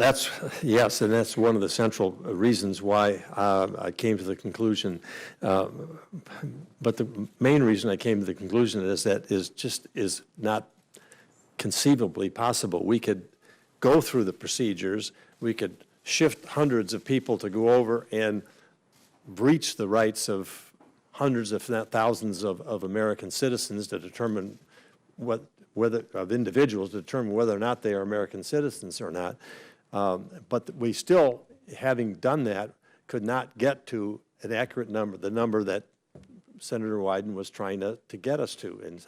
yes, and that's one of the central reasons why I came to the conclusion. But the main reason I came to the conclusion is that is not conceivably possible. We could go through the procedures, we could shift hundreds of people to go over and breach the rights of hundreds, if not thousands, of American citizens to determine of individuals to determine whether or not they are American citizens or not. But we still, having done that, could not get to an accurate number, the number that Senator Wyden was trying to get us to. And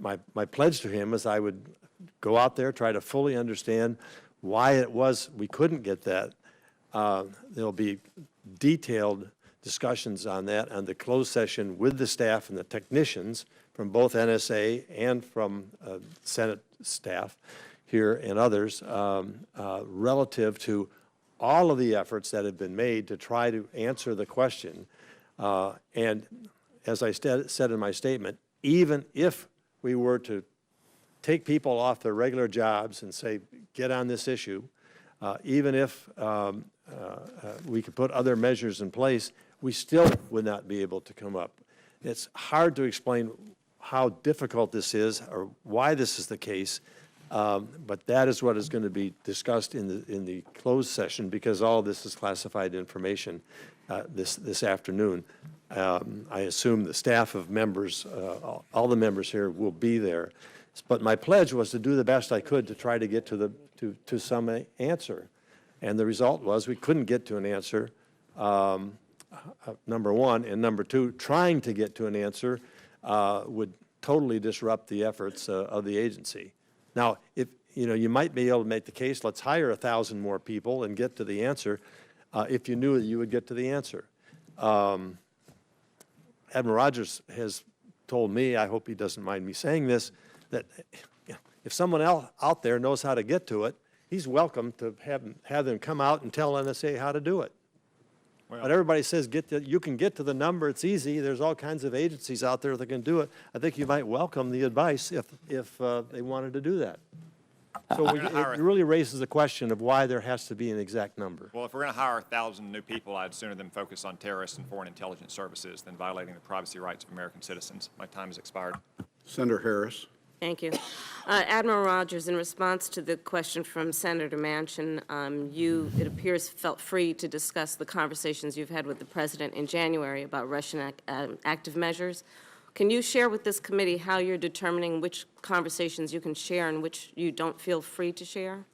my pledge to him is I would go out there, try to fully understand why it was we couldn't get that. There'll be detailed discussions on that on the closed session with the staff and the technicians from both NSA and from Senate staff here and others relative to all of the efforts that have been made to try to answer the question. And as I said in my statement, even if we were to take people off their regular jobs and say, get on this issue, even if we could put other measures in place, we still would not be able to come up. It's hard to explain how difficult this is or why this is the case, but that is what is going to be discussed in the closed session because all of this is classified information this afternoon. I assume the staff of members, all the members here will be there. But my pledge was to do the best I could to try to get to some answer. And the result was we couldn't get to an answer, number one. And number two, trying to get to an answer would totally disrupt the efforts of the agency. Now, if you might be able to make the case, let's hire 1,000 more people and get to the answer if you knew that you would get to the answer. Admiral Rogers has told me, I hope he doesn't mind me saying this, that if someone else out there knows how to get to it, he's welcome to have them come out and tell NSA how to do it. But everybody says you can get to the number, it's easy, there's all kinds of agencies out there that can do it. I think you might welcome the advice if they wanted to do that. So it really raises the question of why there has to be an exact number. Well, if we're going to hire 1,000 new people, I'd sooner them focus on terrorists and foreign intelligence services than violating the privacy rights of American citizens. My time has expired. Senator Harris. Thank you. Admiral Rogers, in response to the question from Senator Manchin, you, it appears, felt free to discuss the conversations you've had with the President in January about Russian active measures. Can you share with this committee how you're determining which conversations you can share and which you don't feel free to share?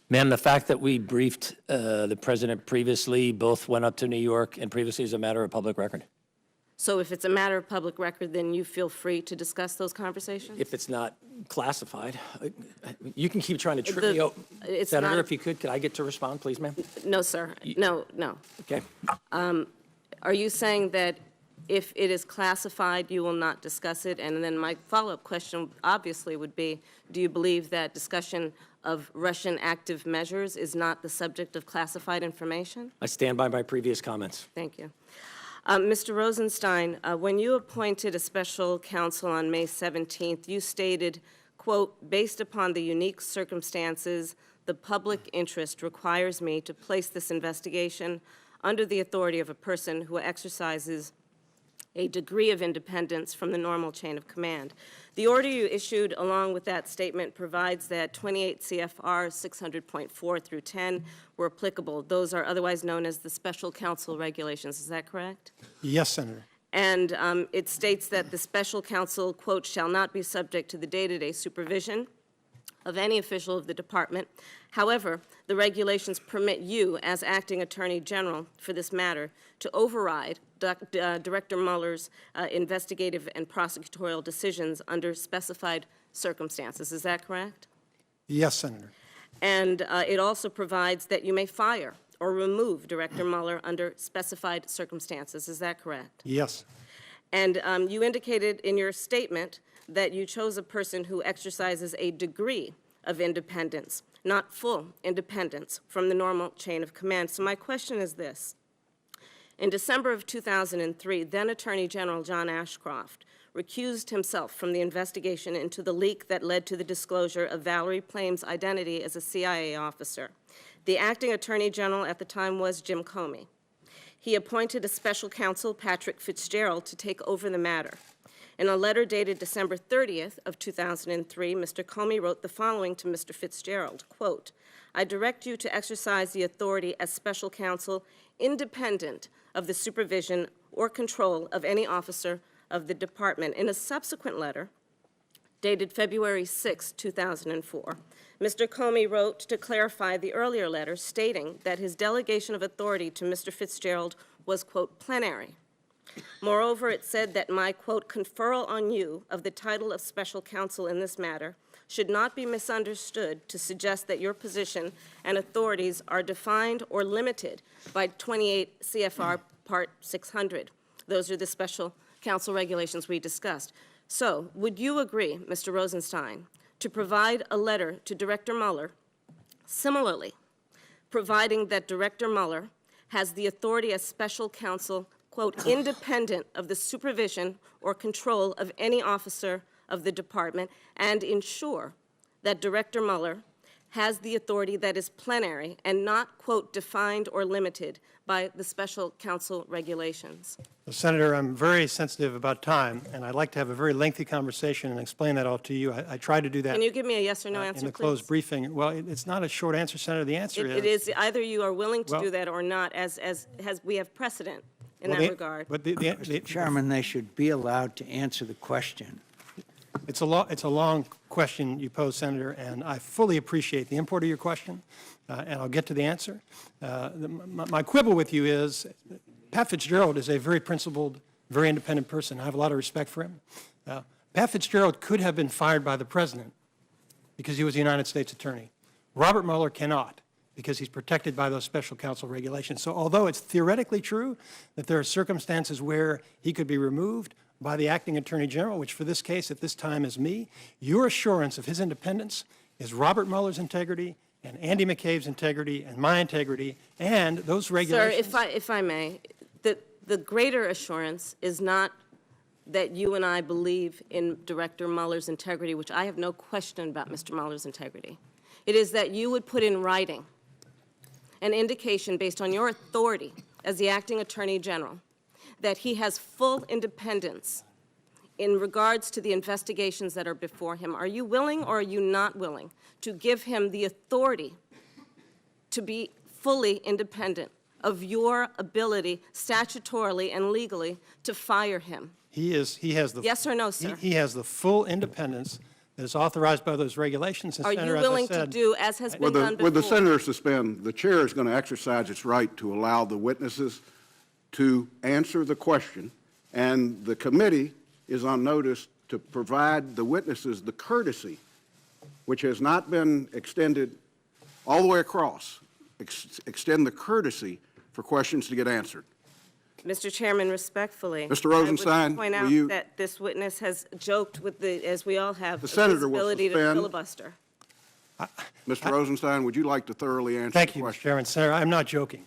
Ma'am, the fact that we briefed the President previously, both went up to New York and previously is a matter of public record. So if it's a matter of public record, then you feel free to discuss those conversations? If it's not classified, you can keep trying to trip me up. It's Senator, not- if you could I get to respond, please, ma'am? No, sir. No. Okay. Are you saying that if it is classified, you will not discuss it? And then my follow-up question obviously would be, do you believe that discussion of Russian active measures is not the subject of classified information? I stand by my previous comments. Thank you. Mr. Rosenstein, when you appointed a special counsel on May 17th, you stated, quote, "Based upon the unique circumstances, the public interest requires me to place this investigation under the authority of a person who exercises a degree of independence from the normal chain of command." The order you issued along with that statement provides that 28 CFR 600.4 through 10 were applicable. Those are otherwise known as the special counsel regulations. Is that correct? Yes, Senator. And it states that the special counsel, quote, "shall not be subject to the day-to-day supervision of any official of the department. However, the regulations permit you, as acting Attorney General for this matter, to override Director Mueller's investigative and prosecutorial decisions under specified circumstances." Is that correct? Yes, Senator. And it also provides that you may fire or remove Director Mueller under specified circumstances. Is that correct? Yes. And you indicated in your statement that you chose a person who exercises a degree of independence, not full independence from the normal chain of command. So my question is this. In December of 2003, then Attorney General John Ashcroft recused himself from the investigation into the leak that led to the disclosure of Valerie Plame's identity as a CIA officer. The acting Attorney General at the time was Jim Comey. He appointed a special counsel, Patrick Fitzgerald, to take over the matter. In a letter dated December 30th of 2003, Mr. Comey wrote the following to Mr. Fitzgerald, quote, "I direct you to exercise the authority as special counsel independent of the supervision or control of any officer of the department." In a subsequent letter dated February 6, 2004, Mr. Comey wrote to clarify the earlier letter stating that his delegation of authority to Mr. Fitzgerald was, quote, "plenary." Moreover, it said that my, quote, "conferral on you of the title of special counsel in this matter should not be misunderstood to suggest that your position and authorities are defined or limited by 28 CFR Part 600. Those are the special counsel regulations we discussed. So, would you agree, Mr. Rosenstein, to provide a letter to Director Mueller, similarly, providing that Director Mueller has the authority as special counsel, quote, "independent of the supervision or control of any officer of the department," and ensure that Director Mueller has the authority that is plenary and not, quote, "defined or limited by the special counsel regulations"? Well, Senator, I'm very sensitive about time, and I'd like to have a very lengthy conversation and explain that all to you. I tried to do that Can you give me a yes or no answer, in the please? closed briefing. Well, it's not a short answer, Senator. The answer It is either you are willing to Well- do that or not, as we have precedent in Well, that the- regard. But Mr. Chairman, they should be allowed to answer the question. It's a long question you pose, Senator, and I fully appreciate the import of your question, and I'll get to the answer. My quibble with you is Pat Fitzgerald is a very principled, very independent person. I have a lot of respect for him. Pat Fitzgerald could have been fired by the president because he was a United States attorney. Robert Mueller cannot, because he's protected by those special counsel regulations. So although it's theoretically true that there are circumstances where he could be removed by the acting Attorney General, which for this case at this time is me, your assurance of his independence is Robert Mueller's integrity and Andy McCabe's integrity and my integrity and those regulations. Sir, if I may, the greater assurance is not that you and I believe in Director Mueller's integrity, which I have no question about Mr. Mueller's integrity. It is that you would put in writing an indication based on your authority as the acting Attorney General that he has full independence in regards to the investigations that are before him. Are you willing or are you not willing to give him the authority to be fully independent of your ability statutorily and legally to fire him? He has the Yes or no, sir? He has the full independence that is authorized by those regulations. And Are Senator, you as I willing to said, do as has been done before? With the senator suspend, the chair is going to exercise its right to allow the witnesses to answer the question And the committee is on notice to provide the witnesses the courtesy, which has not been extended all the way across, extend the courtesy for questions to get answered. Mr. Chairman, respectffully. Mr. Rosenstein, I would point will out you- that this witness has joked with the, as we all have, The the senator will ability to suspend. filibuster. Mr. Rosenstein, would you like to thoroughly answer Thank the you, Mr. question? Chairman. Senator, I'm not joking.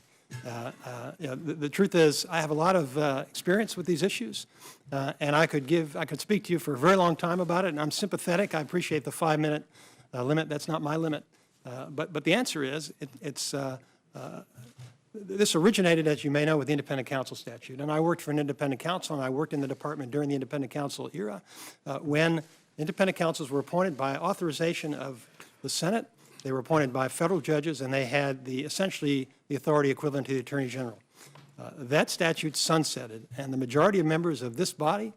The truth is, I have a lot of experience with these issues, and I could speak to you for a very long time about it, and I'm sympathetic. I appreciate the 5-minute limit. That's not my limit. But the answer is, this originated, as you may know, with the independent counsel statute. And I worked for an independent counsel, and I worked in the department during the independent counsel era when independent counsels were appointed by authorization of the Senate. They were appointed by federal judges, and they had essentially the authority equivalent to the Attorney General. That statute sunsetted, and the majority of members of this body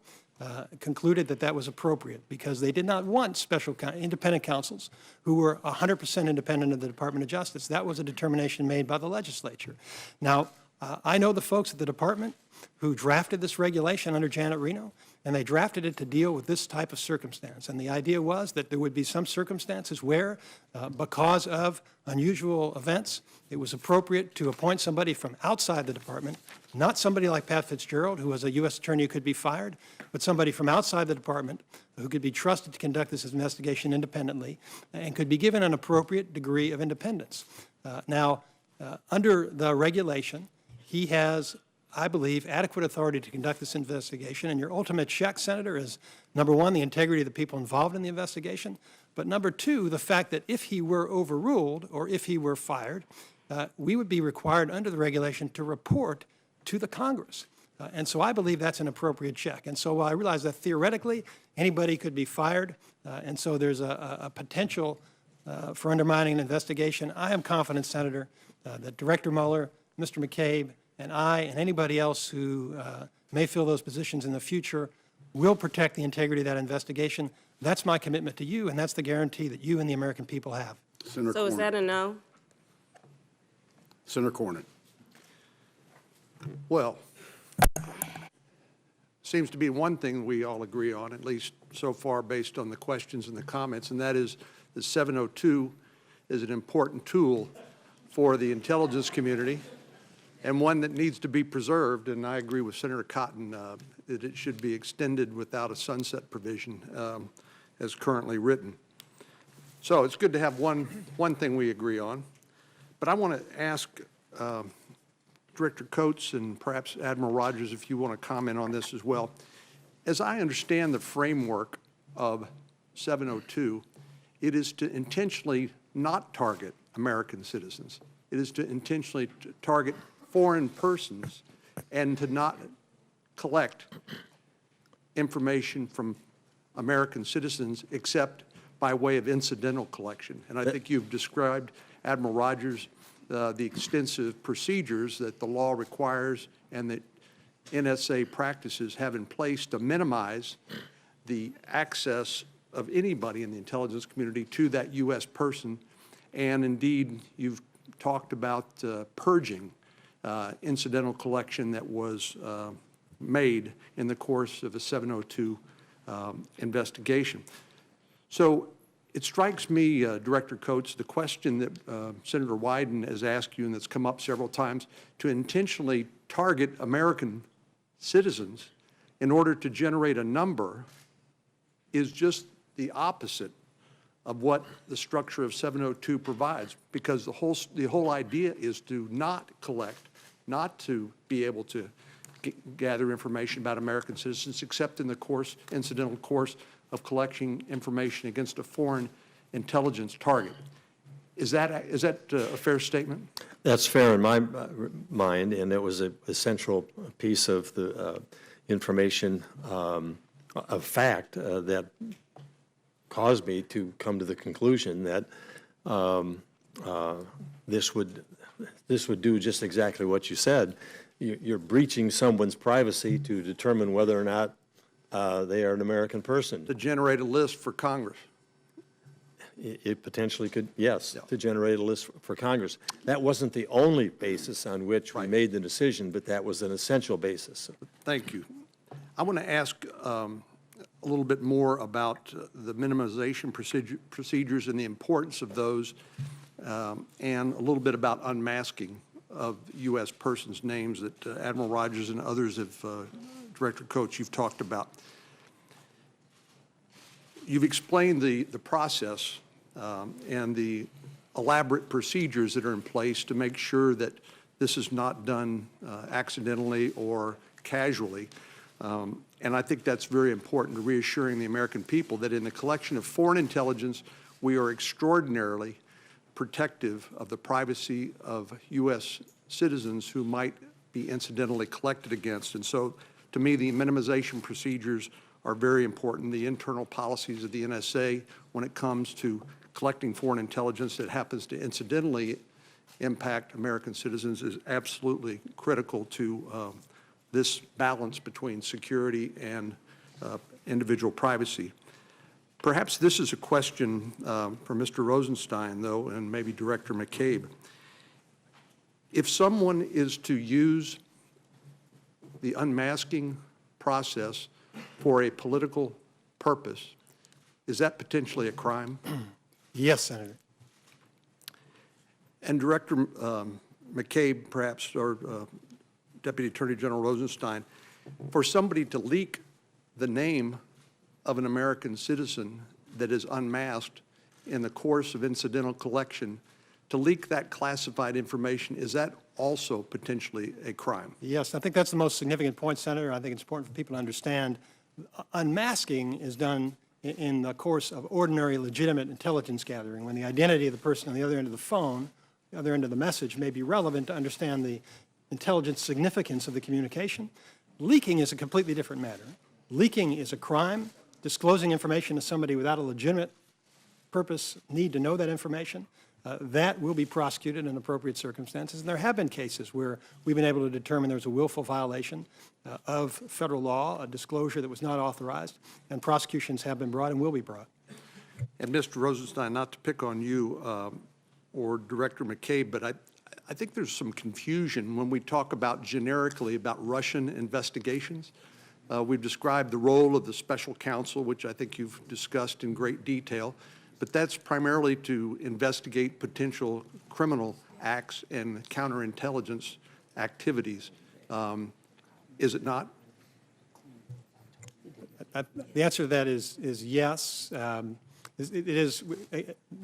concluded that that was appropriate because they did not want special independent counsels who were 100% independent of the Department of Justice. That was a determination made by the legislature. Now, I know the folks at the department who drafted this regulation under Janet Reno, and they drafted it to deal with this type of circumstance. And the idea was that there would be some circumstances where, because of unusual events, it was appropriate to appoint somebody from outside the department, not somebody like Pat Fitzgerald, who was a U.S. attorney who could be fired, but somebody from outside the department who could be trusted to conduct this investigation independently and could be given an appropriate degree of independence. Now, under the regulation, he has, I believe, adequate authority to conduct this investigation. And your ultimate check, Senator, is, number one, the integrity of the people involved in the investigation, but number two, the fact that if he were overruled or if he were fired, we would be required under the regulation to report to the Congress. And so I believe that's an appropriate check. And so while I realize that theoretically anybody could be fired, and so there's a potential for undermining an investigation, I am confident, Senator, that Director Mueller, Mr. McCabe, and I, and anybody else who may fill those positions in the future will protect the integrity of that investigation. That's my commitment to you, and that's the guarantee that you and the American people have. Senator So is Cornyn. that a no? Senator Cornyn. Well, seems to be one thing we all agree on, at least so far based on the questions and the comments, and that is that 702 is an important tool for the intelligence community and one that needs to be preserved. And I agree with Senator Cotton that it should be extended without a sunset provision as currently written. So it's good to have one thing we agree on. But I want to ask Director Coates and perhaps Admiral Rogers if you want to comment on this as well. As I understand the framework of 702, it is to intentionally not target American citizens. It is to intentionally target foreign persons and to not collect information from American citizens except by way of incidental collection. And I think you've described, Admiral Rogers, the extensive procedures that the law requires and that NSA practices have in place to minimize the access of anybody in the intelligence community to that U.S. person. And indeed, you've talked about purging incidental collection that was made in the course of a 702 investigation. So it strikes me, Director Coates, the question that Senator Wyden has asked you and that's come up several times, to intentionally target American citizens in order to generate a number is just the opposite of what the structure of 702 provides, because the whole idea is to not collect, not to be able to gather information about American citizens except in the incidental course of collecting information against a foreign intelligence target. Is that a fair statement? That's fair in my mind, and it was a central piece of the information of fact that caused me to come to the conclusion that this would do just exactly what you said. You're breaching someone's privacy to determine whether or not they are an American person. To generate a list for Congress. It potentially could, yes, to generate a list for Congress. That wasn't the only basis on which we made the decision, but that was an essential basis. Thank you. I want to ask a little bit more about the minimization procedures and the importance of those, and a little bit about unmasking of U.S. persons' names that Admiral Rogers and others have, Director Coates, you've talked about. You've explained the process and the elaborate procedures that are in place to make sure that this is not done accidentally or casually. And I think that's very important to reassuring the American people that in the collection of foreign intelligence, we are extraordinarily protective of the privacy of U.S. citizens who might be incidentally collected against. And so, to me, the minimization procedures are very important. The internal policies of the NSA when it comes to collecting foreign intelligence that happens to incidentally impact American citizens is absolutely critical to this balance between security and individual privacy. Perhaps this is a question for Mr. Rosenstein, though, and maybe Director McCabe. If someone is to use the unmasking process for a political purpose, is that potentially a crime? Yes, Senator. And Director McCabe, perhaps, or Deputy Attorney General Rosenstein, for somebody to leak the name of an American citizen that is unmasked in the course of incidental collection, to leak that classified information, is that also potentially a crime? Yes, I think that's the most significant point, Senator. I think it's important for people to understand unmasking is done in the course of ordinary legitimate intelligence gathering, when the identity of the person on the other end of the phone, the other end of the message, may be relevant to understand the intelligence significance of the communication. Leaking is a completely different matter. Leaking is a crime. Disclosing information to somebody without a legitimate purpose, need to know that information, that will be prosecuted in appropriate circumstances. And there have been cases where we've been able to determine there's a willful violation of federal law, a disclosure that was not authorized, and prosecutions have been brought and will be brought. And Mr. Rosenstein, not to pick on you or Director McCabe, but I think there's some confusion when we talk about generically about Russian investigations. We've described the role of the special counsel, which I think you've discussed in great detail, but that's primarily to investigate potential criminal acts and counterintelligence activities. Is it not? The answer to that is yes. It is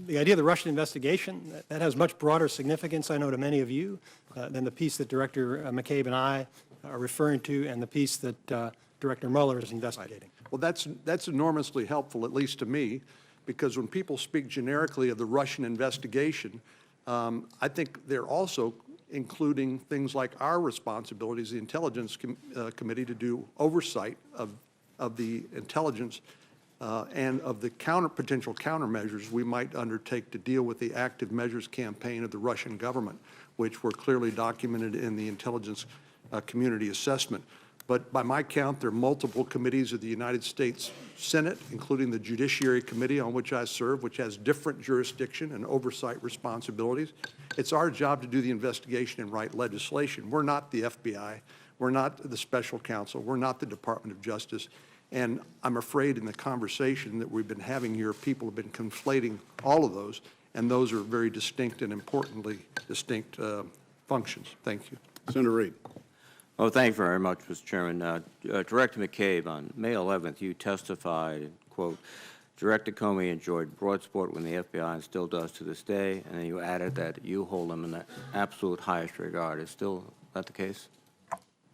the idea of the Russian investigation that has much broader significance, I know, to many of you than the piece that Director McCabe and I are referring to, and the piece that Director Mueller is investigating. Well, that's enormously helpful, at least to me, because when people speak generically of the Russian investigation, I think they're also including things like our responsibilities, the Intelligence Committee, to do oversight of the intelligence and of the potential countermeasures we might undertake to deal with the active measures campaign of the Russian government, which were clearly documented in the intelligence community assessment. But by my count, there are multiple committees of the United States Senate, including the Judiciary Committee on which I serve, which has different jurisdiction and oversight responsibilities. It's our job to do the investigation and write legislation. We're not the FBI. We're not the special counsel. We're not the Department of Justice. And I'm afraid in the conversation that we've been having here, people have been conflating all of those, and those are very distinct and importantly distinct functions. Thank you. Senator Reid. Oh, thank you very much, Mr. Chairman. Director McCabe, on May 11th, you testified, quote, Director Comey enjoyed broad support when the FBI and still does to this day, and then you added that you hold him in the absolute highest regard. Is still that the case?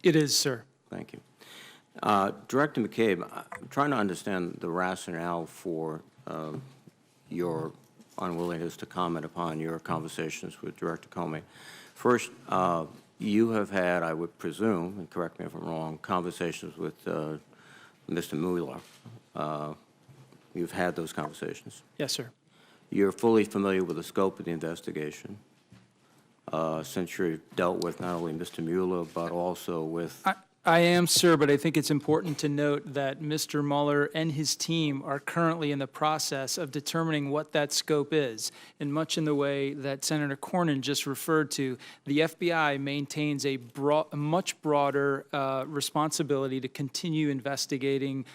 It is, sir. Thank you. Director McCabe, I'm trying to understand the rationale for your unwillingness to comment upon your conversations with Director Comey. First, you have had, I would presume, and correct me if I'm wrong, conversations with Mr. Mueller. You've had those conversations. Yes, sir. You're fully familiar with the scope of the investigation, since you've dealt with not only Mr. Mueller, but also with I am, sir, but I think it's important to note that Mr. Mueller and his team are currently in the process of determining what that scope is. And much in the way that Senator Cornyn just referred to, the FBI maintains a much broader responsibility to continue investigating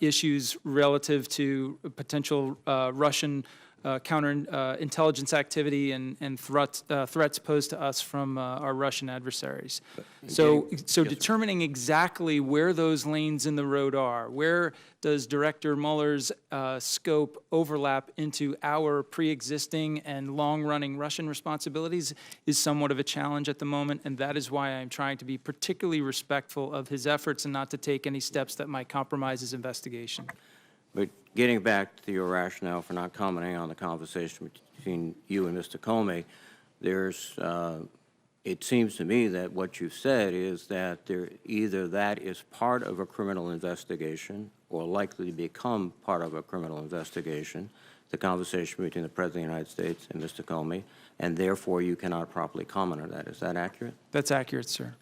issues relative to potential Russian counterintelligence activity and threats posed to us from our Russian adversaries. So determining exactly where those lanes in the road are, where does Director Mueller's scope overlap into our pre-existing and long-running Russian responsibilities is somewhat of a challenge at the moment, and that is why I'm trying to be particularly respectful of his efforts and not to take any steps that might compromise his investigation. But getting back to your rationale for not commenting on the conversation between you and Mr. Comey, it seems to me that what you've said is that either that is part of a criminal investigation or likely to become part of a criminal investigation, the conversation between the President of the United States and Mr. Comey, and therefore you cannot properly comment on that. Is that accurate? That's accurate, sir.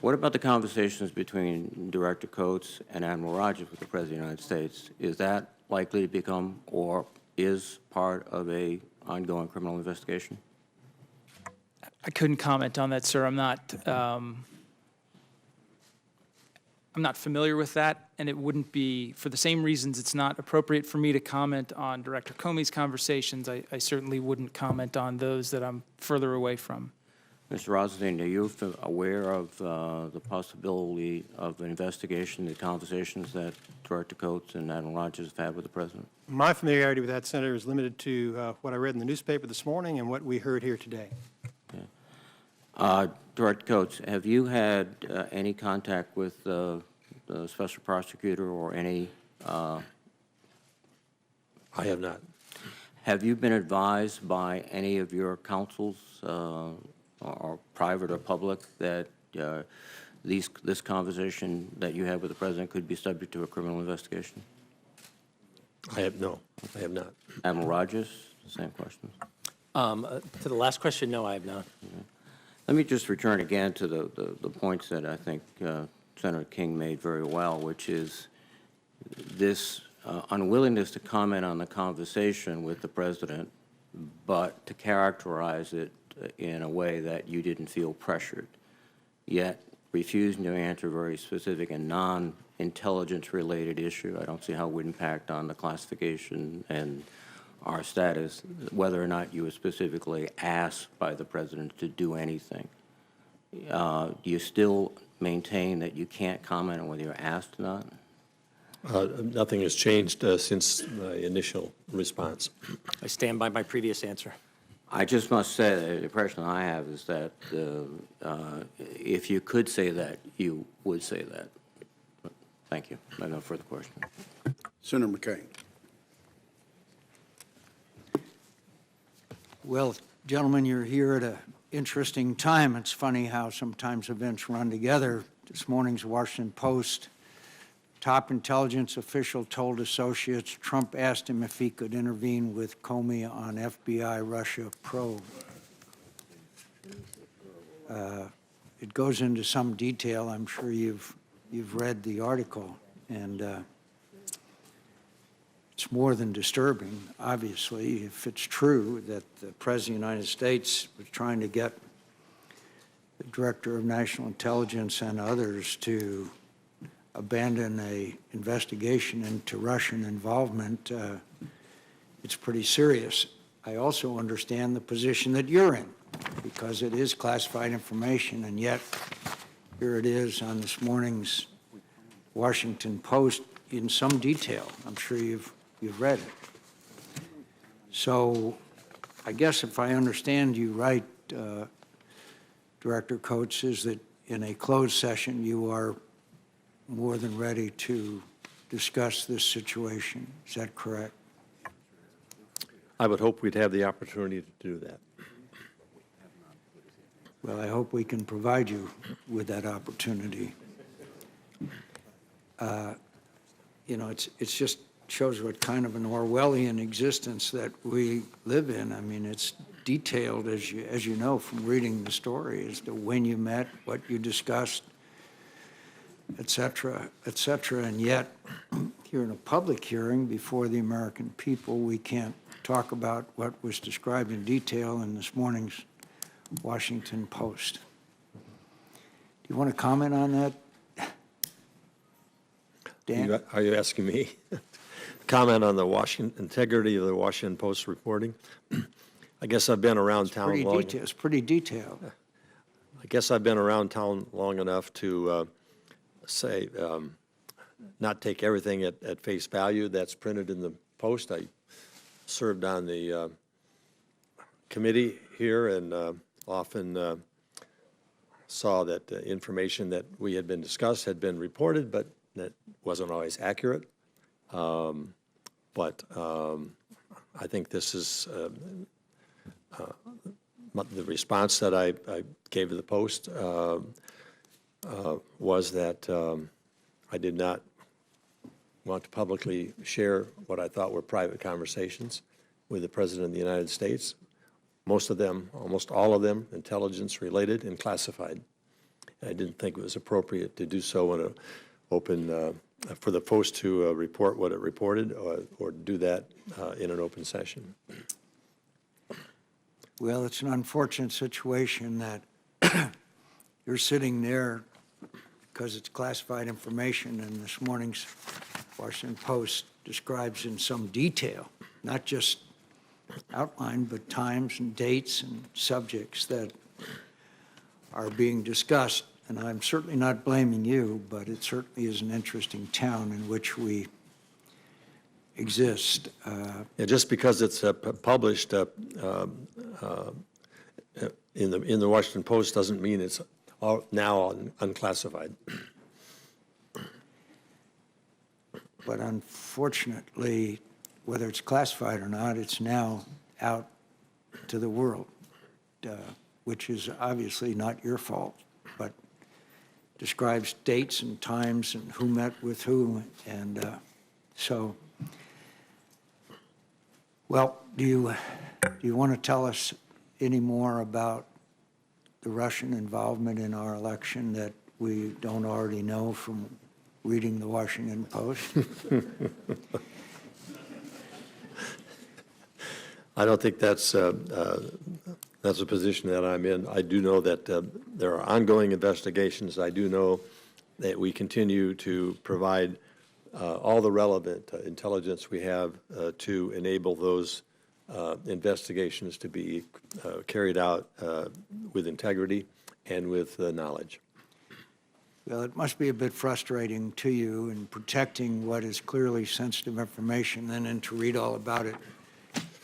What about the conversations between Director Coates and Admiral Rogers with the President of the United States? Is that likely to become or is part of a ongoing criminal investigation? I couldn't comment on that, sir. I'm not familiar with that, and it wouldn't be, for the same reasons it's not appropriate for me to comment on Director Comey's conversations, I certainly wouldn't comment on those that I'm further away from. Mr. Rosenstein, are you aware of the possibility of an investigation, the conversations that Director Coates and Admiral Rogers have had with the President? My familiarity with that, Senator, is limited to what I read in the newspaper this morning and what we heard here today. Okay. Director Coates, have you had any contact with the Special Prosecutor or any? I have not. Have you been advised by any of your counsels, or private or public, that this conversation that you had with the President could be subject to a criminal investigation? I have not. Admiral Rogers, same question. To the last question, no, I have not. Let me just return again to the points that I think Senator King made very well, which is this unwillingness to comment on the conversation with the President, but to characterize it in a way that you didn't feel pressured, yet refusing to answer a very specific and non-intelligence-related issue. I don't see how it would impact on the classification and our status, whether or not you were specifically asked by the President to do anything. Do you still maintain that you can't comment on whether you're asked or not? Nothing has changed since my initial response. I stand by my previous answer. I just must say that the impression I have is that if you could say that, you would say that. Thank you. I have no further questions. Senator McCabe. Well, gentlemen, you're here at an interesting time. It's funny how sometimes events run together. This morning's Washington Post, top intelligence official told associates Trump asked him if he could intervene with Comey on FBI Russia probe. It goes into some detail. I'm sure you've read the article, and it's more than disturbing, obviously, if it's true that the President of the United States was trying to get the Director of National Intelligence and others to abandon an investigation into Russian involvement. It's pretty serious. I also understand the position that you're in, because it is classified information, and yet here it is on this morning's Washington Post in some detail. I'm sure you've read it. So I guess if I understand you right, Director Coates, is that in a closed session you are more than ready to discuss this situation. Is that correct? I would hope we'd have the opportunity to do that. Well, I hope we can provide you with that opportunity. You know, it's just shows what kind of an Orwellian existence that we live in. I mean, it's detailed, as you know from reading the story, as to when you met, what you discussed. et cetera, and yet, here in a public hearing before the American people, we can't talk about what was described in detail in this morning's Washington Post. Do you want to comment on that, Dan? Are you asking me? Comment on the integrity of the Washington Post reporting? I guess I've been around town long. It's pretty detailed. I guess I've been around town long enough to say, not take everything at face value that's printed in the Post. I served on the committee here and often saw that information that we had been discussed had been reported, but that wasn't always accurate. But I think this is the response that I gave to the Post was that I did not want to publicly share what I thought were private conversations with the President of the United States. Most of them, almost all of them, intelligence-related and classified. I didn't think it was appropriate to do so in an open, for the Post to report what it reported or do that in an open session. Well, it's an unfortunate situation that you're sitting there because it's classified information, and this morning's Washington Post describes in some detail, not just outline, but times and dates and subjects that are being discussed. And I'm certainly not blaming you, but it certainly is an interesting town in which we exist. Yeah, just because it's published in the Washington Post doesn't mean it's now unclassified. But unfortunately, whether it's classified or not, it's now out to the world, which is obviously not your fault, but describes dates and times and who met with who. And so, well, do you want to tell us any more about the Russian involvement in our election that we don't already know from reading the Washington Post? I don't think that's a position that I'm in. I do know that there are ongoing investigations. I do know that we continue to provide all the relevant intelligence we have to enable those investigations to be carried out with integrity and with knowledge. Well, it must be a bit frustrating to you in protecting what is clearly sensitive information and then to read all about it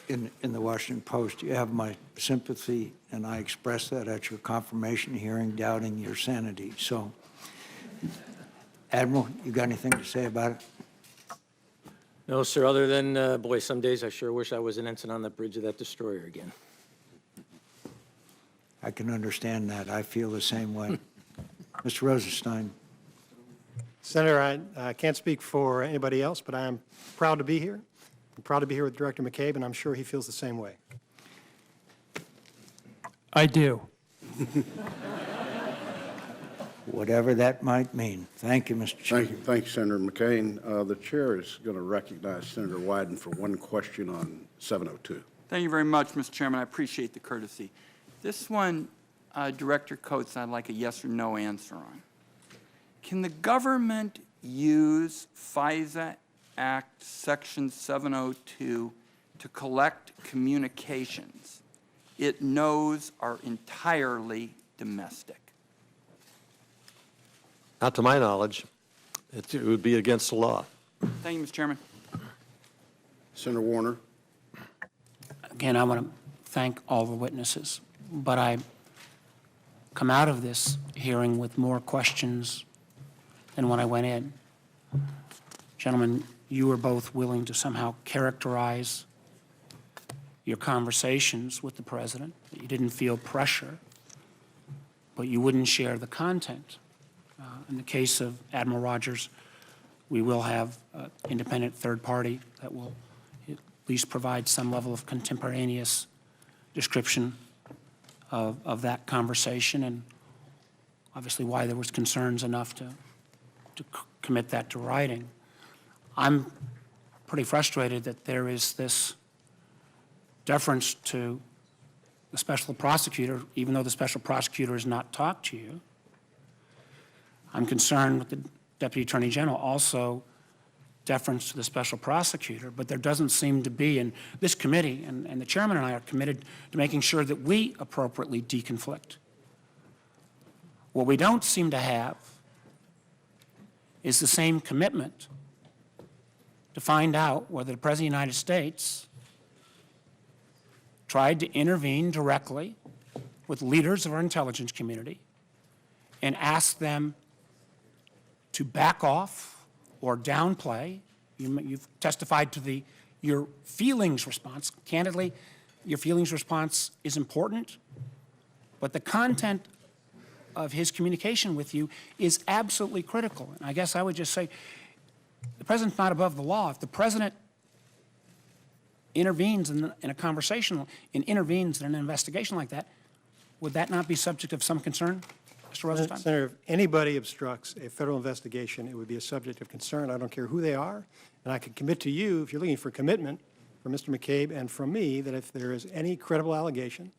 in the Washington Post. You have my sympathy, and I expressed that at your confirmation hearing, doubting your sanity. So, Admiral, you got anything to say about it? No, sir, other than, boy, some days I sure wish I was an ensign on the bridge of that destroyer again. I can understand that. I feel the same way. Mr. Rosenstein. Senator, I can't speak for anybody else, but I am proud to be here. I'm proud to be here with Director McCabe, and I'm sure he feels the same way. I do. Whatever that might mean. Thank you, Mr. Chairman. Thank you, Senator McCain. The chair is going to recognize Senator Wyden for one question on 702. Thank you very much, Mr. Chairman. I appreciate the courtesy. This one, Director Coates, I'd like a yes or no answer on. Can the government use FISA Act Section 702 to collect communications it knows are entirely domestic? Not to my knowledge. It would be against the law. Thank you, Mr. Chairman. Senator Warner. Again, I want to thank all the witnesses, but I come out of this hearing with more questions than when I went in. Gentlemen, you were both willing to somehow characterize your conversations with the president. You didn't feel pressure, but you wouldn't share the content. In the case of Admiral Rogers, we will have an independent third party that will at least provide some level of contemporaneous description of that conversation and obviously why there was concerns enough to to commit that to writing. I'm pretty frustrated that there is this deference to the special prosecutor, even though the special prosecutor has not talked to you. I'm concerned with the Deputy Attorney General, also deference to the special prosecutor, but there doesn't seem to be, and this committee and the chairman and I are committed to making sure that we appropriately deconflict. What we don't seem to have is the same commitment to find out whether the President of the United States tried to intervene directly with leaders of our intelligence community and ask them to back off or downplay. You've testified to your feelings response. Candidly, your feelings response is important, but the content of his communication with you is absolutely critical. And I guess I would just say, the president's not above the law. If the president intervenes in a conversation and intervenes in an investigation like that, would that not be subject of some concern, Mr. Rosenstein? Senator, if anybody obstructs a federal investigation, it would be a subject of concern. I don't care who they are. And I can commit to you, if you're looking for commitment from Mr. McCabe and from me, that if there is any credible allegation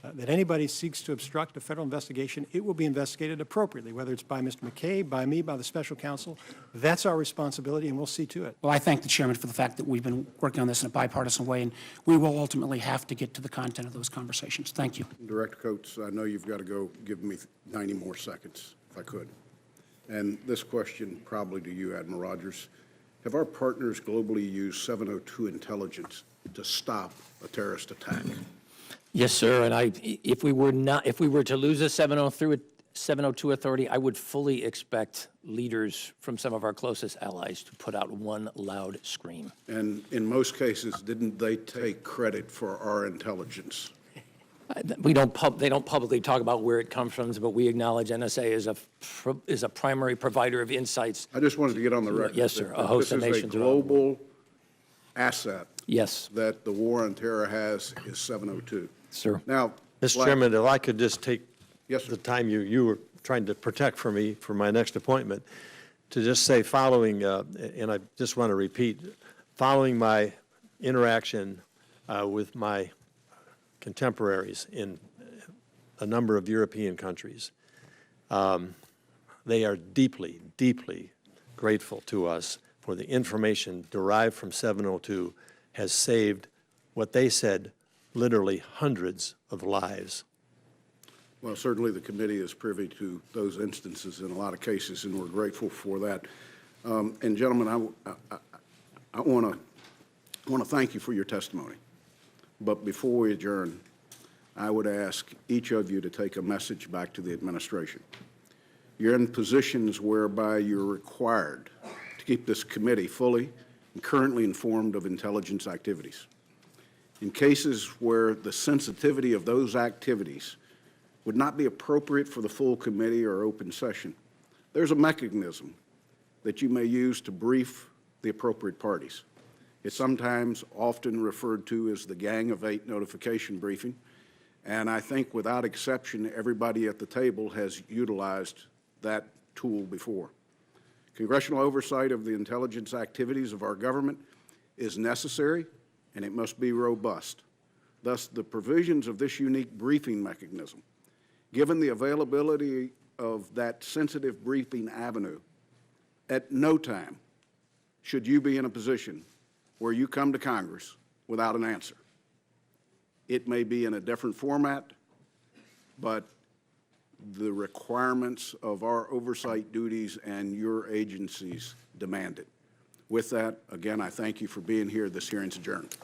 that anybody seeks to obstruct a federal investigation, it will be investigated appropriately, whether it's by Mr. McCabe, by me, by the special counsel. That's our responsibility, and we'll see to it. Well, I thank the chairman for the fact that we've been working on this in a bipartisan way, and we will ultimately have to get to the content of those conversations. Thank you. Director Coates, I know you've got to go. Give me 90 more seconds, if I could. And this question probably to you, Admiral Rogers. Have our partners globally used 702 intelligence to stop a terrorist attack? Yes, sir, and if we were to lose a 702 authority, I would fully expect leaders from some of our closest allies to put out one loud scream. And in most cases, didn't they take credit for our intelligence? They don't publicly talk about where it comes from, but we acknowledge NSA is a primary provider of insights. I just wanted to get on the record. Yes, sir. A host of nations. This is a global asset. Yes. That the war on terror has is 702. Sir. Now, Mr. Chairman, if I could just take the time you were trying to protect for me for my next appointment, to just say following, and I just want to repeat, following my interaction with my contemporaries in a number of European countries, they are deeply, deeply grateful to us for the information derived from 702 has saved what they said literally hundreds of lives. Well, certainly the committee is privy to those instances in a lot of cases, and we're grateful for that. And gentlemen, I want to thank you for your testimony. But before we adjourn, I would ask each of you to take a message back to the administration. You're in positions whereby you're required to keep this committee fully and currently informed of intelligence activities. In cases where the sensitivity of those activities would not be appropriate for the full committee or open session, there's a mechanism that you may use to brief the appropriate parties. It's sometimes often referred to as the Gang of 8 notification briefing, and I think without exception, everybody at the table has utilized that tool before. Congressional oversight of the intelligence activities of our government is necessary, and it must be robust. Thus, the provisions of this unique briefing mechanism, given the availability of that sensitive briefing avenue, at no time should you be in a position where you come to Congress without an answer. It may be in a different format, but the requirements of our oversight duties and your agencies demand it. With that, again, I thank you for being here. This hearing's adjourned.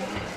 Thank you.